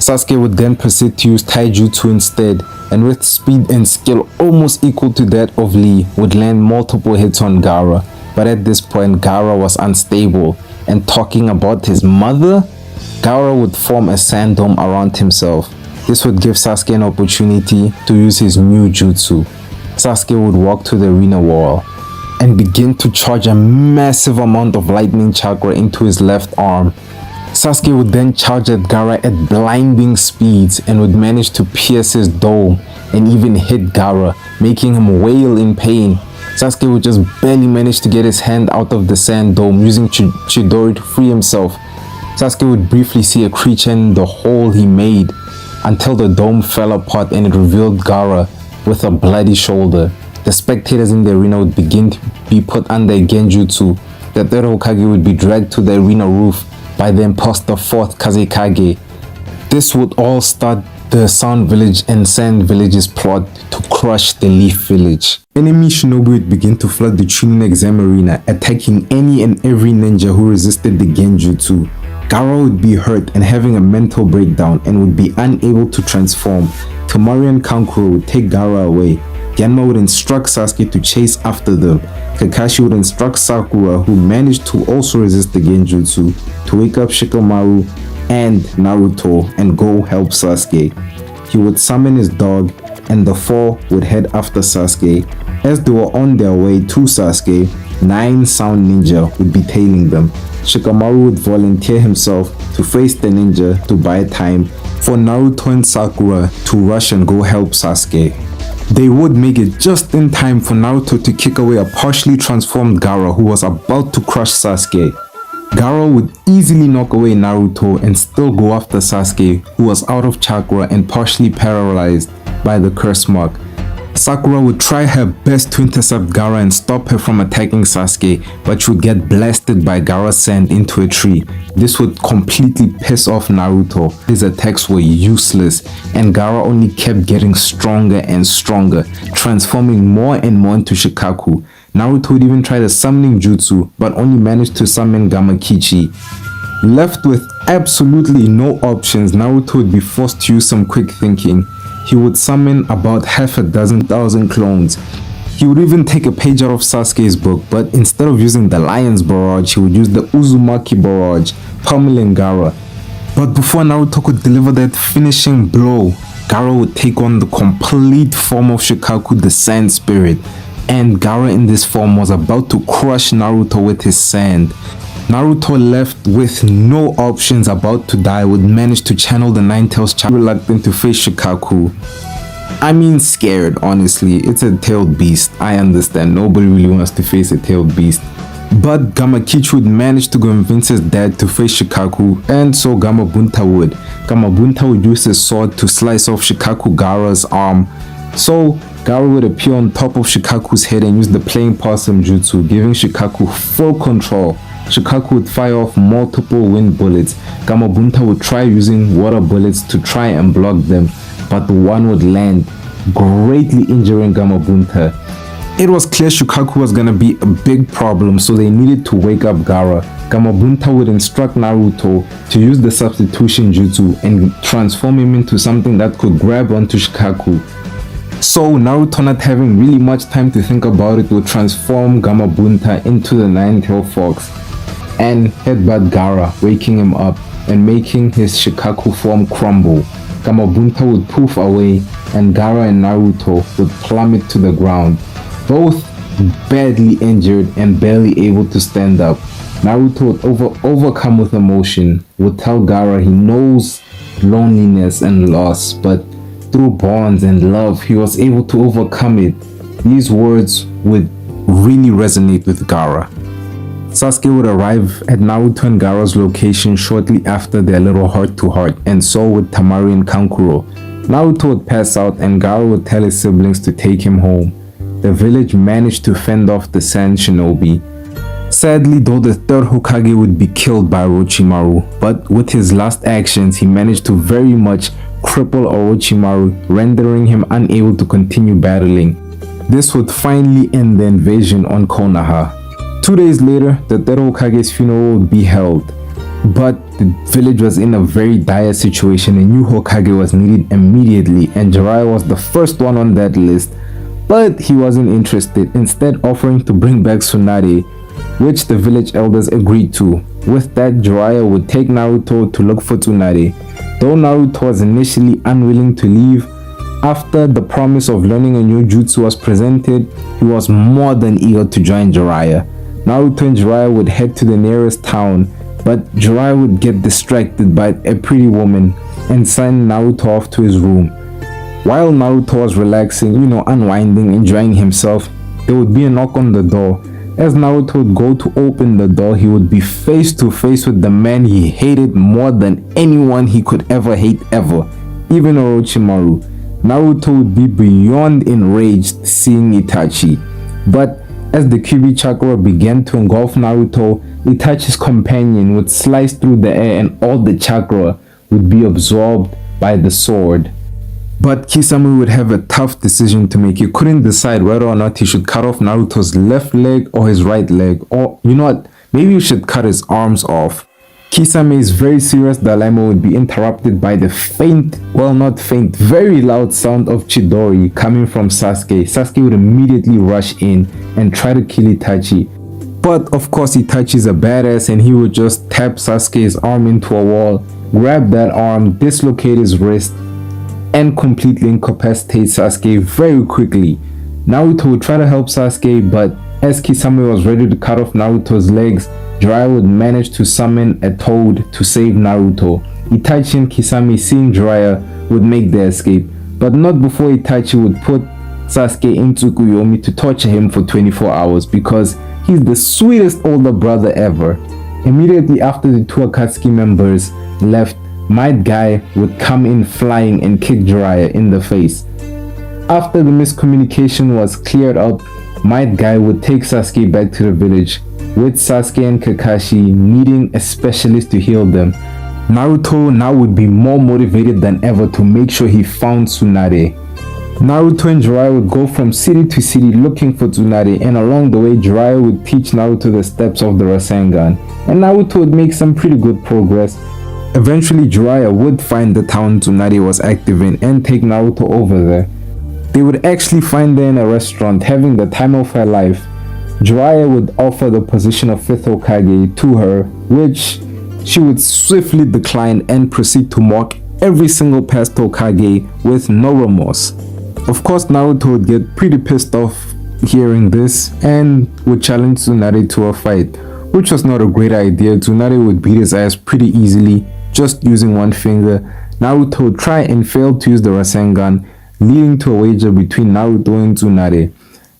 Sasuke would then proceed to use taijutsu instead, and with speed and skill almost equal to that of Lee, would land multiple hits on Gara. But at this point, Gara was unstable, and talking about his mother, Gara would form a sand dome around himself. This would give Sasuke an opportunity to use his new jutsu. Sasuke would walk to the arena wall and begin to charge a massive amount of lightning chakra into his left arm. Sasuke would then charge at Gara at blinding speeds and would manage to pierce his dome and even hit Gara, making him wail in pain. Sasuke would just barely manage to get his hand out of the sand dome using Chidori to free himself. Sasuke would briefly see a creature in the hole he made until the dome fell apart and it revealed Gara with a bloody shoulder. The spectators in the arena would begin to be put under a genjutsu. The third Hokage would be dragged to the arena roof by the imposter fourth Kazekage. This would all start the Sound Village and Sand Village's plot to crush the Leaf Village. Enemy shinobi would begin to flood the Chunin exam arena, attacking any and every ninja who resisted the genjutsu. Gara would be hurt and having a mental breakdown and would be unable to transform. Temari and Kankuro would take Gara away. Genma would instruct Sasuke to chase after them. Kakashi would instruct Sakura, who managed to also resist the genjutsu, to wake up Shikamaru and Naruto and go help Sasuke. He would summon his dog and the four would head after Sasuke. As they were on their way to Sasuke, 9 sound ninja would be tailing them. Shikamaru would volunteer himself to face the ninja to buy time for Naruto and Sakura to rush and go help Sasuke. They would make it just in time for Naruto to kick away a partially transformed Gara who was about to crush Sasuke. Gara would easily knock away Naruto and still go after Sasuke, who was out of chakra and partially paralyzed by the curse mark. Sakura would try her best to intercept Gara and stop her from attacking Sasuke, but she would get blasted by Gara's sand into a tree. This would completely piss off Naruto. His attacks were useless, and Gara only kept getting stronger and stronger, transforming more and more into Shikaku. Naruto would even try the summoning jutsu, but only managed to summon Gamakichi. Left with absolutely no options, Naruto would be forced to use some quick thinking. He would summon about 6,000 clones. He would even take a page out of Sasuke's book, but instead of using the Lion's Barrage, he would use the Uzumaki Barrage, pummeling Gara. But before Naruto could deliver that finishing blow, Gara would take on the complete form of Shikaku, the Sand Spirit, and Gara in this form was about to crush Naruto with his sand. Naruto, left with no options, about to die, would manage to channel the Nine-Tails chakra, reluctant to face Shikaku. I mean scared, honestly. It's a tailed beast. I understand, nobody really wants to face a tailed beast. But Gamakichi would manage to convince his dad to face Shikaku, and so Gamabunta would. Gamabunta would use his sword to slice off Shikaku Gara's arm. So Gara would appear on top of Shikaku's head and use the playing possum jutsu, giving Shikaku full control. Shikaku would fire off multiple wind bullets. Gamabunta would try using water bullets to try and block them, but the one would land, greatly injuring Gamabunta. It was clear Shikaku was gonna be a big problem, so they needed to wake up Gara. Gamabunta would instruct Naruto to use the substitution jutsu and transform him into something that could grab onto Shikaku. So Naruto, not having really much time to think about it, would transform Gamabunta into the Nine-Tailed Fox and headbutt Gara, waking him up and making his Shikaku form crumble. Gamabunta would poof away and Gara and Naruto would plummet to the ground, both badly injured and barely able to stand up. Naruto would overcome with emotion, would tell Gara he knows loneliness and loss, but through bonds and love he was able to overcome it. These words would really resonate with Gara. Sasuke would arrive at Naruto and Gara's location shortly after their little heart-to-heart, and so would Temari and Kankuro. Naruto would pass out and Gara would tell his siblings to take him home. The village managed to fend off the Sand Shinobi. Sadly though, the third Hokage would be killed by Orochimaru, but with his last actions he managed to very much cripple Orochimaru, rendering him unable to continue battling. This would finally end the invasion on Konoha. 2 days later, the third Hokage's funeral would be held, but the village was in a very dire situation. A new Hokage was needed immediately, and Jiraiya was the first one on that list, but he wasn't interested, instead offering to bring back Tsunade, which the village elders agreed to. With that, Jiraiya would take Naruto to look for Tsunade. Though Naruto was initially unwilling to leave, after the promise of learning a new jutsu was presented, he was more than eager to join Jiraiya. Naruto and Jiraiya would head to the nearest town, but Jiraiya would get distracted by a pretty woman and send Naruto off to his room. While Naruto was relaxing, unwinding, enjoying himself, there would be a knock on the door. As Naruto would go to open the door, he would be face to face with the man he hated more than anyone he could ever hate ever, even Orochimaru. Naruto would be beyond enraged seeing Itachi, but as the Kyuubi chakra began to engulf Naruto, Itachi's companion would slice through the air and all the chakra would be absorbed by the sword. But Kisame would have a tough decision to make. He couldn't decide whether or not he should cut off Naruto's left leg or his right leg, or you know what, maybe he should cut his arms off. Kisame's very serious dilemma would be interrupted by the very loud sound of Chidori coming from Sasuke. Sasuke would immediately rush in and try to kill Itachi. But of course Itachi's a badass and he would just tap Sasuke's arm into a wall, grab that arm, dislocate his wrist, and completely incapacitate Sasuke very quickly. Naruto would try to help Sasuke, but as Kisame was ready to cut off Naruto's legs, Jiraiya would manage to summon a toad to save Naruto. Itachi and Kisame, seeing Jiraiya, would make their escape, but not before Itachi would put Sasuke in Tsukuyomi to torture him for 24 hours because he's the sweetest older brother ever. Immediately after the two Akatsuki members left, Might Guy would come in flying and kick Jiraiya in the face. After the miscommunication was cleared up, Might Guy would take Sasuke back to the village, with Sasuke and Kakashi needing a specialist to heal them. Naruto now would be more motivated than ever to make sure he found Tsunade. Naruto and Jiraiya would go from city to city looking for Tsunade, and along the way Jiraiya would teach Naruto the steps of the Rasengan, and Naruto would make some pretty good progress. Eventually Jiraiya would find the town Tsunade was active in and take Naruto over there. They would actually find her in a restaurant having the time of her life. Jiraiya would offer the position of 5th Hokage to her, which she would swiftly decline and proceed to mock every single past Hokage with no remorse. Of course Naruto would get pretty pissed off hearing this and would challenge Tsunade to a fight, which was not a great idea. Tsunade would beat his ass pretty easily, just using one finger. Naruto would try and fail to use the Rasengan, leading to a wager between Naruto and Tsunade.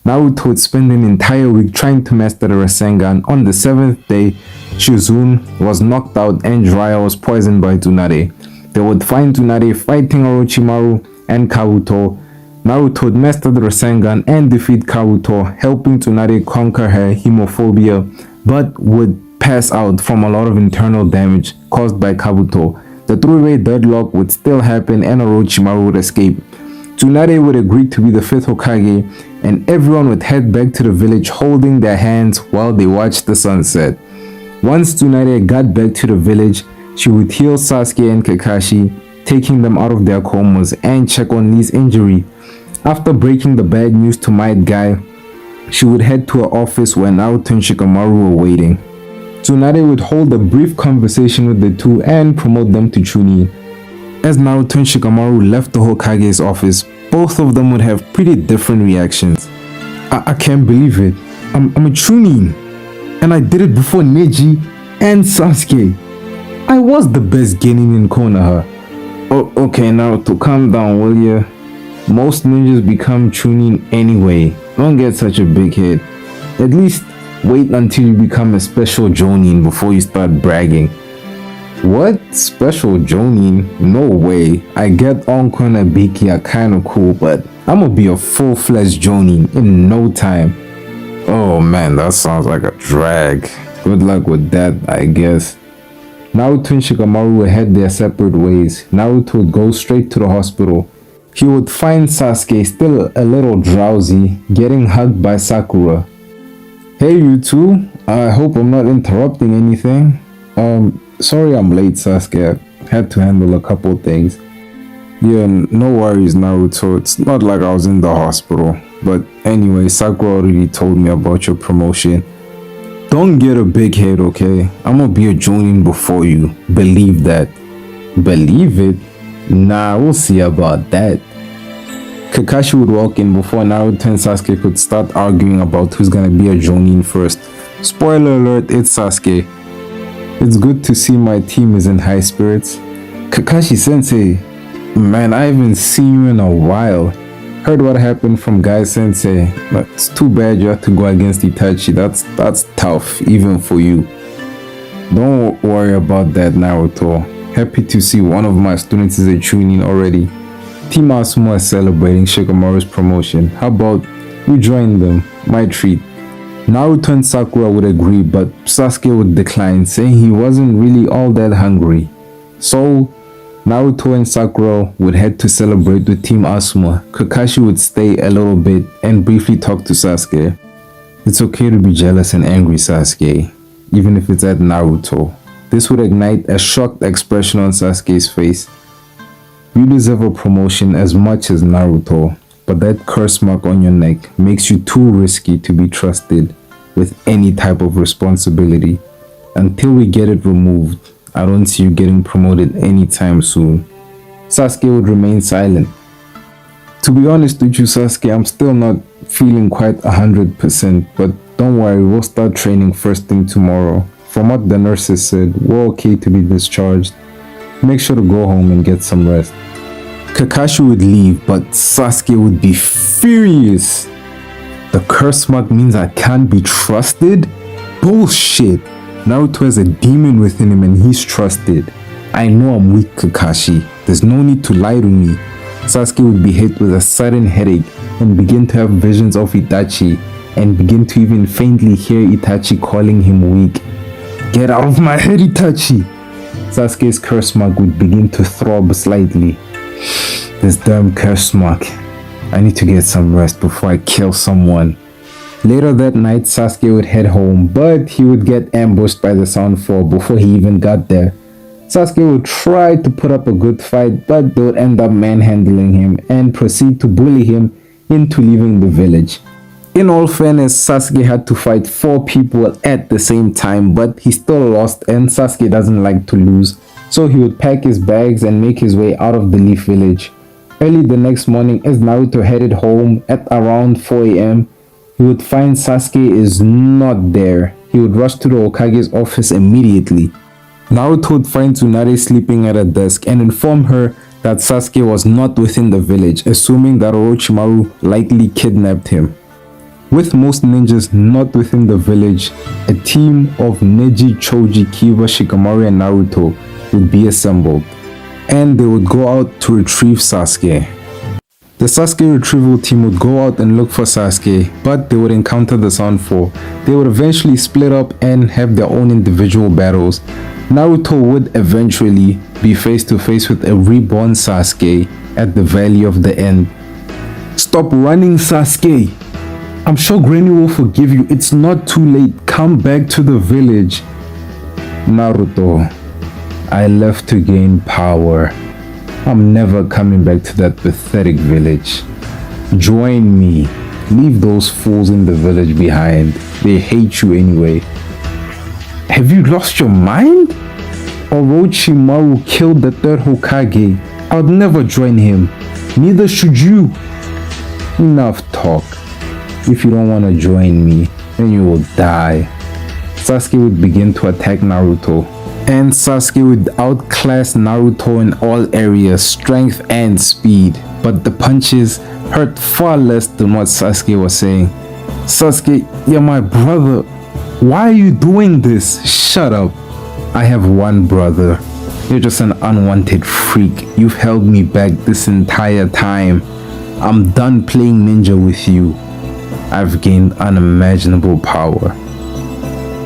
Naruto would spend an entire week trying to master the Rasengan. On the 7th day, Shizune was knocked out and Jiraiya was poisoned by Tsunade. They would find Tsunade fighting Orochimaru and Kabuto. Naruto would master the Rasengan and defeat Kabuto, helping Tsunade conquer her hemophobia, but would pass out from a lot of internal damage caused by Kabuto. The three-way deadlock would still happen and Orochimaru would escape. Tsunade would agree to be the 5th Hokage, and everyone would head back to the village holding their hands while they watched the sunset. Once Tsunade got back to the village, she would heal Sasuke and Kakashi, taking them out of their comas, and check on Lee's injury. After breaking the bad news to Might Guy, she would head to her office where Naruto and Shikamaru were waiting. Tsunade would hold a brief conversation with the two and promote them to Chunin. As Naruto and Shikamaru left the Hokage's office, both of them would have pretty different reactions. I can't believe it. I'm a Chunin, and I did it before Neji and Sasuke. I was the best genin in Konoha. Oh, okay, Naruto, calm down, will ya? Most ninjas become Chunin anyway. Don't get such a big head. At least wait until you become a special Jonin before you start bragging. What? Special Jonin? No way. I get Onko and Abiki are kinda cool, but I'ma be a full-fledged Jonin in no time. Oh man, that sounds like a drag. Good luck with that, I guess. Naruto and Shikamaru would head their separate ways. Naruto would go straight to the hospital. He would find Sasuke still a little drowsy, getting hugged by Sakura. Hey you two, I hope I'm not interrupting anything. Sorry I'm late, Sasuke. I had to handle a couple things. Yeah, no worries, Naruto. It's not like I was in the hospital. But anyway, Sakura already told me about your promotion. Don't get a big head, okay? I'm gonna be a Chunin before you. Believe that. Believe it? Nah, we'll see about that. Kakashi would walk in before Naruto and Sasuke could start arguing about who's gonna be a Chunin first. Spoiler alert, it's Sasuke. It's good to see my team is in high spirits. Kakashi-sensei, man, I haven't seen you in a while. Heard what happened from Guy Sensei, but it's too bad you have to go against Itachi. That's tough, even for you. Don't worry about that, Naruto. Happy to see one of my students is a Chunin already. Team Asuma is celebrating Shikamaru's promotion. How about we join them? My treat. Naruto and Sakura would agree, but Sasuke would decline, saying he wasn't really all that hungry. So, Naruto and Sakura would head to celebrate with Team Asuma. Kakashi would stay a little bit and briefly talk to Sasuke. It's okay to be jealous and angry, Sasuke, even if it's at Naruto. This would ignite a shocked expression on Sasuke's face. You deserve a promotion as much as Naruto, but that curse mark on your neck makes you too risky to be trusted with any type of responsibility. Until we get it removed, I don't see you getting promoted anytime soon. Sasuke would remain silent. To be honest with you, Sasuke, I'm still not feeling quite 100%, but don't worry, we'll start training first thing tomorrow. From what the nurses said, we're okay to be discharged. Make sure to go home and get some rest. Kakashi would leave, but Sasuke would be furious. The curse mark means I can't be trusted? Bullshit! Naruto has a demon within him and he's trusted. I know I'm weak, Kakashi. There's no need to lie to me. Sasuke would be hit with a sudden headache and begin to have visions of Itachi and begin to even faintly hear Itachi calling him weak. Get out of my head, Itachi! Sasuke's curse mark would begin to throb slightly. This damn curse mark. I need to get some rest before I kill someone. Later that night, Sasuke would head home, but he would get ambushed by the Sound Four before he even got there. Sasuke would try to put up a good fight, but they would end up manhandling him and proceed to bully him into leaving the village. In all fairness, Sasuke had to fight 4 people at the same time, but he still lost and Sasuke doesn't like to lose. So he would pack his bags and make his way out of the Leaf Village. Early the next morning, as Naruto headed home at around 4 a.m., he would find Sasuke is not there. He would rush to the Hokage's office immediately. Naruto would find Tsunade sleeping at a desk and inform her that Sasuke was not within the village, assuming that Orochimaru likely kidnapped him. With most ninjas not within the village, a team of Neji, Choji, Kiba, Shikamaru, and Naruto would be assembled, and they would go out to retrieve Sasuke. The Sasuke retrieval team would go out and look for Sasuke, but they would encounter the Sound Four. They would eventually split up and have their own individual battles. Naruto would eventually be face to face with a reborn Sasuke at the Valley of the End. Stop running, Sasuke! I'm sure Granny will forgive you. It's not too late. Come back to the village. Naruto, I left to gain power. I'm never coming back to that pathetic village. Join me. Leave those fools in the village behind. They hate you anyway. Have you lost your mind? Orochimaru killed the 3rd Hokage. I'd never join him. Neither should you. Enough talk. If you don't want to join me, then you will die. Sasuke would begin to attack Naruto, and Sasuke would outclass Naruto in all areas, strength and speed, but the punches hurt far less than what Sasuke was saying. Sasuke, you're my brother. Why are you doing this? Shut up. I have one brother. You're just an unwanted freak. You've held me back this entire time. I'm done playing ninja with you. I've gained unimaginable power.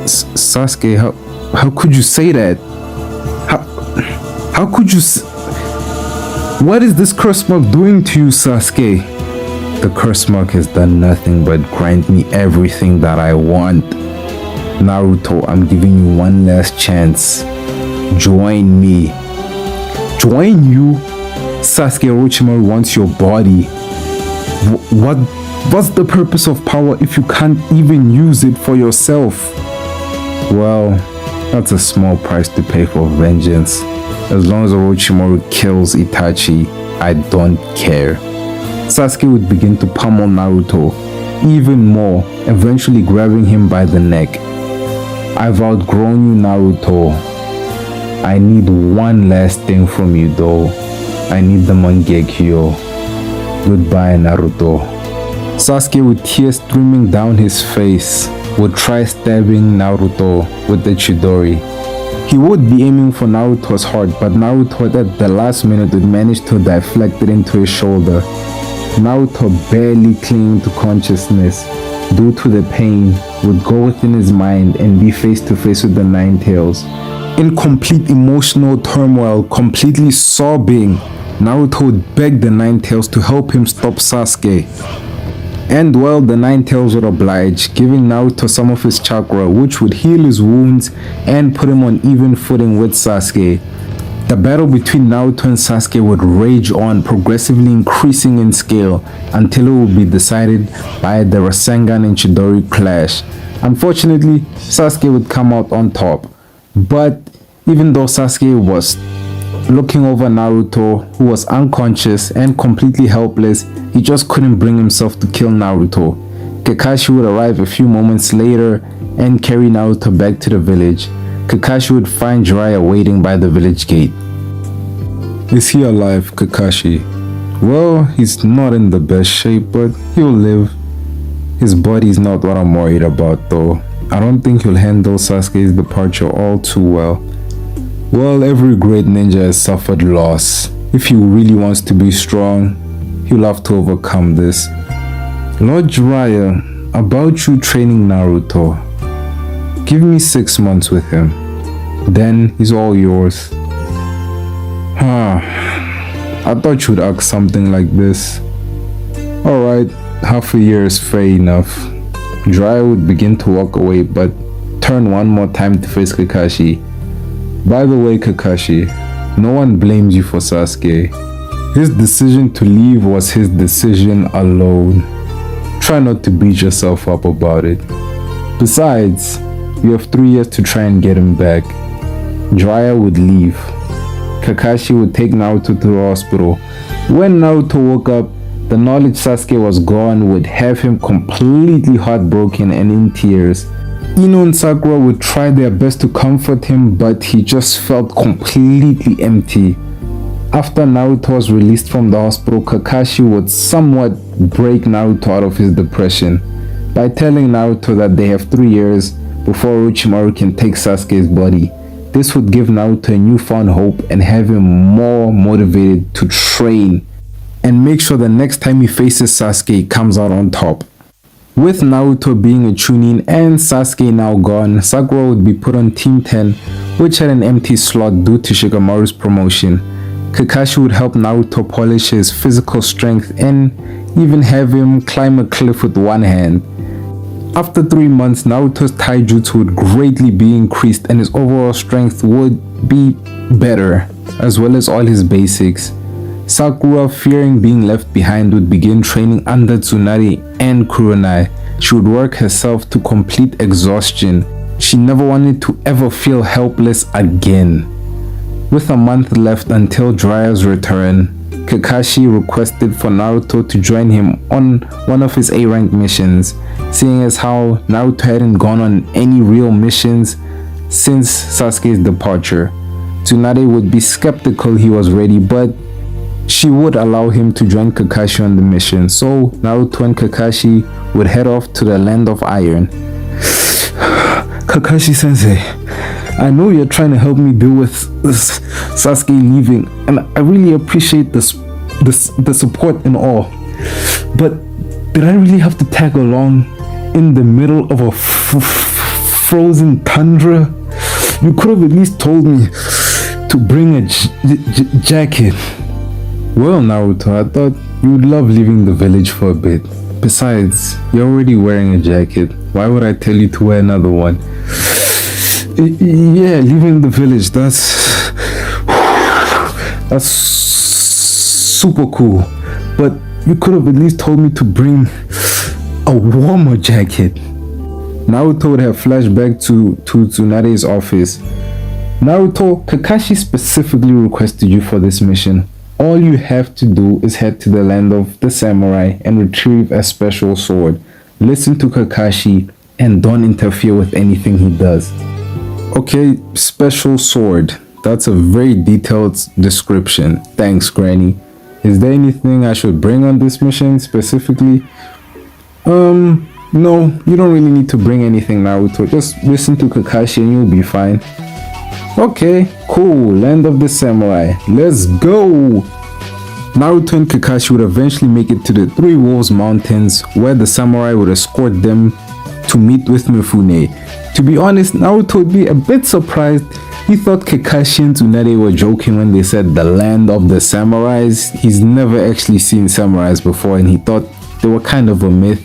Sasuke, how could you say that? How could you What is this curse mark doing to you, Sasuke? The curse mark has done nothing but grant me everything that I want. Naruto, I'm giving you one last chance. Join me. Join you? Sasuke Orochimaru wants your body. What's the purpose of power if you can't even use it for yourself? Well, that's a small price to pay for vengeance. As long as Orochimaru kills Itachi, I don't care. Sasuke would begin to pummel Naruto even more, eventually grabbing him by the neck. I've outgrown you, Naruto. I need one last thing from you though. I need the Mangekyo. Goodbye, Naruto. Sasuke, with tears streaming down his face, would try stabbing Naruto with the Chidori. He would be aiming for Naruto's heart, but Naruto at the last minute would manage to deflect it into his shoulder. Naruto, barely clinging to consciousness due to the pain, would go within his mind and be face to face with the Nine Tails. In complete emotional turmoil, completely sobbing, Naruto would beg the Nine Tails to help him stop Sasuke. And well, the Nine Tails would oblige, giving Naruto some of his chakra, which would heal his wounds and put him on even footing with Sasuke. The battle between Naruto and Sasuke would rage on, progressively increasing in scale until it would be decided by the Rasengan and Chidori clash. Unfortunately, Sasuke would come out on top. But even though Sasuke was looking over Naruto, who was unconscious and completely helpless, he just couldn't bring himself to kill Naruto. Kakashi would arrive a few moments later and carry Naruto back to the village. Kakashi would find Jiraiya waiting by the village gate. Is he alive, Kakashi? Well, he's not in the best shape, but he'll live. His body's not what I'm worried about though. I don't think he'll handle Sasuke's departure all too well. Well, every great ninja has suffered loss. If he really wants to be strong, he'll have to overcome this. Lord Jiraiya, about you training Naruto. Give me 6 months with him. Then he's all yours. I thought you would ask something like this. Alright, half a year is fair enough. Jiraiya would begin to walk away, but turn one more time to face Kakashi. By the way, Kakashi, no one blames you for Sasuke. His decision to leave was his decision alone. Try not to beat yourself up about it. Besides, you have 3 years to try and get him back. Jiraiya would leave. Kakashi would take Naruto to the hospital. When Naruto woke up, the knowledge Sasuke was gone would have him completely heartbroken and in tears. Ino and Sakura would try their best to comfort him, but he just felt completely empty. After Naruto was released from the hospital, Kakashi would somewhat break Naruto out of his depression by telling Naruto that they have 3 years before Orochimaru can take Sasuke's body. This would give Naruto a newfound hope and have him more motivated to train and make sure the next time he faces Sasuke, he comes out on top. With Naruto being a Chunin and Sasuke now gone, Sakura would be put on Team 10, which had an empty slot due to Shikamaru's promotion. Kakashi would help Naruto polish his physical strength and even have him climb a cliff with one hand. After 3 months, Naruto's taijutsu would greatly be increased and his overall strength would be better, as well as all his basics. Sakura, fearing being left behind, would begin training under Tsunade and Kurenai. She would work herself to complete exhaustion. She never wanted to ever feel helpless again. With a month left until Jiraiya's return, Kakashi requested for Naruto to join him on one of his A-rank missions, seeing as how Naruto hadn't gone on any real missions since Sasuke's departure. Tsunade would be skeptical he was ready, but she would allow him to join Kakashi on the mission, so Naruto and Kakashi would head off to the Land of Iron. Kakashi-sensei, I know you're trying to help me deal with this Sasuke leaving, and I really appreciate the support and all. But Did I really have to tag along in the middle of a frozen tundra? You could have at least told me to bring a jacket. Well, Naruto, I thought you would love leaving the village for a bit. Besides, you're already wearing a jacket. Why would I tell you to wear another one? Yeah, leaving the village, that's super cool. But you could have at least told me to bring a warmer jacket. Naruto would have flashed back to Tsunade's office. Naruto, Kakashi specifically requested you for this mission. All you have to do is head to the land of the samurai and retrieve a special sword. Listen to Kakashi and don't interfere with anything he does. Okay, special sword. That's a very detailed description. Thanks, Granny. Is there anything I should bring on this mission specifically? No, you don't really need to bring anything, Naruto. Just listen to Kakashi and you'll be fine. Okay, cool. Land of the samurai. Let's go! Naruto and Kakashi would eventually make it to the Three Wolves Mountains, where the samurai would escort them to meet with Mifune. To be honest, Naruto would be a bit surprised. He thought Kakashi and Tsunade were joking when they said the land of the samurais. He's never actually seen samurais before and he thought they were kind of a myth.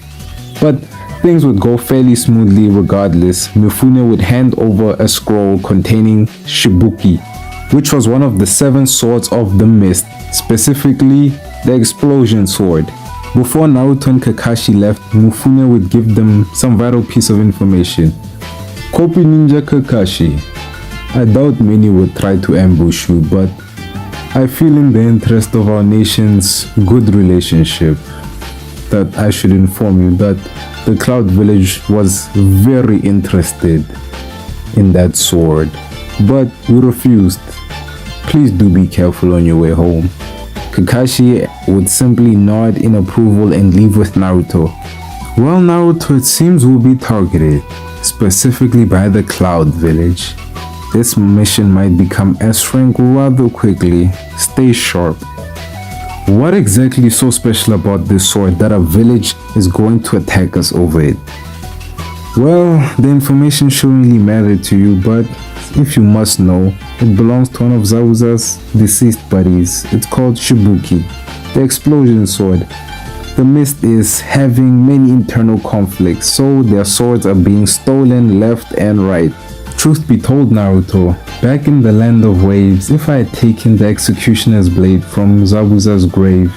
But things would go fairly smoothly regardless. Mifune would hand over a scroll containing Shibuki, which was one of the 7 swords of the mist, specifically the explosion sword. Before Naruto and Kakashi left, Mifune would give them some vital piece of information. Copy Ninja Kakashi. I doubt many would try to ambush you, but I feel in the interest of our nation's good relationship that I should inform you that the Cloud Village was very interested in that sword, but we refused. Please do be careful on your way home. Kakashi would simply nod in approval and leave with Naruto. Well, Naruto, it seems we'll be targeted, specifically by the Cloud Village. This mission might become S-rank rather quickly. Stay sharp. What exactly is so special about this sword that a village is going to attack us over it? Well, the information shouldn't really matter to you, but if you must know, it belongs to one of Zabuza's deceased buddies. It's called Shibuki, the explosion sword. The mist is having many internal conflicts, so their swords are being stolen left and right. Truth be told, Naruto, back in the land of waves, if I had taken the executioner's blade from Zabuza's grave,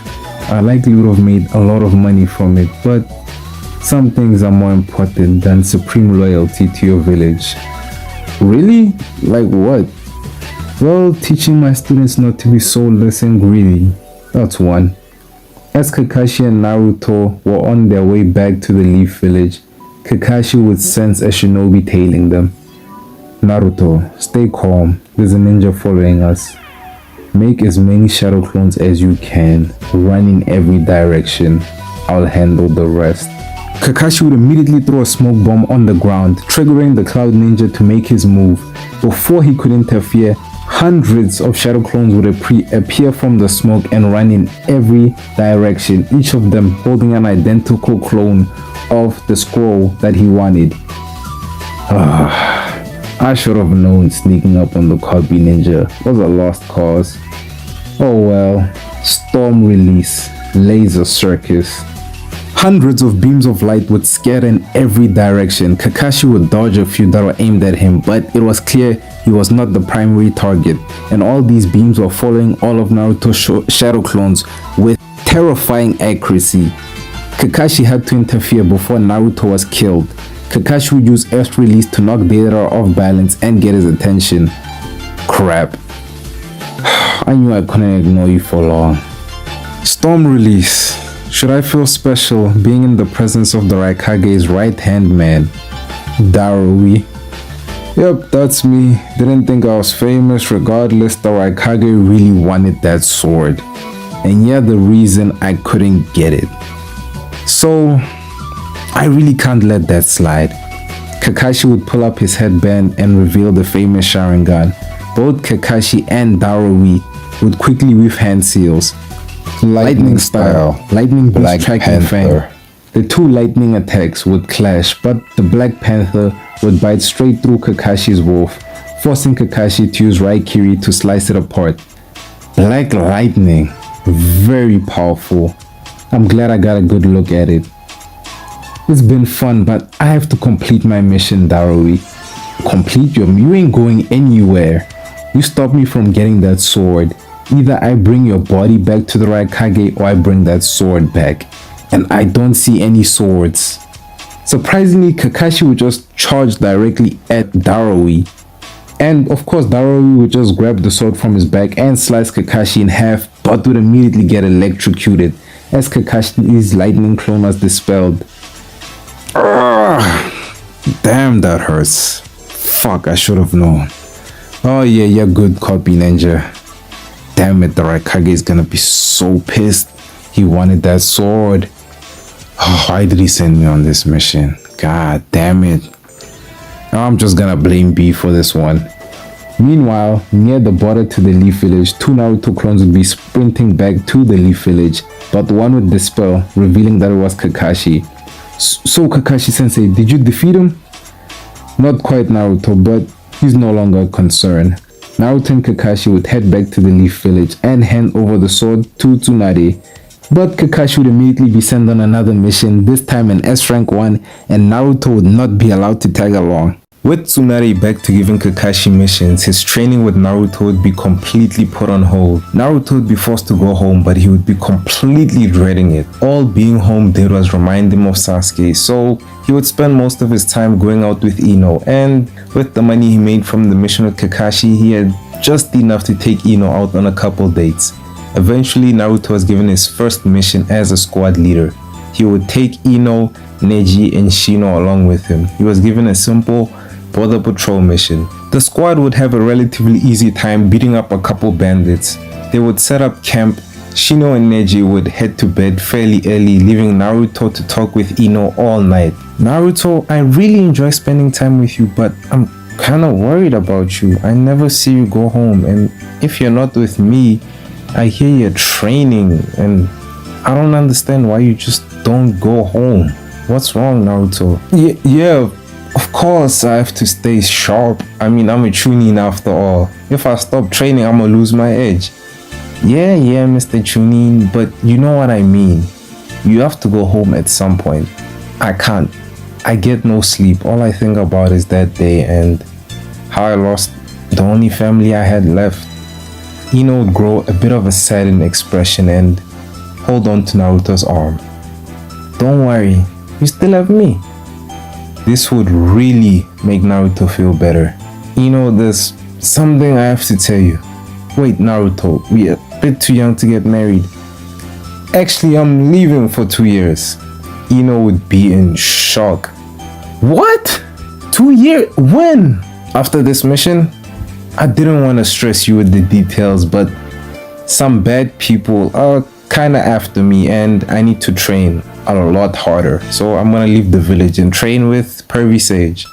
I likely would have made a lot of money from it, but some things are more important than supreme loyalty to your village. Really? Like what? Well, teaching my students not to be soulless and greedy. That's one. As Kakashi and Naruto were on their way back to the Leaf Village, Kakashi would sense a shinobi tailing them. Naruto, stay calm. There's a ninja following us. Make as many shadow clones as you can. Run in every direction. I'll handle the rest. Kakashi would immediately throw a smoke bomb on the ground, triggering the Cloud Ninja to make his move. Before he could interfere, hundreds of shadow clones would appear from the smoke and run in every direction, each of them holding an identical clone of the scroll that he wanted. I should have known sneaking up on the copy ninja was a lost cause. Oh well. Storm release, laser circus. Hundreds of beams of light would scatter in every direction. Kakashi would dodge a few that were aimed at him, but it was clear he was not the primary target, and all these beams were following all of Naruto's shadow clones with terrifying accuracy. Kakashi had to interfere before Naruto was killed. Kakashi would use Earth Release to knock Deidara off balance and get his attention. Crap. I knew I couldn't ignore you for long. Storm Release. Should I feel special being in the presence of the Raikage's right-hand man? Darui. Yep, that's me. Didn't think I was famous. Regardless, the Raikage really wanted that sword. And yeah, the reason I couldn't get it. So, I really can't let that slide. Kakashi would pull up his headband and reveal the famous Sharingan. Both Kakashi and Darui would quickly weave hand seals. Lightning style, lightning beast tracking fang. The two lightning attacks would clash, but the Black Panther would bite straight through Kakashi's wolf, forcing Kakashi to use Raikiri to slice it apart. Black lightning, very powerful. I'm glad I got a good look at it. It's been fun, but I have to complete my mission, Darui. Complete you ain't going anywhere. You stopped me from getting that sword. Either I bring your body back to the Raikage or I bring that sword back. And I don't see any swords. Surprisingly, Kakashi would just charge directly at Darui. And of course, Darui would just grab the sword from his back and slice Kakashi in half, but would immediately get electrocuted as Kakashi's lightning clone was dispelled. Damn, that hurts. Fuck, I should have known. Oh yeah, you're good, copy ninja. Damn it, the Raikage is gonna be so pissed. He wanted that sword. Oh, why did he send me on this mission? God damn it. I'm just gonna blame B for this one. Meanwhile, near the border to the Leaf Village, two Naruto clones would be sprinting back to the Leaf Village, but one would dispel, revealing that it was Kakashi. So Kakashi sensei, did you defeat him? Not quite, Naruto, but he's no longer a concern. Naruto and Kakashi would head back to the Leaf Village and hand over the sword to Tsunade. But Kakashi would immediately be sent on another mission, this time an S rank 1, and Naruto would not be allowed to tag along. With Tsunade back to giving Kakashi missions, his training with Naruto would be completely put on hold. Naruto would be forced to go home, but he would be completely dreading it. All being home did was remind him of Sasuke, so he would spend most of his time going out with Ino, and with the money he made from the mission with Kakashi, he had just enough to take Ino out on a couple dates. Eventually, Naruto was given his first mission as a squad leader. He would take Ino, Neji, and Shino along with him. He was given a simple border patrol mission. The squad would have a relatively easy time beating up a couple bandits. They would set up camp. Shino and Neji would head to bed fairly early, leaving Naruto to talk with Ino all night. Naruto, I really enjoy spending time with you, but I'm kinda worried about you. I never see you go home, and if you're not with me, I hear you're training, and I don't understand why you just don't go home. What's wrong, Naruto? Yeah, of course I have to stay sharp. I mean, I'm a Chunin after all. If I stop training, I'm gonna lose my edge. Yeah, Mr. Chunin, but you know what I mean. You have to go home at some point. I can't. I get no sleep. All I think about is that day and how I lost the only family I had left. Ino would grow a bit of a saddened expression and hold on to Naruto's arm. Don't worry, you still have me. This would really make Naruto feel better. There's something I have to tell you. Wait, Naruto, we're a bit too young to get married. Actually, I'm leaving for 2 years. Ino would be in shock. What? 2 years? When? After this mission? I didn't want to stress you with the details, but some bad people are kinda after me and I need to train a lot harder. So I'm gonna leave the village and train with Pervy Sage.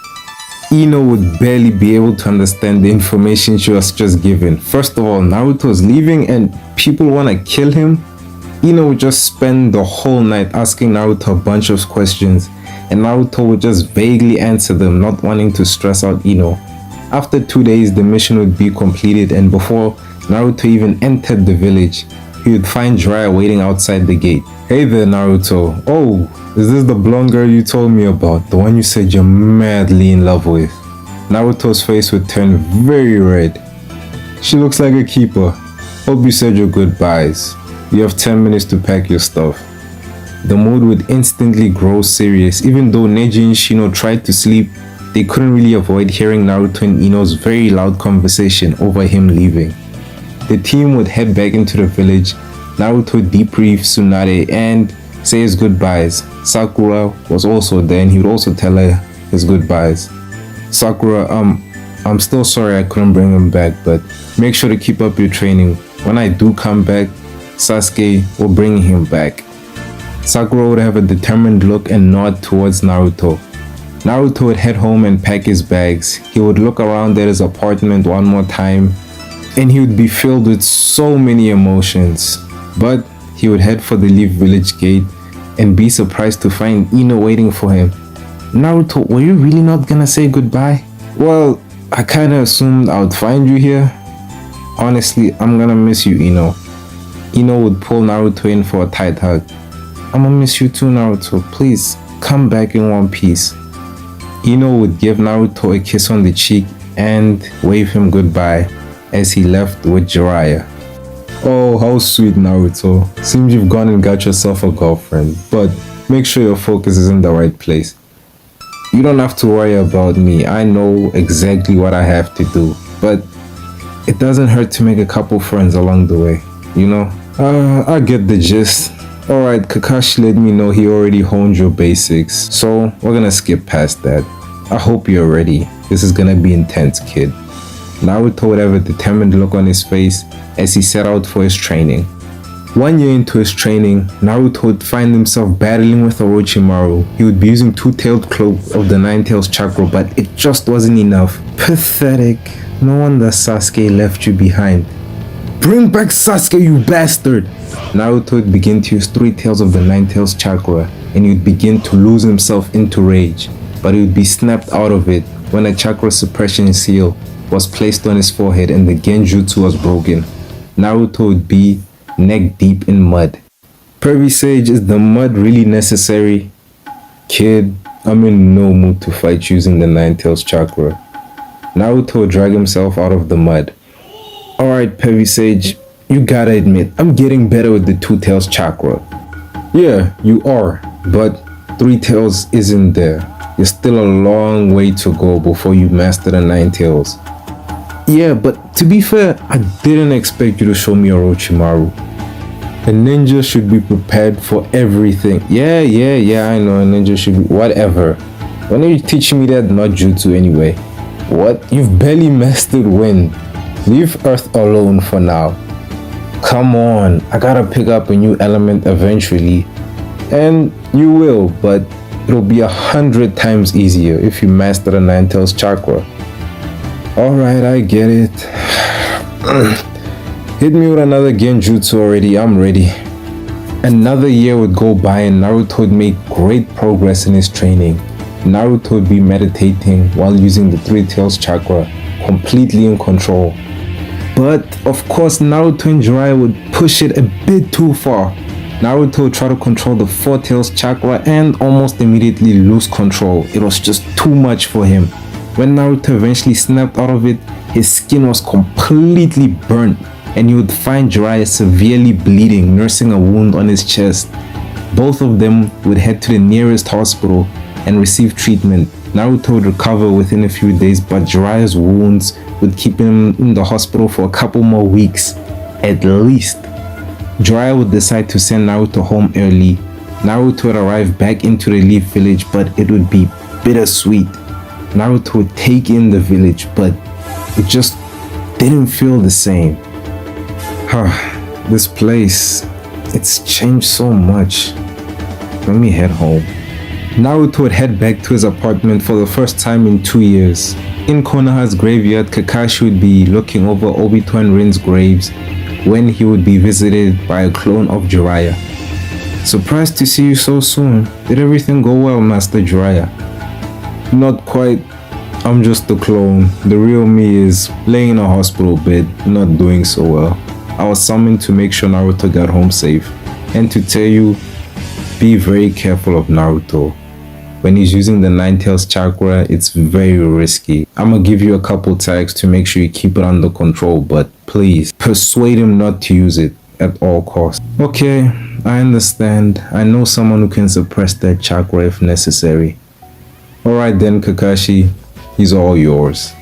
Ino would barely be able to understand the information she was just given. First of all, Naruto is leaving and people wanna kill him. Ino would just spend the whole night asking Naruto a bunch of questions, and Naruto would just vaguely answer them, not wanting to stress out Ino. After 2 days, the mission would be completed, and before Naruto even entered the village, he would find Jiraiya waiting outside the gate. Hey there, Naruto. Oh, is this the blonde girl you told me about? The one you said you're madly in love with? Naruto's face would turn very red. She looks like a keeper. Hope you said your goodbyes. You have 10 minutes to pack your stuff. The mood would instantly grow serious. Even though Neji and Shino tried to sleep, they couldn't really avoid hearing Naruto and Ino's very loud conversation over him leaving. The team would head back into the village. Naruto would debrief Tsunade and say his goodbyes. Sakura was also there and he would also tell her his goodbyes. Sakura, I'm still sorry I couldn't bring him back, but make sure to keep up your training. When I do come back, Sasuke will bring him back. Sakura would have a determined look and nod towards Naruto. Naruto would head home and pack his bags. He would look around at his apartment one more time and he would be filled with so many emotions. But he would head for the Leaf Village gate and be surprised to find Ino waiting for him. Naruto, were you really not gonna say goodbye? Well, I kinda assumed I would find you here. Honestly, I'm gonna miss you, Ino. Ino would pull Naruto in for a tight hug. I'm gonna miss you too, Naruto. Please, come back in one piece. Ino would give Naruto a kiss on the cheek and wave him goodbye as he left with Jiraiya. Oh, how sweet, Naruto. Seems you've gone and got yourself a girlfriend, but make sure your focus is in the right place. You don't have to worry about me. I know exactly what I have to do, but it doesn't hurt to make a couple friends along the way, you know? I get the gist. Alright, Kakashi let me know he already honed your basics, so we're gonna skip past that. I hope you're ready. This is gonna be intense, kid. Naruto would have a determined look on his face as he set out for his training. 1 year into his training, Naruto would find himself battling with Orochimaru. He would be using two-tailed cloak of the Nine-Tails chakra, but it just wasn't enough. Pathetic. No wonder Sasuke left you behind. Bring back Sasuke, you bastard! Naruto would begin to use three tails of the Nine-Tails chakra, and he would begin to lose himself into rage. But he would be snapped out of it when a chakra suppression seal was placed on his forehead and the genjutsu was broken. Naruto would be neck deep in mud. Pervy Sage, is the mud really necessary? Kid, I'm in no mood to fight using the Nine-Tails chakra. Naruto would drag himself out of the mud. Alright, Pervy Sage, you gotta admit, I'm getting better with the two-tails chakra. Yeah, you are, but three tails isn't there. There's still a long way to go before you master the nine tails. Yeah, but to be fair, I didn't expect you to show me Orochimaru. A ninja should be prepared for everything. Yeah, I know a ninja should be... Whatever. When are you teaching me that not jutsu anyway? What? You've barely mastered wind. Leave Earth alone for now. Come on, I gotta pick up a new element eventually. And you will, but it'll be 100 times easier if you master the Nine-Tails chakra. Alright, I get it. Hit me with another genjutsu already, I'm ready. Another year would go by and Naruto would make great progress in his training. Naruto would be meditating while using the three tails chakra, completely in control. But of course Naruto and Jiraiya would push it a bit too far. Naruto would try to control the four tails chakra and almost immediately lose control. It was just too much for him. When Naruto eventually snapped out of it, his skin was completely burnt and you would find Jiraiya severely bleeding, nursing a wound on his chest. Both of them would head to the nearest hospital and receive treatment. Naruto would recover within a few days, but Jiraiya's wounds would keep him in the hospital for a couple more weeks, at least. Jiraiya would decide to send Naruto home early. Naruto would arrive back into the Leaf Village, but it would be bittersweet. Naruto would take in the village, but it just didn't feel the same. This place, it's changed so much. Let me head home. Naruto would head back to his apartment for the first time in 2 years. In Konoha's graveyard, Kakashi would be looking over Obito and Rin's graves when he would be visited by a clone of Jiraiya. Surprised to see you so soon. Did everything go well, Master Jiraiya? Not quite. I'm just a clone. The real me is laying in a hospital bed, not doing so well. I was summoned to make sure Naruto got home safe. And to tell you, be very careful of Naruto. When he's using the Nine-Tails chakra, it's very risky. I'm gonna give you a couple tags to make sure you keep it under control, but please, persuade him not to use it at all costs. Okay, I understand. I know someone who can suppress that chakra if necessary. Alright then, Kakashi, he's all yours.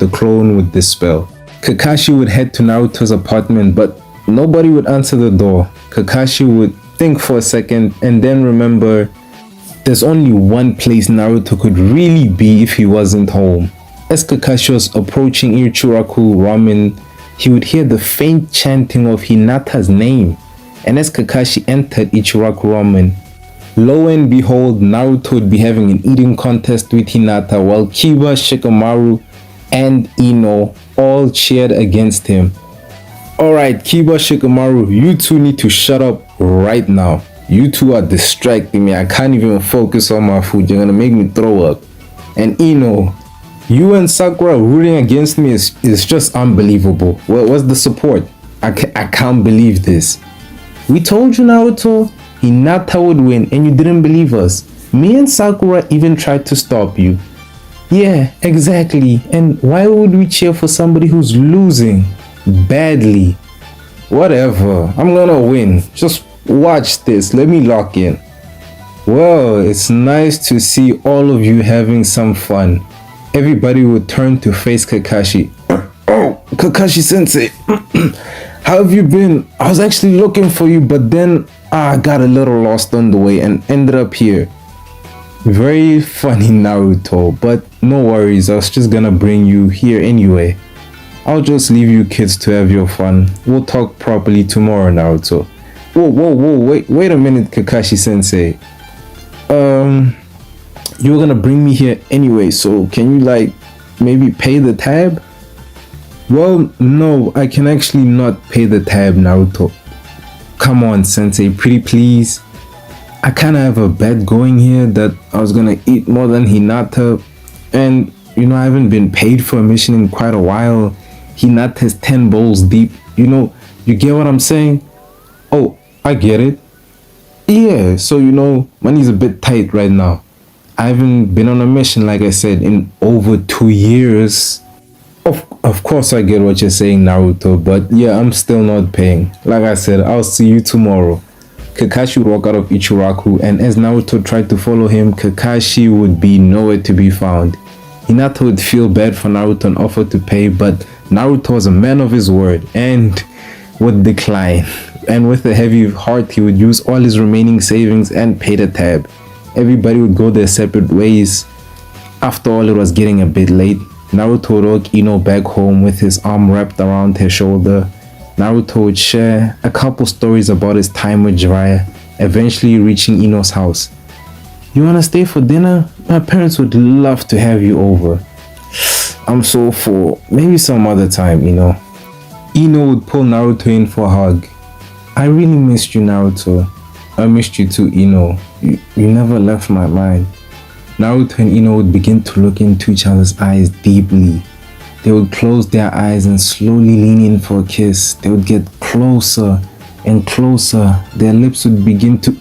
The clone would dispel. Kakashi would head to Naruto's apartment, but nobody would answer the door. Kakashi would think for a second and then remember there's only one place Naruto could really be if he wasn't home. As Kakashi was approaching Ichiraku Ramen, he would hear the faint chanting of Hinata's name. And as Kakashi entered Ichiraku Ramen, lo and behold, Naruto would be having an eating contest with Hinata while Kiba, Shikamaru, and Ino all cheered against him. Alright, Kiba, Shikamaru, you two need to shut up right now. You two are distracting me. I can't even focus on my food. You're gonna make me throw up. And you and Sakura rooting against me is just unbelievable. What's the support? I can't believe this. We told you, Naruto, Hinata would win and you didn't believe us. Me and Sakura even tried to stop you. Yeah, exactly. And why would we cheer for somebody who's losing badly? Whatever, I'm gonna win. Just watch this. Let me lock in. Well, it's nice to see all of you having some fun. Everybody would turn to face Kakashi. Oh, Kakashi Sensei, how have you been? I was actually looking for you, but then I got a little lost on the way and ended up here. Very funny, Naruto, but no worries, I was just gonna bring you here anyway. I'll just leave you kids to have your fun. We'll talk properly tomorrow, Naruto. Whoa, wait a minute, Kakashi Sensei. You were gonna bring me here anyway, so can you maybe pay the tab? Well, no, I can actually not pay the tab, Naruto. Come on, Sensei, pretty please. I kinda have a bet going here that I was gonna eat more than Hinata, and I haven't been paid for a mission in quite a while. Hinata's 10 bowls deep. You get what I'm saying? Oh, I get it. Yeah, so money's a bit tight right now. I haven't been on a mission, like I said, in over 2 years. Of course I get what you're saying, Naruto, but yeah, I'm still not paying. Like I said, I'll see you tomorrow. Kakashi would walk out of Ichiraku, and as Naruto tried to follow him, Kakashi would be nowhere to be found. Hinata would feel bad for Naruto and offer to pay, but Naruto was a man of his word and would decline. And with a heavy heart, he would use all his remaining savings and pay the tab. Everybody would go their separate ways. After all, it was getting a bit late. Naruto would walk Ino back home with his arm wrapped around her shoulder. Naruto would share a couple stories about his time with Jiraiya, eventually reaching Ino's house. You wanna stay for dinner? My parents would love to have you over. I'm so full. Maybe some other time, Ino would pull Naruto in for a hug. I really missed you, Naruto. I missed you too, Ino. You never left my mind. Naruto and Ino would begin to look into each other's eyes deeply. They would close their eyes and slowly lean in for a kiss. They would get closer and closer. Their lips would begin to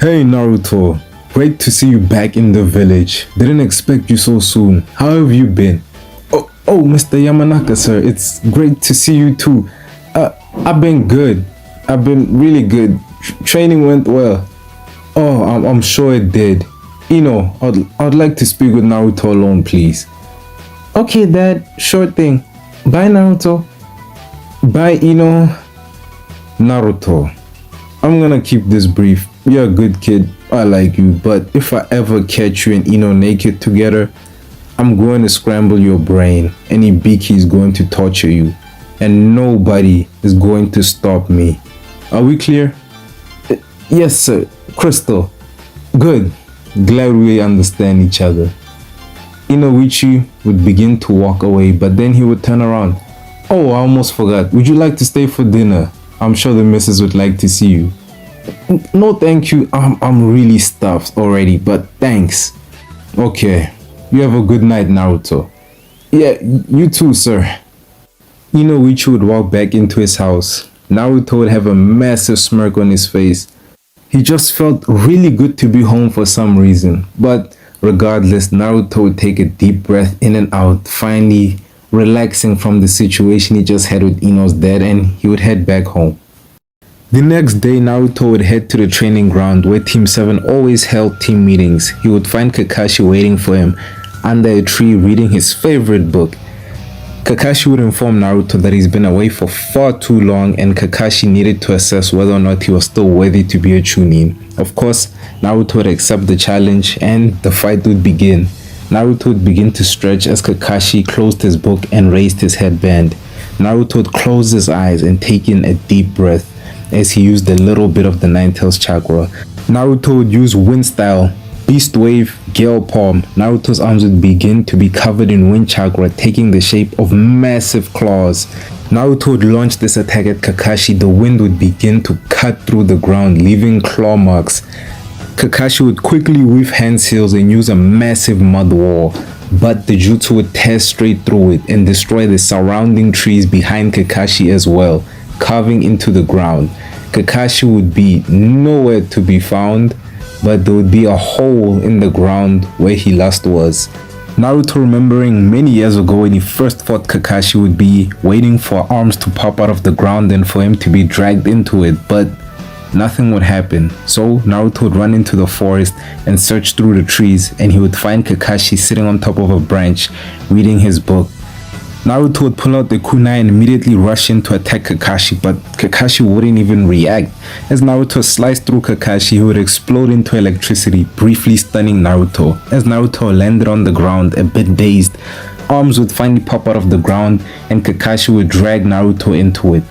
Hey Naruto, great to see you back in the village. Didn't expect you so soon. How have you been? Oh, Mr. Yamanaka, sir, it's great to see you too. I've been good. I've been really good. Training went well. Oh, I'm sure it did. I'd like to speak with Naruto alone, please. Okay, Dad. Sure thing. Bye, Naruto. Bye, Naruto. I'm gonna keep this brief. You're a good kid. I like you. But if I ever catch you and naked together, I'm going to scramble your brain. Any Ibiki is going to torture you. And nobody is going to stop me. Are we clear? Yes, sir. Crystal. Good. Glad we understand each other. Inoichi would begin to walk away, but then he would turn around. Oh, I almost forgot. Would you like to stay for dinner? I'm sure the missus would like to see you. No, thank you. I'm really stuffed already, but thanks. Okay. You have a good night, Naruto. Yeah, you too, sir. Inoichi would walk back into his house. Naruto would have a massive smirk on his face. He just felt really good to be home for some reason. But regardless, Naruto would take a deep breath in and out, finally relaxing from the situation he just had with Ino's dad, and he would head back home. The next day, Naruto would head to the training ground where Team 7 always held team meetings. He would find Kakashi waiting for him under a tree reading his favorite book. Kakashi would inform Naruto that he's been away for far too long and Kakashi needed to assess whether or not he was still worthy to be a Chunin. Of course, Naruto would accept the challenge and the fight would begin. Naruto would begin to stretch as Kakashi closed his book and raised his headband. Naruto would close his eyes and take in a deep breath as he used a little bit of the Nine Tails chakra. Naruto would use wind style Beast Wave, Gale Palm, Naruto's arms would begin to be covered in wind chakra, taking the shape of massive claws. Naruto would launch this attack at Kakashi. The wind would begin to cut through the ground, leaving claw marks. Kakashi would quickly weave hand seals and use a massive mud wall, but the jutsu would tear straight through it and destroy the surrounding trees behind Kakashi as well, carving into the ground. Kakashi would be nowhere to be found, but there would be a hole in the ground where he last was. Naruto, remembering many years ago when he first fought Kakashi, would be waiting for arms to pop out of the ground and for him to be dragged into it, but nothing would happen. So Naruto would run into the forest and search through the trees, and he would find Kakashi sitting on top of a branch reading his book. Naruto would pull out the kunai and immediately rush in to attack Kakashi, but Kakashi wouldn't even react. As Naruto sliced through Kakashi, he would explode into electricity, briefly stunning Naruto. As Naruto landed on the ground, a bit dazed, arms would finally pop out of the ground and Kakashi would drag Naruto into it.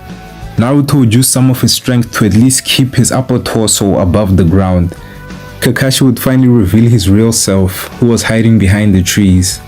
Naruto would use some of his strength to at least keep his upper torso above the ground. Kakashi would finally reveal his real self, who was hiding behind the trees.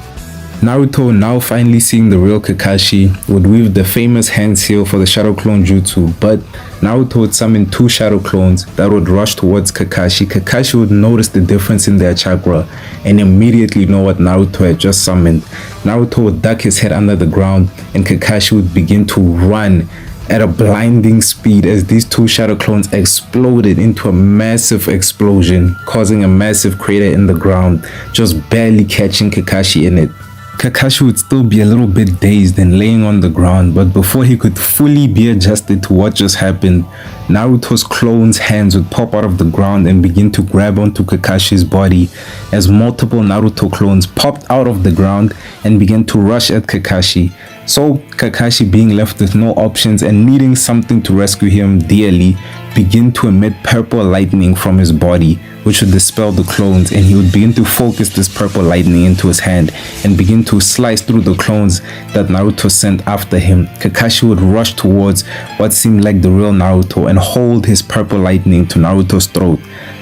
Naruto, now finally seeing the real Kakashi, would weave the famous hand seal for the shadow clone jutsu, but Naruto would summon 2 shadow clones that would rush towards Kakashi. Kakashi would notice the difference in their chakra and immediately know what Naruto had just summoned. Naruto would duck his head under the ground and Kakashi would begin to run at a blinding speed as these 2 shadow clones exploded into a massive explosion, causing a massive crater in the ground, just barely catching Kakashi in it. Kakashi would still be a little bit dazed and laying on the ground, but before he could fully be adjusted to what just happened, Naruto's clone's hands would pop out of the ground and begin to grab onto Kakashi's body as multiple Naruto clones popped out of the ground and began to rush at Kakashi. So Kakashi, being left with no options and needing something to rescue him dearly, began to emit purple lightning from his body, which would dispel the clones, and he would begin to focus this purple lightning into his hand and begin to slice through the clones that Naruto sent after him. Kakashi would rush towards what seemed like the real Naruto and hold his purple lightning to Naruto's throat,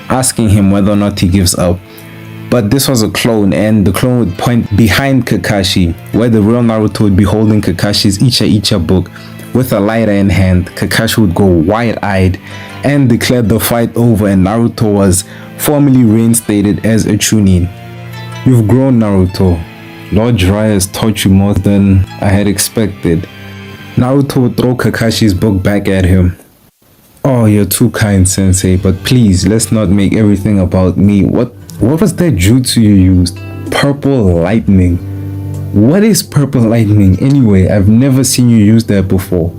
asking him whether or not he gives up. But this was a clone, and the clone would point behind Kakashi, where the real Naruto would be holding Kakashi's Icha book with a lighter in hand. Kakashi would go wide-eyed and declare the fight over, and Naruto was formally reinstated as a Chunin. You've grown, Naruto. Lord Jiraiya has taught you more than I had expected. Naruto would throw Kakashi's book back at him. Oh, you're too kind, Sensei, but please, let's not make everything about me. What was that jutsu you used? Purple lightning. What is purple lightning anyway? I've never seen you use that before.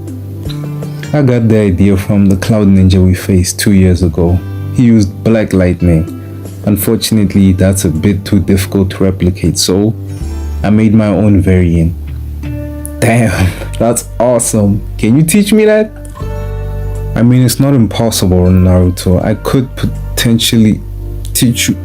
I got the idea from the cloud ninja we faced 2 years ago. He used black lightning. Unfortunately, that's a bit too difficult to replicate, so I made my own variant. Damn, that's awesome. Can you teach me that? I mean, it's not impossible, Naruto. I could potentially teach you.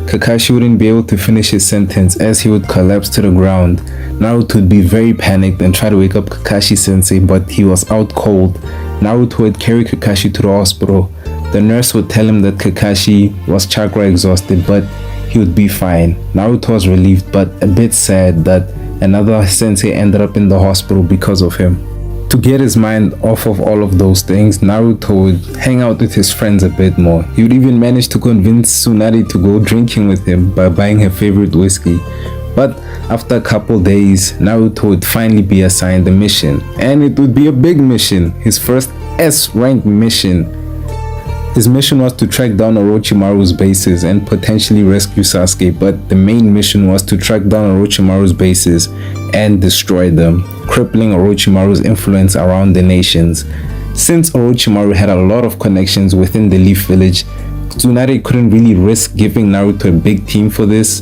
Kakashi wouldn't be able to finish his sentence as he would collapse to the ground. Naruto would be very panicked and try to wake up Kakashi-sensei, but he was out cold. Naruto would carry Kakashi to the hospital. The nurse would tell him that Kakashi was chakra exhausted, but he would be fine. Naruto was relieved but a bit sad that another sensei ended up in the hospital because of him. To get his mind off of all of those things, Naruto would hang out with his friends a bit more. He would even manage to convince Tsunade to go drinking with him by buying her favorite whiskey. But after a couple days, Naruto would finally be assigned a mission, and it would be a big mission, his first S-rank mission. His mission was to track down Orochimaru's bases and potentially rescue Sasuke, but the main mission was to track down Orochimaru's bases and destroy them, crippling Orochimaru's influence around the nations. Since Orochimaru had a lot of connections within the Leaf Village, Tsunade couldn't really risk giving Naruto a big team for this.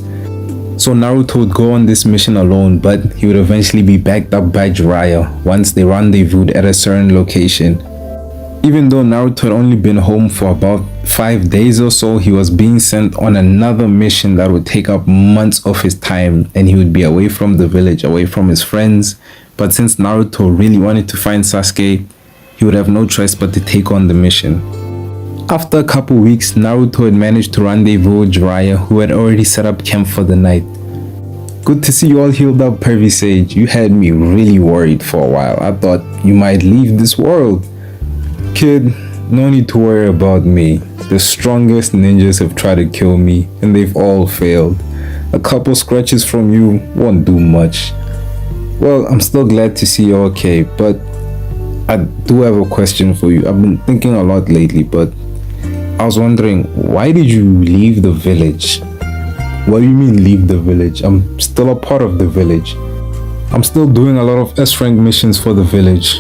So Naruto would go on this mission alone, but he would eventually be backed up by Jiraiya once they rendezvoused at a certain location. Even though Naruto had only been home for about 5 days or so, he was being sent on another mission that would take up months of his time, and he would be away from the village, away from his friends. But since Naruto really wanted to find Sasuke, he would have no choice but to take on the mission. After a couple weeks, Naruto had managed to rendezvous with Jiraiya, who had already set up camp for the night. Good to see you all healed up, Pervy Sage. You had me really worried for a while. I thought you might leave this world. Kid, no need to worry about me. The strongest ninjas have tried to kill me, and they've all failed. A couple scratches from you won't do much. Well, I'm still glad to see you're okay, but I do have a question for you. I've been thinking a lot lately, but I was wondering, why did you leave the village? What do you mean leave the village? I'm still a part of the village. I'm still doing a lot of S-rank missions for the village.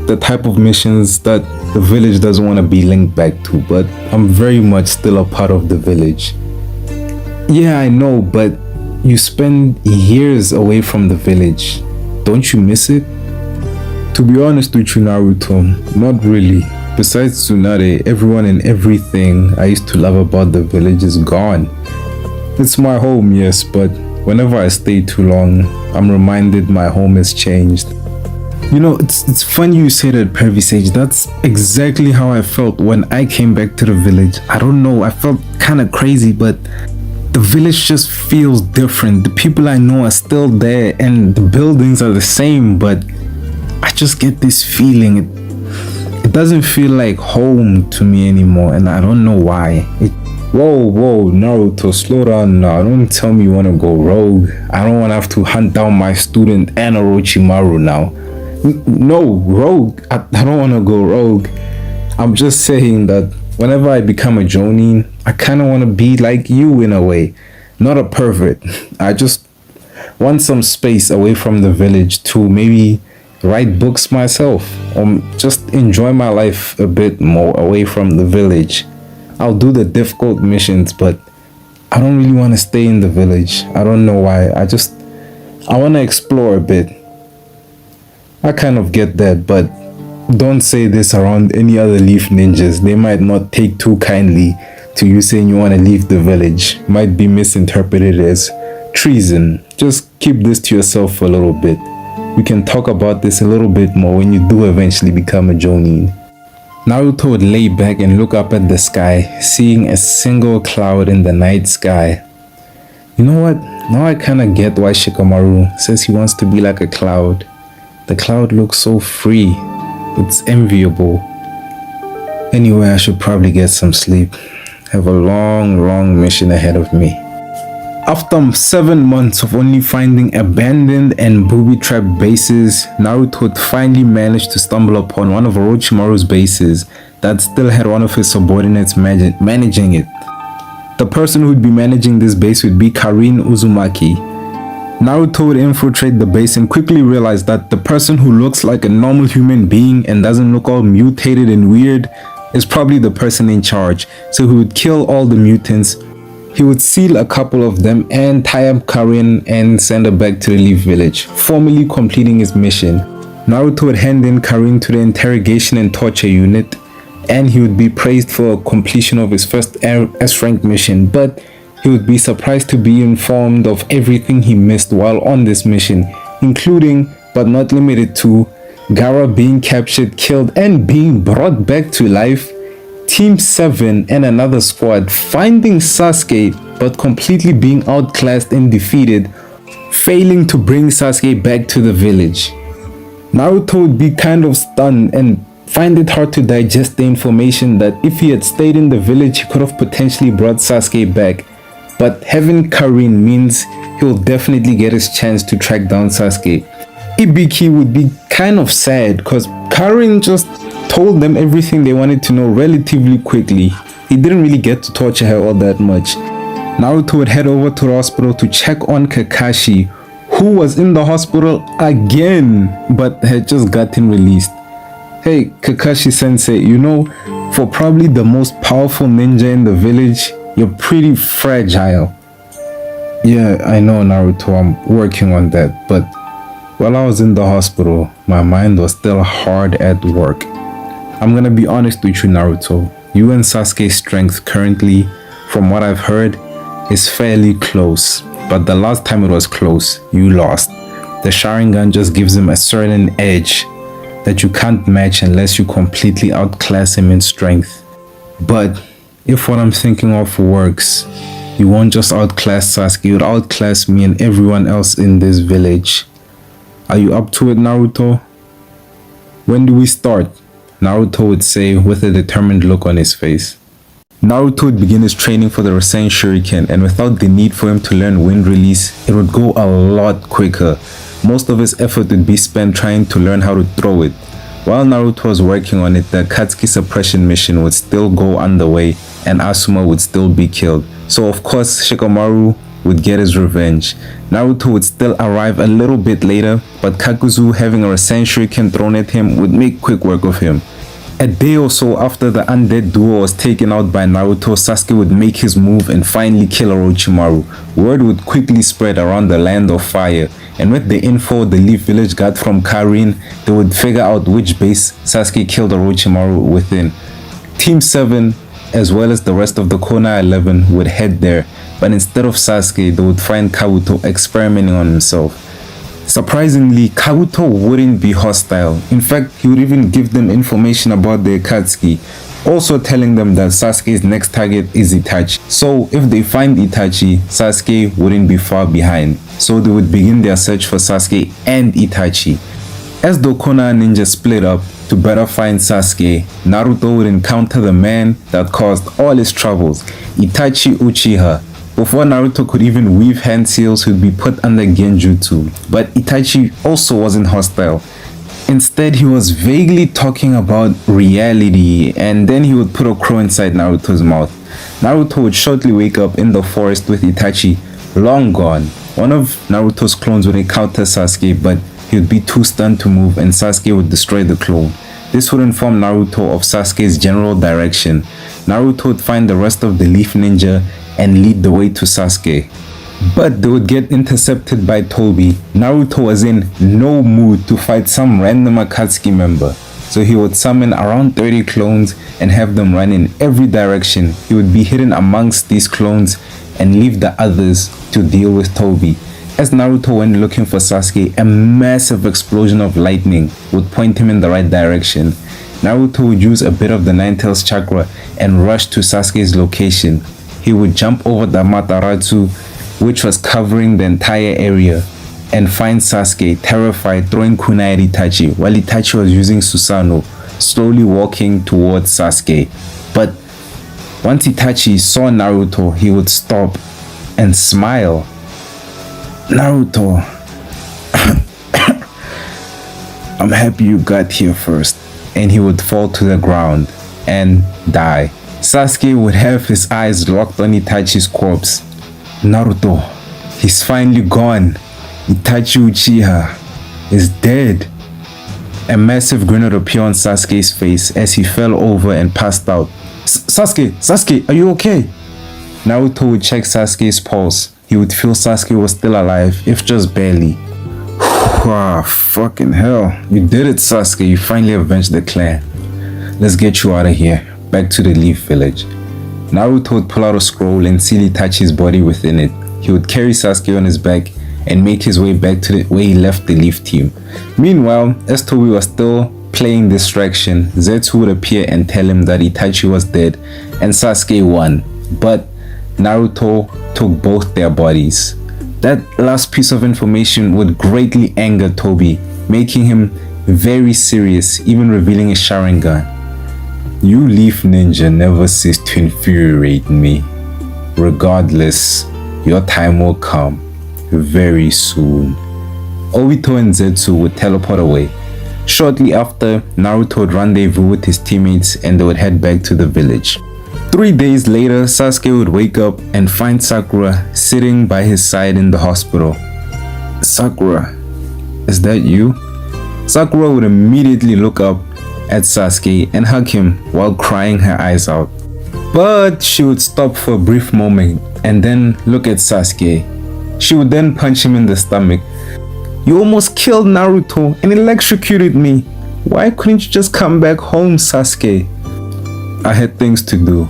The type of missions that the village doesn't want to be linked back to, but I'm very much still a part of the village. Yeah, I know, but you spend years away from the village. Don't you miss it? To be honest with you, Naruto, not really. Besides Tsunade, everyone and everything I used to love about the village is gone. It's my home, yes, but whenever I stay too long, I'm reminded my home has changed. You know, it's funny you say that, Pervy Sage. That's exactly how I felt when I came back to the village. I don't know, I felt kind of crazy, but the village just feels different. The people I know are still there and the buildings are the same, but I just get this feeling. It doesn't feel like home to me anymore, and I don't know why. Whoa, Naruto, slow down now. Don't tell me you want to go rogue. I don't want to have to hunt down my student and Orochimaru now. No, rogue. I don't want to go rogue. I'm just saying that whenever I become a Jonin, I kind of want to be like you in a way. Not a pervert. I just want some space away from the village to maybe write books myself, or just enjoy my life a bit more away from the village. I'll do the difficult missions, but I don't really want to stay in the village. I don't know why. I want to explore a bit. I kind of get that, but don't say this around any other Leaf ninjas. They might not take too kindly to you saying you want to leave the village. Might be misinterpreted as treason. Just keep this to yourself for a little bit. We can talk about this a little bit more when you do eventually become a Jonin. Naruto would lay back and look up at the sky, seeing a single cloud in the night sky. You know what? Now I kinda get why Shikamaru says he wants to be like a cloud. The cloud looks so free. It's enviable. Anyway, I should probably get some sleep. Have a long mission ahead of me. After 7 months of only finding abandoned and booby-trapped bases, Naruto would finally manage to stumble upon one of Orochimaru's bases that still had one of his subordinates managing it. The person who would be managing this base would be Karin Uzumaki. Naruto would infiltrate the base and quickly realize that the person who looks like a normal human being and doesn't look all mutated and weird is probably the person in charge, so he would kill all the mutants. He would seal a couple of them and tie up Karin and send her back to the Leaf Village, formally completing his mission. Naruto would hand in Karin to the interrogation and torture unit, and he would be praised for completion of his first S-rank mission, but he would be surprised to be informed of everything he missed while on this mission, including, but not limited to, Gara being captured, killed, and being brought back to life, Team 7 and another squad finding Sasuke but completely being outclassed and defeated, failing to bring Sasuke back to the village. Naruto would be kind of stunned and find it hard to digest the information that if he had stayed in the village, he could have potentially brought Sasuke back. But having Karin means he'll definitely get his chance to track down Sasuke. Ibiki would be kind of sad because Karin just told them everything they wanted to know relatively quickly. He didn't really get to torture her all that much. Naruto would head over to the hospital to check on Kakashi, who was in the hospital again but had just gotten released. Hey Kakashi sensei, you know, for probably the most powerful ninja in the village, you're pretty fragile. Yeah, I know Naruto, I'm working on that, but while I was in the hospital, my mind was still hard at work. I'm gonna be honest with you, Naruto. You and Sasuke's strength currently, from what I've heard, is fairly close. But the last time it was close, you lost. The Sharingan just gives him a certain edge that you can't match unless you completely outclass him in strength. But if what I'm thinking of works, you won't just outclass Sasuke, you'll outclass me and everyone else in this village. Are you up to it, Naruto? When do we start? Naruto would say with a determined look on his face. Naruto would begin his training for the Rasen Shuriken, and without the need for him to learn wind release, it would go a lot quicker. Most of his effort would be spent trying to learn how to throw it. While Naruto was working on it, the Akatsuki suppression mission would still go underway and Asuma would still be killed. So of course Shikamaru would get his revenge. Naruto would still arrive a little bit later, but Kakuzu having a Rasen Shuriken thrown at him would make quick work of him. A day or so after the undead duo was taken out by Naruto, Sasuke would make his move and finally kill Orochimaru. Word would quickly spread around the land of fire, and with the info the Leaf Village got from Karin, they would figure out which base Sasuke killed Orochimaru within. Team 7, as well as the rest of the Konoha 11, would head there, but instead of Sasuke, they would find Kabuto experimenting on himself. Surprisingly, Kabuto wouldn't be hostile. In fact, he would even give them information about the Akatsuki, also telling them that Sasuke's next target is Itachi. So if they find Itachi, Sasuke wouldn't be far behind. So they would begin their search for Sasuke and Itachi. As the Konoha ninjas split up to better find Sasuke, Naruto would encounter the man that caused all his troubles, Itachi Uchiha. Before Naruto could even weave hand seals, he would be put under Genjutsu. But Itachi also wasn't hostile. Instead, he was vaguely talking about reality, and then he would put a crow inside Naruto's mouth. Naruto would shortly wake up in the forest with Itachi long gone. One of Naruto's clones would encounter Sasuke, but he would be too stunned to move and Sasuke would destroy the clone. This would inform Naruto of Sasuke's general direction. Naruto would find the rest of the Leaf Ninja and lead the way to Sasuke. But they would get intercepted by Tobi. Naruto was in no mood to fight some random Akatsuki member, so he would summon around 30 clones and have them run in every direction. He would be hidden amongst these clones and leave the others to deal with Tobi. As Naruto went looking for Sasuke, a massive explosion of lightning would point him in the right direction. Naruto would use a bit of the Nine-Tails chakra and rush to Sasuke's location. He would jump over the Amaterasu, which was covering the entire area, and find Sasuke terrified throwing kunai at Itachi, while Itachi was using Susanoo, slowly walking towards Sasuke. But once Itachi saw Naruto, he would stop and smile. Naruto, I'm happy you got here first. And he would fall to the ground and die. Sasuke would have his eyes locked on Itachi's corpse. Naruto, he's finally gone. Itachi Uchiha is dead. A massive grin would appear on Sasuke's face as he fell over and passed out. Sasuke, are you okay? Naruto would check Sasuke's pulse. He would feel Sasuke was still alive, if just barely. Wow, fucking hell. You did it, Sasuke. You finally avenged the clan. Let's get you out of here. Back to the Leaf Village. Naruto would pull out a scroll and seal Itachi's body within it. He would carry Sasuke on his back and make his way back to where he left the Leaf team. Meanwhile, as Tobi was still playing distraction, Zetsu would appear and tell him that Itachi was dead and Sasuke won. But Naruto took both their bodies. That last piece of information would greatly anger Tobi, making him very serious, even revealing his Sharingan. You Leaf Ninja never cease to infuriate me. Regardless, your time will come very soon. Obito and Zetsu would teleport away. Shortly after, Naruto would rendezvous with his teammates and they would head back to the village. 3 days later, Sasuke would wake up and find Sakura sitting by his side in the hospital. Sakura, is that you? Sakura would immediately look up at Sasuke and hug him while crying her eyes out. But she would stop for a brief moment and then look at Sasuke. She would then punch him in the stomach. You almost killed Naruto and electrocuted me. Why couldn't you just come back home, Sasuke? I had things to do.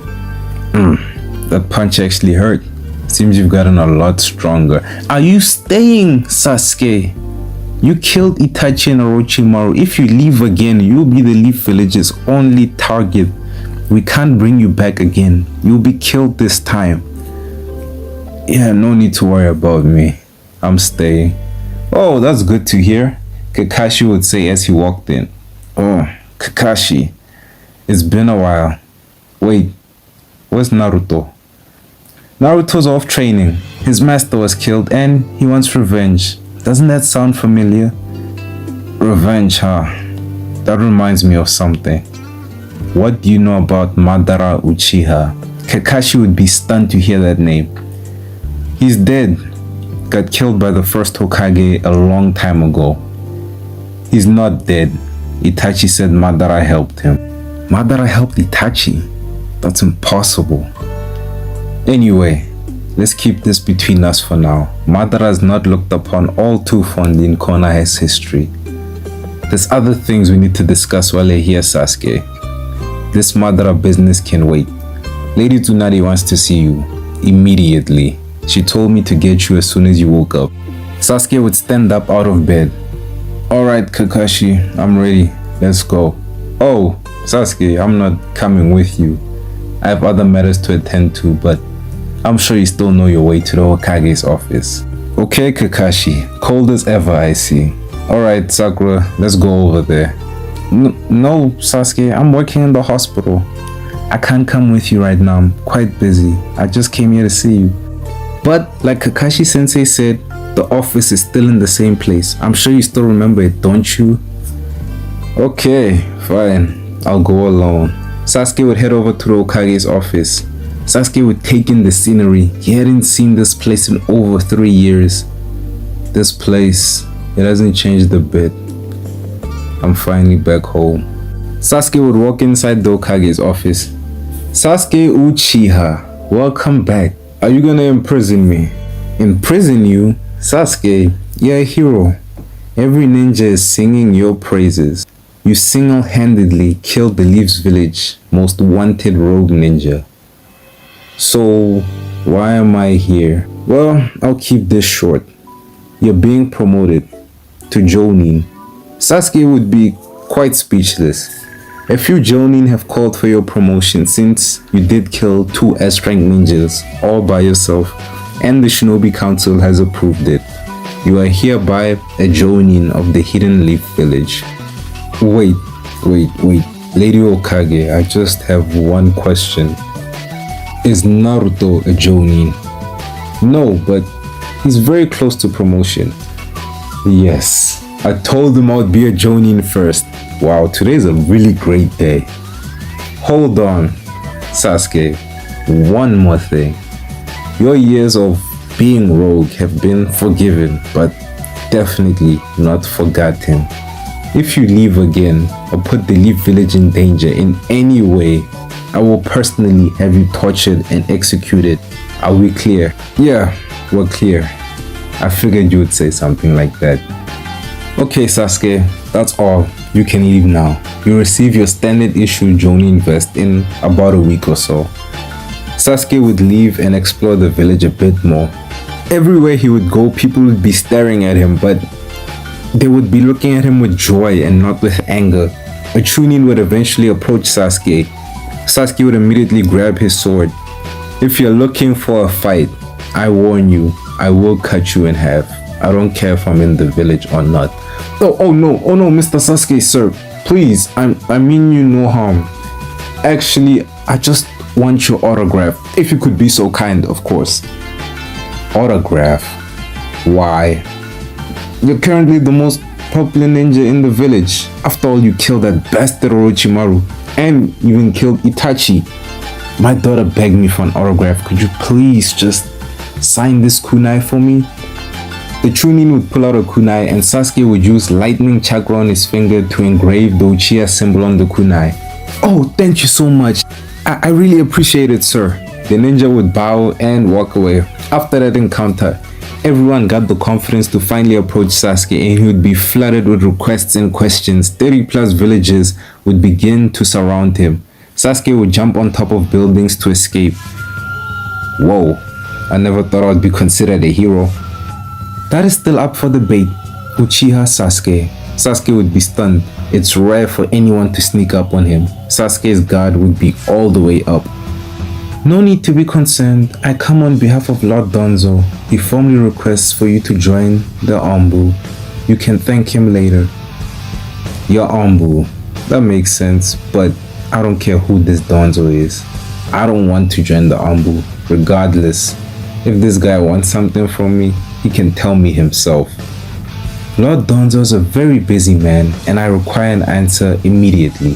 That punch actually hurt. Seems you've gotten a lot stronger. Are you staying, Sasuke? You killed Itachi and Orochimaru. If you leave again, you'll be the Leaf Village's only target. We can't bring you back again. You'll be killed this time. Yeah, no need to worry about me. I'm staying. Oh, that's good to hear, Kakashi would say as he walked in. Oh, Kakashi, it's been a while. Wait, where's Naruto? Naruto's off training. His master was killed and he wants revenge. Doesn't that sound familiar? Revenge, huh? That reminds me of something. What do you know about Madara Uchiha? Kakashi would be stunned to hear that name. He's dead. Got killed by the first Hokage a long time ago. He's not dead. Itachi said Madara helped him. Madara helped Itachi? That's impossible. Anyway, let's keep this between us for now. Madara is not looked upon all too fondly in Konoha's history. There's other things we need to discuss while you're here, Sasuke. This Madara business can wait. Lady Tsunade wants to see you. Immediately. She told me to get you as soon as you woke up. Sasuke would stand up out of bed. Alright, Kakashi, I'm ready. Let's go. Oh, Sasuke, I'm not coming with you. I have other matters to attend to, but I'm sure you still know your way to the Hokage's office. Okay, Kakashi. Cold as ever, I see. Alright, Sakura, let's go over there. No, Sasuke, I'm working in the hospital. I can't come with you right now. I'm quite busy. I just came here to see you. But like Kakashi Sensei said, the office is still in the same place. I'm sure you still remember it, don't you? Okay, fine. I'll go alone. Sasuke would head over to the Hokage's office. Sasuke would take in the scenery. He hadn't seen this place in over 3 years. This place, it hasn't changed a bit. I'm finally back home. Sasuke would walk inside the Hokage's office. Sasuke Uchiha, welcome back. Are you gonna imprison me? Imprison you? Sasuke, you're a hero. Every ninja is singing your praises. You single-handedly killed the Leaf's Village most wanted rogue ninja. So, why am I here? Well, I'll keep this short. You're being promoted to Jonin. Sasuke would be quite speechless. A few Jonin have called for your promotion since you did kill 2 S-rank ninjas all by yourself, and the Shinobi Council has approved it. You are hereby a Jonin of the Hidden Leaf Village. Wait. Lady Hokage, I just have one question. Is Naruto a Jonin? No, but he's very close to promotion. Yes, I told him I would be a Jonin first. Wow, today's a really great day. Hold on, Sasuke, one more thing. Your years of being rogue have been forgiven, but definitely not forgotten. If you leave again or put the Leaf Village in danger in any way, I will personally have you tortured and executed. Are we clear? Yeah, we're clear. I figured you would say something like that. Okay, Sasuke, that's all. You can leave now. You receive your standard issue Jonin vest in about a week or so. Sasuke would leave and explore the village a bit more. Everywhere he would go, people would be staring at him, but they would be looking at him with joy and not with anger. A Chunin would eventually approach Sasuke. Sasuke would immediately grab his sword. If you're looking for a fight, I warn you, I will cut you in half. I don't care if I'm in the village or not. Oh no, Mr. Sasuke, sir. Please, I mean you no harm. Actually, I just want your autograph. If you could be so kind, of course. Autograph? Why? You're currently the most popular ninja in the village. After all, you killed that bastard Orochimaru. And even killed Itachi. My daughter begged me for an autograph. Could you please just sign this kunai for me? The Chunin would pull out a kunai and Sasuke would use lightning chakra on his finger to engrave the Uchiha symbol on the kunai. Oh, thank you so much. I really appreciate it, sir. The ninja would bow and walk away. After that encounter, everyone got the confidence to finally approach Sasuke and he would be flooded with requests and questions. 30 plus villagers would begin to surround him. Sasuke would jump on top of buildings to escape. Whoa, I never thought I would be considered a hero. That is still up for debate. Uchiha Sasuke. Sasuke would be stunned. It's rare for anyone to sneak up on him. Sasuke's guard would be all the way up. No need to be concerned. I come on behalf of Lord Danzo. He formally requests for you to join the Anbu. You can thank him later. Your Anbu. That makes sense, but I don't care who this Danzo is. I don't want to join the Anbu. Regardless, if this guy wants something from me, he can tell me himself. Lord Danzo is a very busy man and I require an answer immediately.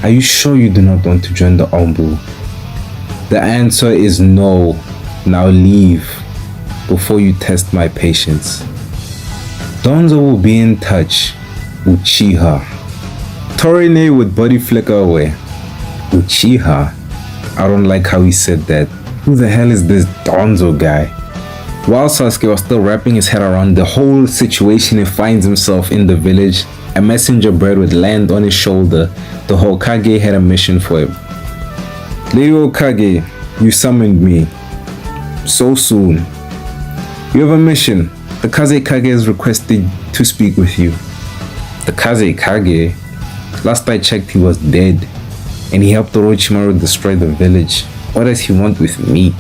Are you sure you do not want to join the Anbu? The answer is no. Now leave before you test my patience. Danzo will be in touch. Uchiha. Torine would body flicker away. Uchiha? I don't like how he said that. Who the hell is this Danzo guy? While Sasuke was still wrapping his head around the whole situation and finds himself in the village, a messenger bird would land on his shoulder. The Hokage had a mission for him. Lady Hokage, you summoned me. So soon. You have a mission. The Kazekage has requested to speak with you. The Kazekage? Last I checked, he was dead. And he helped Orochimaru destroy the village. What does he want with me?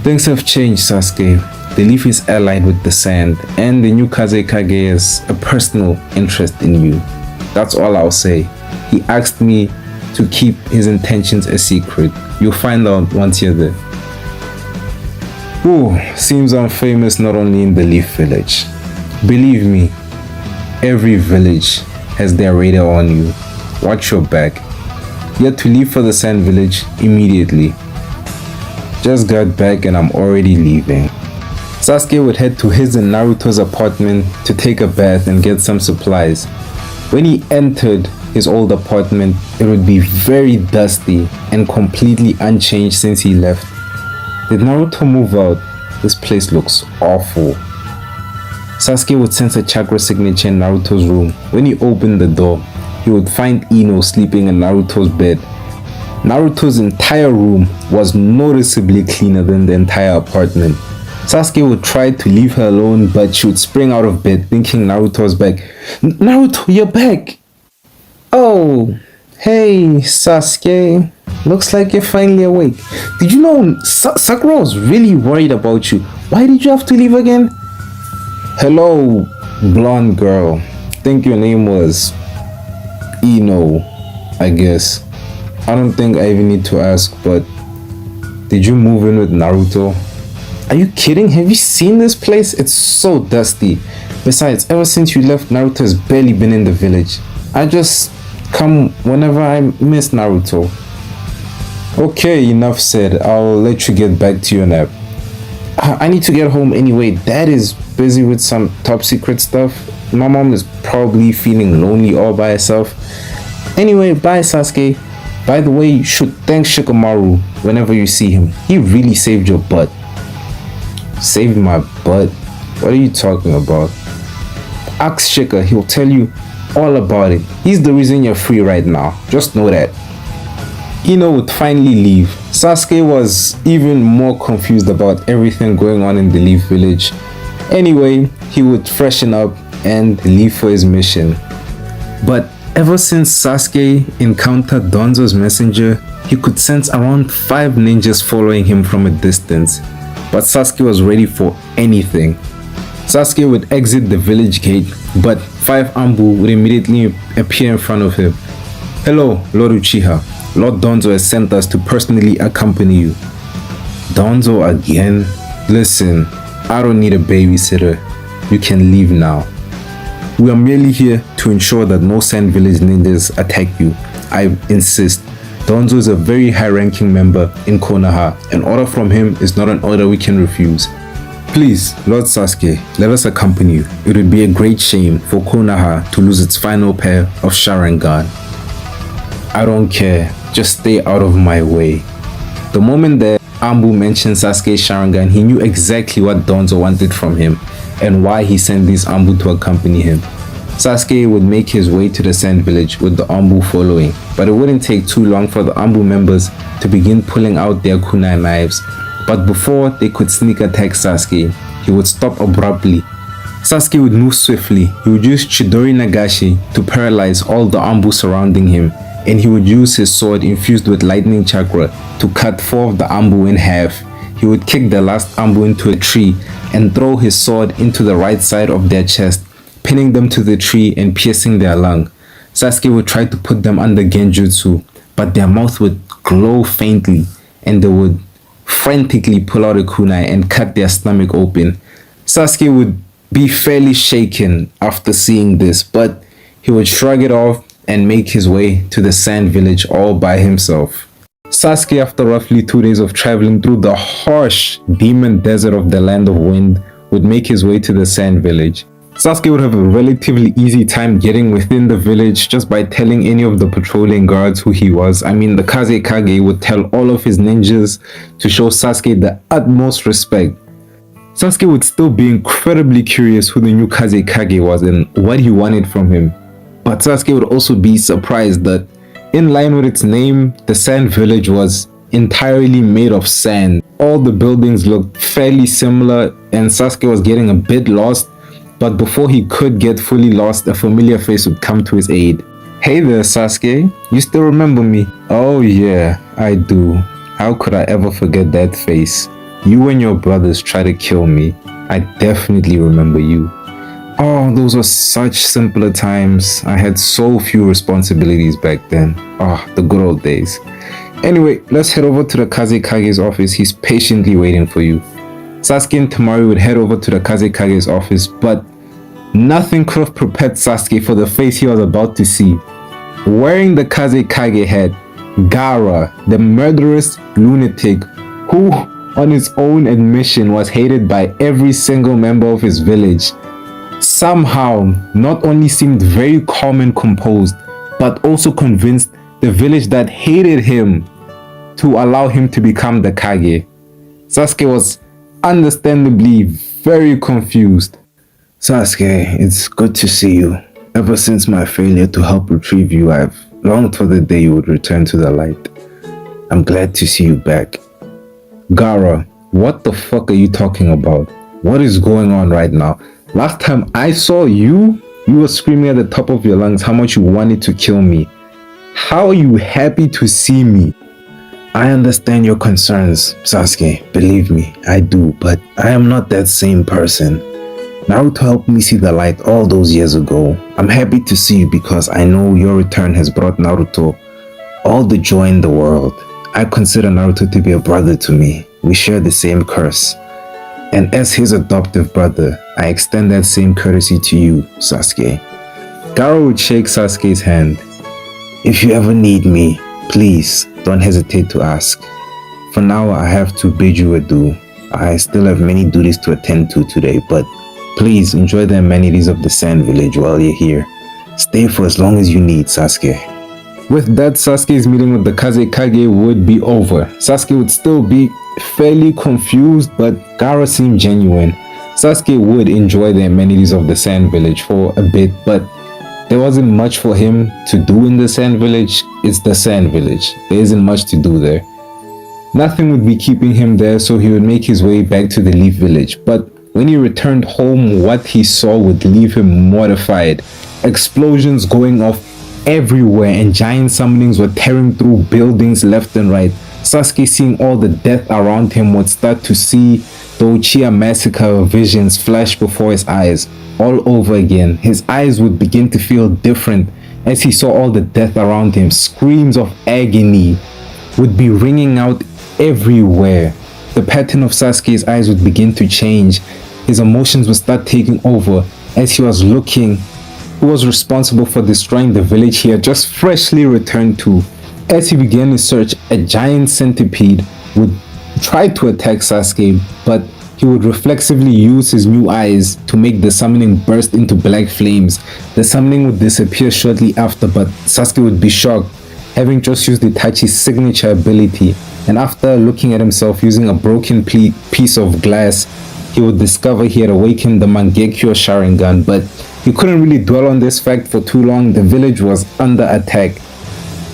Things have changed, Sasuke. The leaf is allied with the sand, and the new Kazekage has a personal interest in you. That's all I'll say. He asked me to keep his intentions a secret. You'll find out once you're there. Ooh, seems I'm famous not only in the Leaf Village. Believe me, every village has their radar on you. Watch your back. You have to leave for the Sand Village immediately. Just got back and I'm already leaving. Sasuke would head to his and Naruto's apartment to take a bath and get some supplies. When he entered his old apartment, it would be very dusty and completely unchanged since he left. Did Naruto move out? This place looks awful. Sasuke would sense a chakra signature in Naruto's room. When he opened the door, he would find Ino sleeping in Naruto's bed. Naruto's entire room was noticeably cleaner than the entire apartment. Sasuke would try to leave her alone, but she would spring out of bed thinking Naruto was back. Naruto, you're back! Oh, hey Sasuke. Looks like you're finally awake. Did you know Sakura was really worried about you? Why did you have to leave again? Hello, blonde girl. Think your name was Ino, I guess. I don't think I even need to ask, but did you move in with Naruto? Are you kidding? Have you seen this place? It's so dusty. Besides, ever since you left, Naruto has barely been in the village. I just come whenever I miss Naruto. Okay, enough said. I'll let you get back to your nap. I need to get home anyway. Dad is busy with some top secret stuff. My mom is probably feeling lonely all by herself. Anyway, bye Sasuke. By the way, you should thank Shikamaru whenever you see him. He really saved your butt. Saved my butt? What are you talking about? Ask Shika, he'll tell you all about it. He's the reason you're free right now. Just know that. Ino would finally leave. Sasuke was even more confused about everything going on in the Leaf Village. Anyway, he would freshen up and leave for his mission. But ever since Sasuke encountered Danzo's messenger, he could sense around 5 ninjas following him from a distance. But Sasuke was ready for anything. Sasuke would exit the village gate, but 5 Anbu would immediately appear in front of him. Hello, Lord Uchiha. Lord Danzo has sent us to personally accompany you. Danzo again? Listen, I don't need a babysitter. You can leave now. We are merely here to ensure that no Sand Village ninjas attack you. I insist. Danzo is a very high-ranking member in Konoha. An order from him is not an order we can refuse. Please, Lord Sasuke, let us accompany you. It would be a great shame for Konoha to lose its final pair of Sharingan. I don't care. Just stay out of my way. The moment that Anbu mentioned Sasuke's Sharingan, he knew exactly what Danzo wanted from him and why he sent these Anbu to accompany him. Sasuke would make his way to the Sand Village with the Anbu following, but it wouldn't take too long for the Anbu members to begin pulling out their kunai knives. But before they could sneak attack Sasuke, he would stop abruptly. Sasuke would move swiftly. He would use Chidori Nagashi to paralyze all the Ambu surrounding him, and he would use his sword infused with lightning chakra to cut 4 of the Ambu in half. He would kick the last Ambu into a tree and throw his sword into the right side of their chest, pinning them to the tree and piercing their lung. Sasuke would try to put them under Genjutsu, but their mouth would glow faintly and they would frantically pull out a kunai and cut their stomach open. Sasuke would be fairly shaken after seeing this, but he would shrug it off and make his way to the sand village all by himself. Sasuke, after roughly 2 days of traveling through the harsh demon desert of the land of wind, would make his way to the sand village. Sasuke would have a relatively easy time getting within the village just by telling any of the patrolling guards who he was. I mean, the Kazekage would tell all of his ninjas to show Sasuke the utmost respect. Sasuke would still be incredibly curious who the new Kazekage was and what he wanted from him. But Sasuke would also be surprised that, in line with its name, the sand village was entirely made of sand. All the buildings looked fairly similar and Sasuke was getting a bit lost, but before he could get fully lost, a familiar face would come to his aid. "Hey there, Sasuke, you still remember me?" "Oh yeah, I do. How could I ever forget that face? You and your brothers tried to kill me. I definitely remember you." Oh, those were such simpler times. I had so few responsibilities back then. The good old days. Anyway, let's head over to the Kazekage's office. He's patiently waiting for you. Sasuke and Temari would head over to the Kazekage's office, but nothing could have prepared Sasuke for the face he was about to see. Wearing the Kazekage hat, Gara, the murderous lunatic who, on his own admission, was hated by every single member of his village, somehow not only seemed very calm and composed, but also convinced the village that hated him to allow him to become the Kage. Sasuke was understandably very confused. "Sasuke, it's good to see you. Ever since my failure to help retrieve you, I've longed for the day you would return to the light. I'm glad to see you back." "Gara, what the fuck are you talking about? What is going on right now? Last time I saw you, you were screaming at the top of your lungs how much you wanted to kill me. How are you happy to see me?" "I understand your concerns, Sasuke. Believe me, I do, but I am not that same person. Naruto helped me see the light all those years ago. I'm happy to see you because I know your return has brought Naruto all the joy in the world. I consider Naruto to be a brother to me. We share the same curse. And as his adoptive brother, I extend that same courtesy to you, Sasuke." Gara would shake Sasuke's hand. "If you ever need me, please don't hesitate to ask. For now, I have to bid you adieu. I still have many duties to attend to today, but please enjoy the amenities of the Sand Village while you're here. Stay for as long as you need, Sasuke." With that, Sasuke's meeting with the Kazekage would be over. Sasuke would still be fairly confused, but Gara seemed genuine. Sasuke would enjoy the amenities of the Sand Village for a bit, but there wasn't much for him to do in the Sand Village. It's the Sand Village. There isn't much to do there. Nothing would be keeping him there, so he would make his way back to the Leaf Village. But when he returned home, what he saw would leave him mortified. Explosions going off everywhere and giant summonings were tearing through buildings left and right. Sasuke, seeing all the death around him, would start to see the Uchiha massacre visions flash before his eyes all over again. His eyes would begin to feel different as he saw all the death around him. Screams of agony would be ringing out everywhere. The pattern of Sasuke's eyes would begin to change. His emotions would start taking over as he was looking who was responsible for destroying the village he had just freshly returned to. As he began his search, a giant centipede would try to attack Sasuke, but he would reflexively use his new eyes to make the summoning burst into black flames. The summoning would disappear shortly after, but Sasuke would be shocked, having just used Itachi's signature ability, and after looking at himself using a broken piece of glass, he would discover he had awakened the Mangekyo Sharingan, but he couldn't really dwell on this fact for too long. The village was under attack.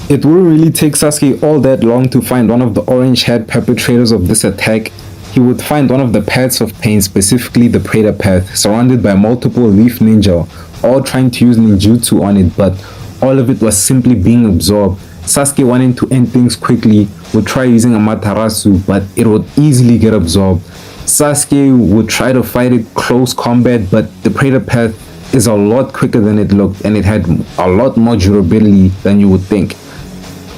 It wouldn't really take Sasuke all that long to find one of the orange-haired perpetrators of this attack. he would find one of the paths of pain, specifically the Praetor path, surrounded by multiple leaf ninja, all trying to use ninjutsu on it, but all of it was simply being absorbed. Sasuke, wanting to end things quickly, would try using Amaterasu, but it would easily get absorbed. Sasuke would try to fight it close combat, but the Praetor path is a lot quicker than it looked, and it had a lot more durability than you would think.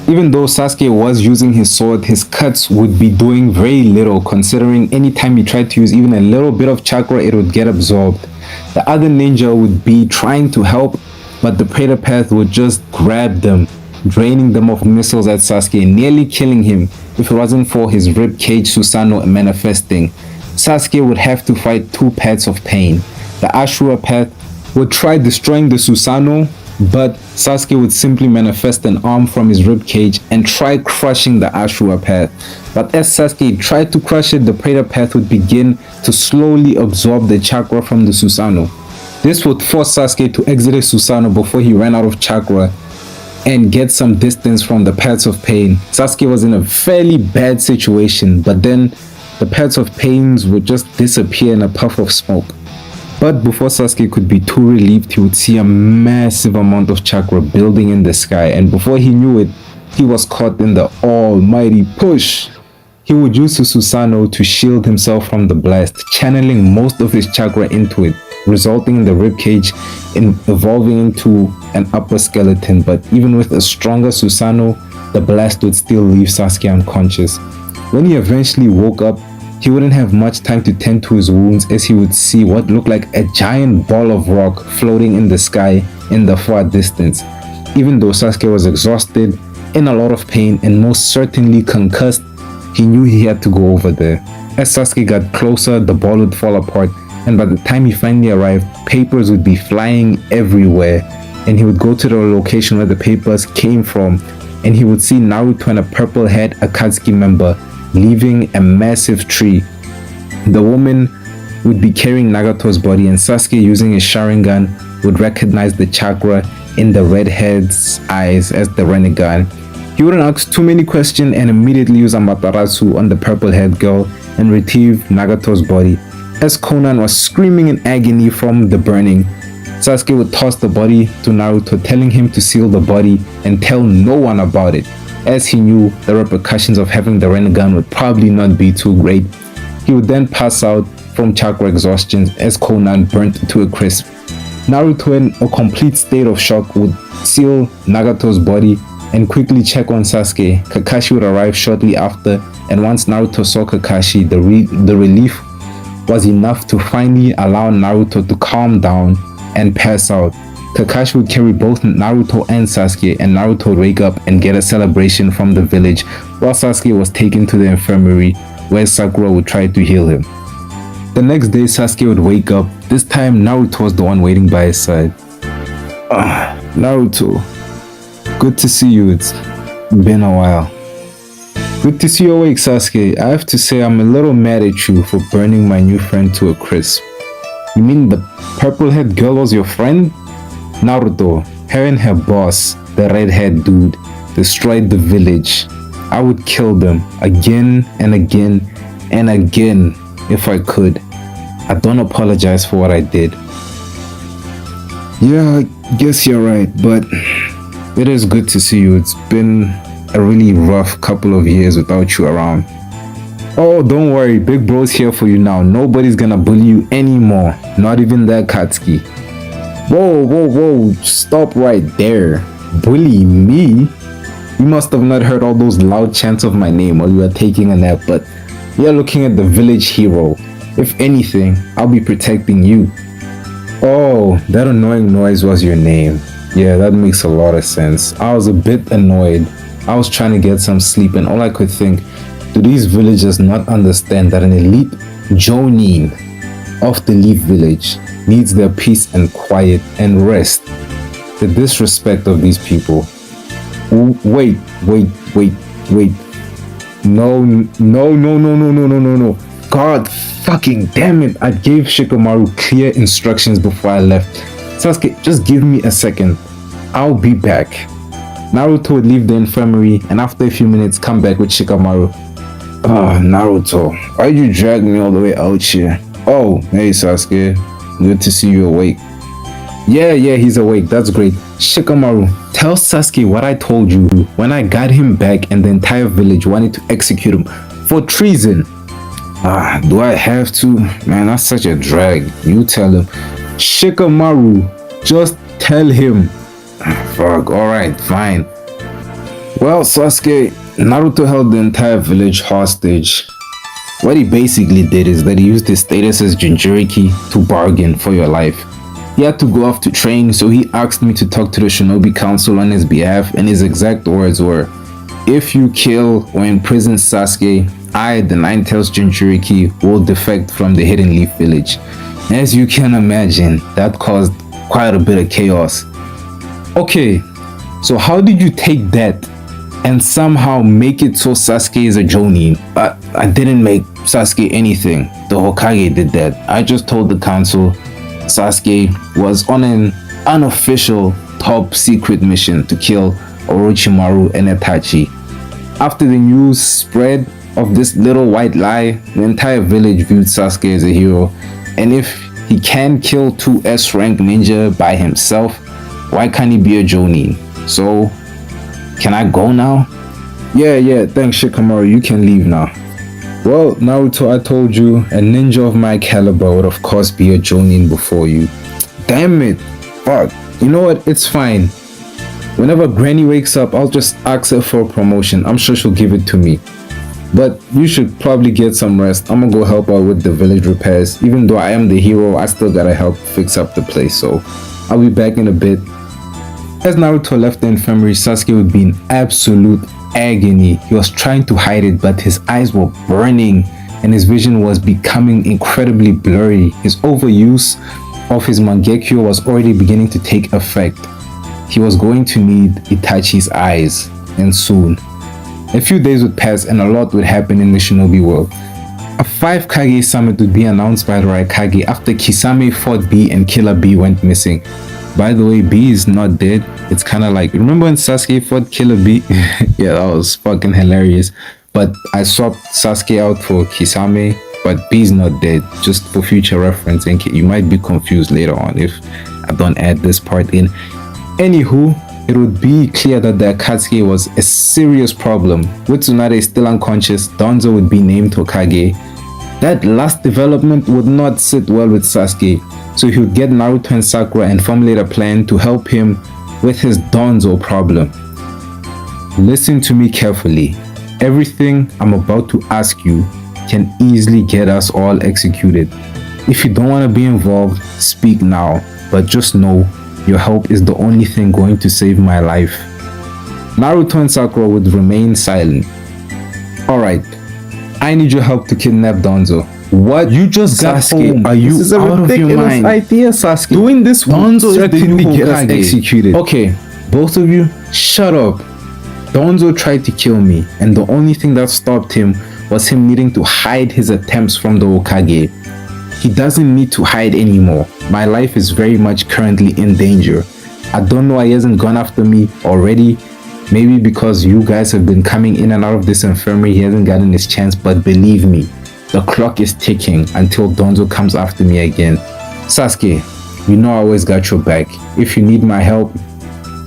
Even though Sasuke was using his sword, his cuts would be doing very little, considering anytime he tried to use even a little bit of chakra, it would get absorbed. The other ninja would be trying to help, but the Praetor path would just grab them, draining them of missiles at Sasuke, nearly killing him if it wasn't for his ribcage Susanoo manifesting. Sasuke would have to fight two paths of pain. The Ashura path would try destroying the Susanoo, but Sasuke would simply manifest an arm from his ribcage and try crushing the Ashura path. But as Sasuke tried to crush it, the Praetor path would begin to slowly absorb the chakra from the Susanoo. This would force Sasuke to exit his Susanoo before he ran out of chakra and get some distance from the paths of pain. Sasuke was in a fairly bad situation, but then the paths of pains would just disappear in a puff of smoke. But before Sasuke could be too relieved, he would see a massive amount of chakra building in the sky, and before he knew it, he was caught in the almighty push. He would use his Susanoo to shield himself from the blast, channeling most of his chakra into it, resulting in the ribcage evolving into an upper skeleton. But even with a stronger Susanoo, the blast would still leave Sasuke unconscious. When he eventually woke up, he wouldn't have much time to tend to his wounds, as he would see what looked like a giant ball of rock floating in the sky in the far distance. Even though Sasuke was exhausted, in a lot of pain, and most certainly concussed, he knew he had to go over there. As Sasuke got closer, the ball would fall apart, and by the time he finally arrived, papers would be flying everywhere, and he would go to the location where the papers came from, and he would see Naruto and a purple-haired Akatsuki member leaving a massive tree. The woman would be carrying Nagato's body, and Sasuke, using his Sharingan, would recognize the chakra in the redhead's eyes as the Rinnegan. He wouldn't ask too many questions and immediately use Amaterasu on the purple-haired girl and retrieve Nagato's body. As Conan was screaming in agony from the burning, Sasuke would toss the body to Naruto, telling him to seal the body and tell no one about it, as he knew the repercussions of having the Rinnegan would probably not be too great. He would then pass out from chakra exhaustion as Conan burnt to a crisp. Naruto, in a complete state of shock, would seal Nagato's body and quickly check on Sasuke. Kakashi would arrive shortly after, and once Naruto saw Kakashi, the relief was enough to finally allow Naruto to calm down and pass out. Kakashi would carry both Naruto and Sasuke, and Naruto would wake up and get a celebration from the village, while Sasuke was taken to the infirmary where Sakura would try to heal him. The next day, Sasuke would wake up. This time, Naruto was the one waiting by his side. Naruto, good to see you. It's been a while. Good to see you awake, Sasuke. I have to say I'm a little mad at you for burning my new friend to a crisp. You mean the purple-haired girl was your friend? Naruto, her and her boss, the red-haired dude, destroyed the village. I would kill them again and again and again if I could. I don't apologize for what I did. Yeah, I guess you're right, but it is good to see you. It's been a really rough couple of years without you around. Oh, don't worry, Big Bro's here for you now. Nobody's gonna bully you anymore, not even the Akatsuki. Whoa, stop right there. Bully me? You must have not heard all those loud chants of my name while you were taking a nap, but you're looking at the village hero. If anything, I'll be protecting you. Oh, that annoying noise was your name. Yeah, that makes a lot of sense. I was a bit annoyed. I was trying to get some sleep, and all I could think, do these villagers not understand that an elite Chunin of the Leaf Village needs their peace and quiet and rest? The disrespect of these people. Wait. No. God fucking damn it. I gave Shikamaru clear instructions before I left. Sasuke, just give me a second. I'll be back. Naruto would leave the infirmary and after a few minutes come back with Shikamaru. Naruto, why'd you drag me all the way out here? Oh, hey Sasuke, good to see you awake. Yeah, he's awake, that's great. Shikamaru, tell Sasuke what I told you when I got him back and the entire village wanted to execute him for treason. Do I have to? Man, that's such a drag. You tell him. Shikamaru, just tell him. Fuck, alright, fine. Well, Sasuke, Naruto held the entire village hostage. What he basically did is that he used his status as Jinchuriki to bargain for your life. He had to go off to train, so he asked me to talk to the Shinobi Council on his behalf, and his exact words were, "If you kill or imprison Sasuke, I, the Nine-Tails Jinchuriki, will defect from the Hidden Leaf Village." As you can imagine, that caused quite a bit of chaos. Okay, so how did you take that and somehow make it so Sasuke is a Jonin? I didn't make Sasuke anything. The Hokage did that. I just told the council Sasuke was on an unofficial top secret mission to kill Orochimaru and Itachi. After the news spread of this little white lie, the entire village viewed Sasuke as a hero, and if he can kill two S-rank ninja by himself, why can't he be a Jonin? So, can I go now? Yeah, thanks Shikamaru, you can leave now. Well, Naruto, I told you, a ninja of my caliber would of course be a Jonin before you. Damn it, fuck. You know what, it's fine. Whenever Granny wakes up, I'll just ask her for a promotion. I'm sure she'll give it to me. But you should probably get some rest. I'm gonna go help out with the village repairs. Even though I am the hero, I still gotta help fix up the place, so I'll be back in a bit. As Naruto left the infirmary, Sasuke would be in absolute agony. He was trying to hide it, but his eyes were burning and his vision was becoming incredibly blurry. His overuse of his Mangekyo was already beginning to take effect. He was going to need Itachi's eyes, and soon. A few days would pass and a lot would happen in the Shinobi world. A 5 Kage summit would be announced by the Raikage after Kisame fought B and Killer B went missing. By the way, B is not dead. It's kind of like, remember when Sasuke fought Killer B? Yeah, that was fucking hilarious. But I swapped Sasuke out for Kisame, but B's not dead. Just for future reference, and you might be confused later on if I don't add this part in. Anywho, it would be clear that the Akatsuki was a serious problem. With Tsunade still unconscious, Danzo would be named Hokage. That last development would not sit well with Sasuke, so he would get Naruto and Sakura and formulate a plan to help him with his Danzo problem. Listen to me carefully. Everything I'm about to ask you can easily get us all executed. If you don't want to be involved, speak now, but just know your help is the only thing going to save my life. Naruto and Sakura would remain silent. Alright, I need your help to kidnap Danzo. What? You just got home. Are you out of your mind? Idea, Sasuke. Doing this Danzo certainly get us executed. Okay, both of you, shut up. Danzo tried to kill me, and the only thing that stopped him was him needing to hide his attempts from the Hokage. He doesn't need to hide anymore. My life is very much currently in danger. I don't know why he hasn't gone after me already. Maybe because you guys have been coming in and out of this infirmary, he hasn't gotten his chance, but believe me, the clock is ticking until Danzo comes after me again. Sasuke, you know I always got your back. If you need my help,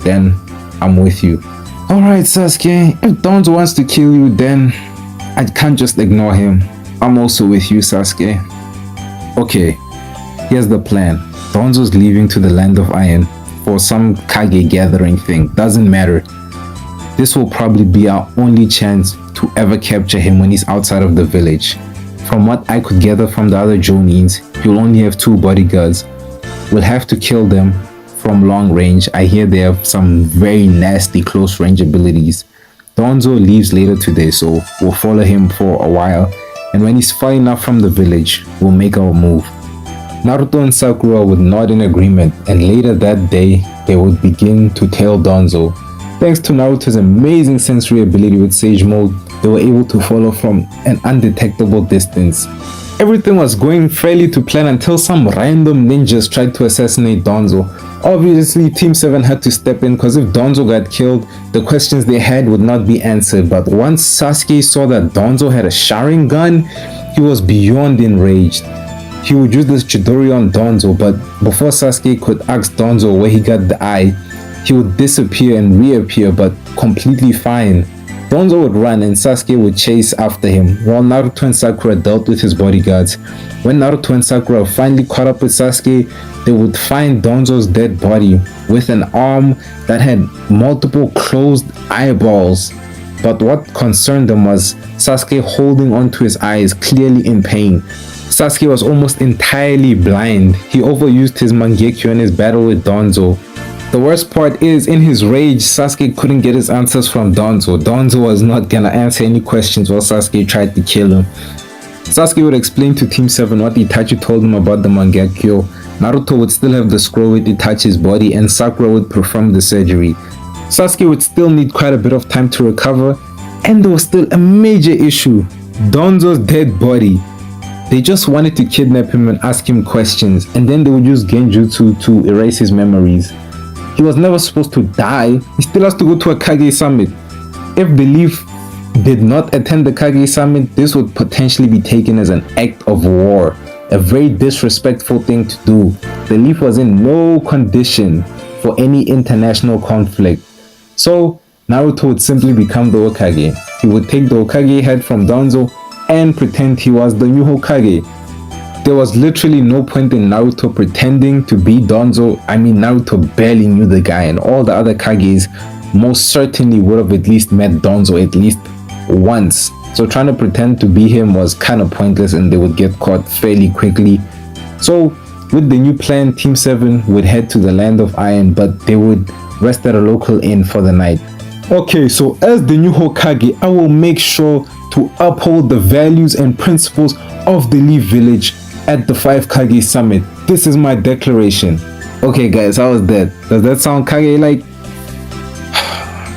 then I'm with you. Alright Sasuke, if Danzo wants to kill you, then I can't just ignore him. I'm also with you, Sasuke. Okay, here's the plan. Danzo's leaving to the Land of Iron for some Kage gathering thing. Doesn't matter. This will probably be our only chance to ever capture him when he's outside of the village. From what I could gather from the other Jonins, he'll only have 2 bodyguards. We'll have to kill them from long range. I hear they have some very nasty close range abilities. Danzo leaves later today, so we'll follow him for a while, and when he's far enough from the village, we'll make our move. Naruto and Sakura would nod in agreement, and later that day, they would begin to tail Danzo. Thanks to Naruto's amazing sensory ability with Sage Mode, they were able to follow from an undetectable distance. Everything was going fairly to plan until some random ninjas tried to assassinate Danzo. Obviously, Team 7 had to step in because if Danzo got killed, the questions they had would not be answered. But once Sasuke saw that Danzo had a Sharingan, he was beyond enraged. He would use this Chidori on Danzo, but before Sasuke could ask Danzo where he got the eye, he would disappear and reappear, but completely fine. Danzo would run and Sasuke would chase after him, while Naruto and Sakura dealt with his bodyguards. When Naruto and Sakura finally caught up with Sasuke, they would find Danzo's dead body with an arm that had multiple closed eyeballs. But what concerned them was Sasuke holding onto his eyes, clearly in pain. Sasuke was almost entirely blind. He overused his Mangekyo in his battle with Danzo. The worst part is, in his rage, Sasuke couldn't get his answers from Danzo. Danzo was not gonna answer any questions while Sasuke tried to kill him. Sasuke would explain to Team 7 what Itachi told him about the Mangekyo. Naruto would still have the scroll with Itachi's body and Sakura would perform the surgery. Sasuke would still need quite a bit of time to recover, and there was still a major issue: Danzo's dead body. They just wanted to kidnap him and ask him questions, and then they would use Genjutsu to erase his memories. He was never supposed to die. He still has to go to a Kage summit. If Belief did not attend the Kage summit, this would potentially be taken as an act of war, a very disrespectful thing to do. Belief was in no condition for any international conflict. So Naruto would simply become the Hokage. He would take the Hokage head from Danzo and pretend he was the new Hokage. There was literally no point in Naruto pretending to be Danzo. I mean, Naruto barely knew the guy, and all the other Kages most certainly would have at least met Danzo at least once. So trying to pretend to be him was kind of pointless and they would get caught fairly quickly. So with the new plan, Team 7 would head to the Land of Iron, but they would rest at a local inn for the night. Okay, so as the new Hokage, I will make sure to uphold the values and principles of the Leaf Village at the 5 Kage Summit. This is my declaration. Okay guys, how was that? Does that sound Kage like?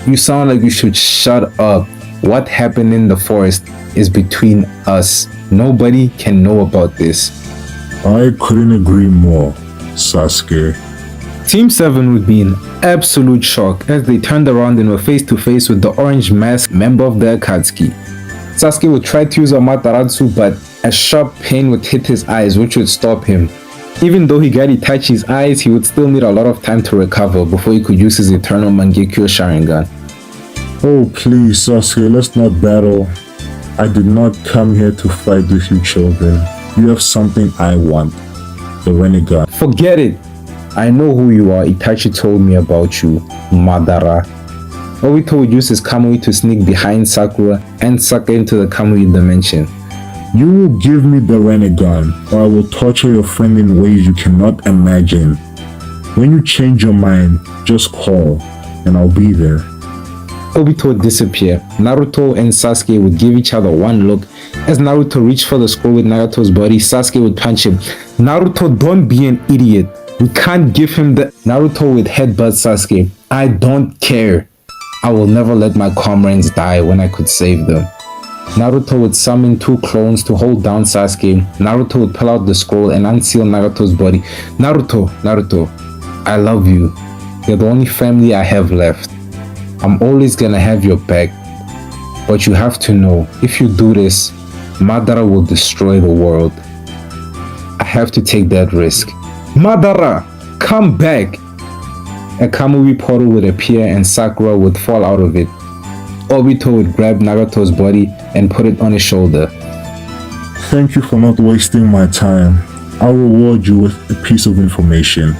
You sound like you should shut up. What happened in the forest is between us. Nobody can know about this. I couldn't agree more, Sasuke. Team 7 would be in absolute shock as they turned around and were face to face with the orange masked member of the Akatsuki. Sasuke would try to use Amaterasu, but a sharp pain would hit his eyes, which would stop him. Even though he got Itachi's eyes, he would still need a lot of time to recover before he could use his eternal Mangekyo Sharingan. Oh please, Sasuke, let's not battle. I did not come here to fight with you children. You have something I want. The Renegade. Forget it. I know who you are. Itachi told me about you, Madara. Obito would use his Kamui to sneak behind Sakura and suck into the Kamui dimension. You will give me the Renegade, or I will torture your friend in ways you cannot imagine. When you change your mind, just call, and I'll be there. Obito would disappear. Naruto and Sasuke would give each other one look. As Naruto reached for the scroll with Nagato's body, Sasuke would punch him. Naruto, don't be an idiot. We can't give him the... Naruto would headbutt Sasuke. I don't care. I will never let my comrades die when I could save them. Naruto would summon 2 clones to hold down Sasuke. Naruto would pull out the scroll and unseal Nagato's body. Naruto, I love you. You're the only family I have left. I'm always gonna have your back. But you have to know, if you do this, Madara will destroy the world. I have to take that risk. Madara, come back! A Kamui portal would appear and Sakura would fall out of it. Obito would grab Nagato's body and put it on his shoulder. Thank you for not wasting my time. I'll reward you with a piece of information.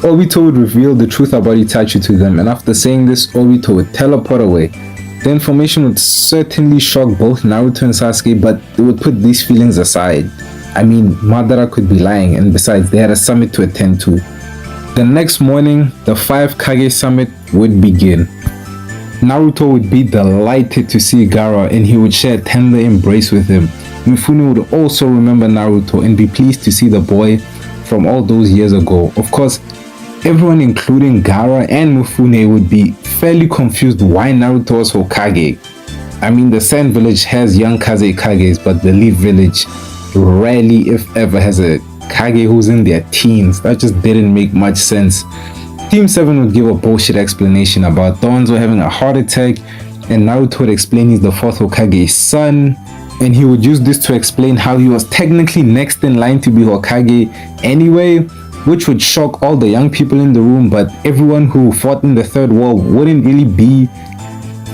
Obito would reveal the truth about Itachi to them, and after saying this, Obito would teleport away. The information would certainly shock both Naruto and Sasuke, but they would put these feelings aside. I mean, Madara could be lying, and besides, they had a summit to attend to. The next morning, the 5 Kage summit would begin. Naruto would be delighted to see Gara and he would share a tender embrace with him. Mifune would also remember Naruto and be pleased to see the boy from all those years ago. Of course, everyone including Gara and Mifune would be fairly confused why Naruto was Hokage. I mean, the Sand Village has young Kaze Kages, but the Leaf Village rarely, if ever, has a Kage who's in their teens. That just didn't make much sense. Team 7 would give a bullshit explanation about Danzo having a heart attack, and Naruto would explain he's the 4th Hokage's son, and he would use this to explain how he was technically next in line to be Hokage anyway, which would shock all the young people in the room, but everyone who fought in the Third War wouldn't really be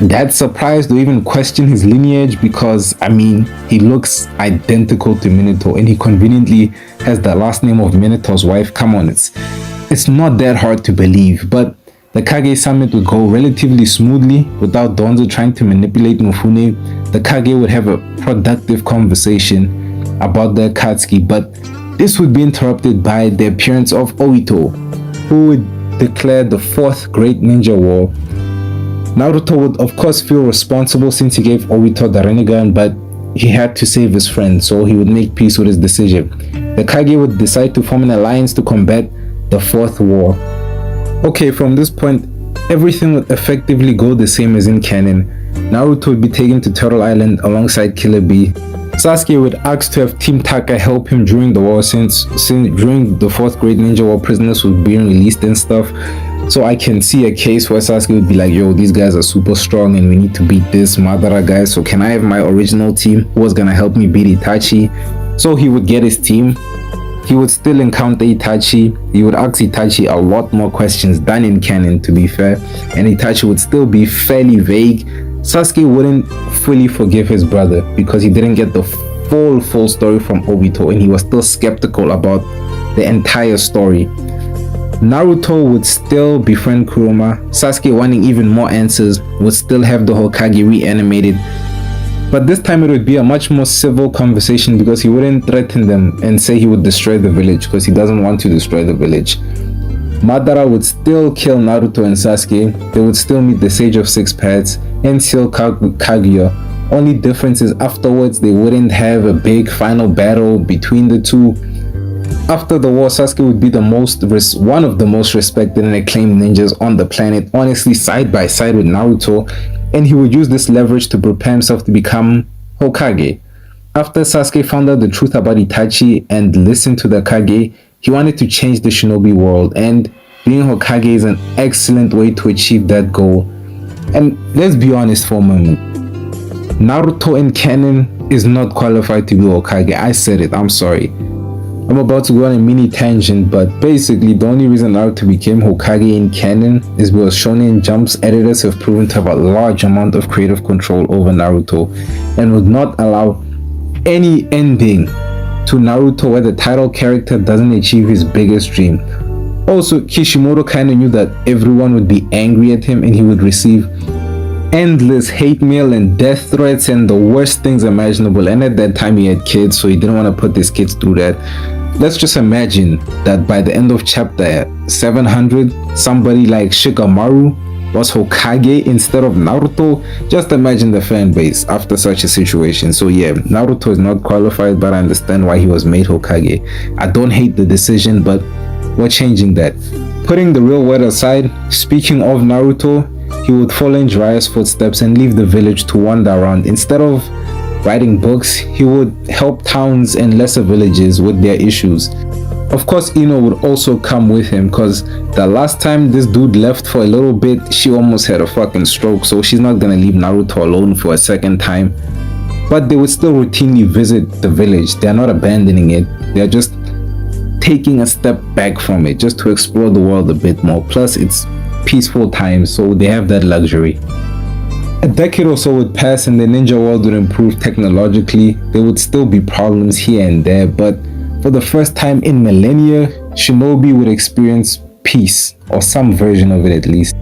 that surprised or even question his lineage, because I mean, he looks identical to Minato and he conveniently has the last name of Minato's wife. Come on, it's not that hard to believe. But the Kage summit would go relatively smoothly without Danzo trying to manipulate Mifune. The Kage would have a productive conversation about the Akatsuki, but this would be interrupted by the appearance of Obito, who would declare the 4th Great Ninja War. Naruto would of course feel responsible since he gave Obito the Rinnegan, but he had to save his friend, so he would make peace with his decision. The Kage would decide to form an alliance to combat the 4th war. Okay, from this point, everything would effectively go the same as in canon. Naruto would be taken to Turtle Island alongside Killer Bee. Sasuke would ask to have Team Taka help him during the war since during the 4th Great Ninja War prisoners were being released and stuff. So I can see a case where Sasuke would be like, yo, these guys are super strong and we need to beat this Madara guy, so can I have my original team who was gonna help me beat Itachi? So he would get his team. He would still encounter Itachi. He would ask Itachi a lot more questions than in canon, to be fair, and Itachi would still be fairly vague. Sasuke wouldn't fully forgive his brother because he didn't get the full story from Obito and he was still skeptical about the entire story. Naruto would still befriend Kurama. Sasuke, wanting even more answers, would still have the Hokage reanimated, but this time it would be a much more civil conversation because he wouldn't threaten them and say he would destroy the village because he doesn't want to destroy the village. Madara would still kill Naruto and Sasuke. They would still meet the Sage of Six Paths and seal Kaguya. Only difference is afterwards they wouldn't have a big final battle between the two. After the war, Sasuke would be one of the most respected and acclaimed ninjas on the planet, honestly side by side with Naruto, and he would use this leverage to prepare himself to become Hokage. After Sasuke found out the truth about Itachi and listened to the Kage, he wanted to change the shinobi world, and being Hokage is an excellent way to achieve that goal. And let's be honest for a moment, Naruto in canon is not qualified to be Hokage. I said it, I'm sorry. I'm about to go on a mini tangent, but basically the only reason Naruto became Hokage in canon is because Shonen Jump's editors have proven to have a large amount of creative control over Naruto and would not allow any ending to Naruto where the title character doesn't achieve his biggest dream. Also, Kishimoto kinda knew that everyone would be angry at him and he would receive endless hate mail and death threats and the worst things imaginable, and at that time he had kids, so he didn't want to put his kids through that. Let's just imagine that by the end of chapter 700 somebody like Shikamaru was Hokage instead of Naruto. Just imagine the fan base after such a situation. So yeah, Naruto is not qualified, but I understand why he was made Hokage. I don't hate the decision, but we're changing that. Putting the real word aside, speaking of Naruto, he would follow in Jiraiya's footsteps and leave the village to wander around. Instead of writing books, he would help towns and lesser villages with their issues. Of course, Ino would also come with him because the last time this dude left for a little bit, she almost had a fucking stroke, so she's not gonna leave Naruto alone for a second time. But they would still routinely visit the village. They're not abandoning it. They're just taking a step back from it just to explore the world a bit more. Plus, it's peaceful times, so they have that luxury. A decade or so would pass and the ninja world would improve technologically. There would still be problems here and there, but for the first time in millennia, shinobi would experience peace, or some version of it at least.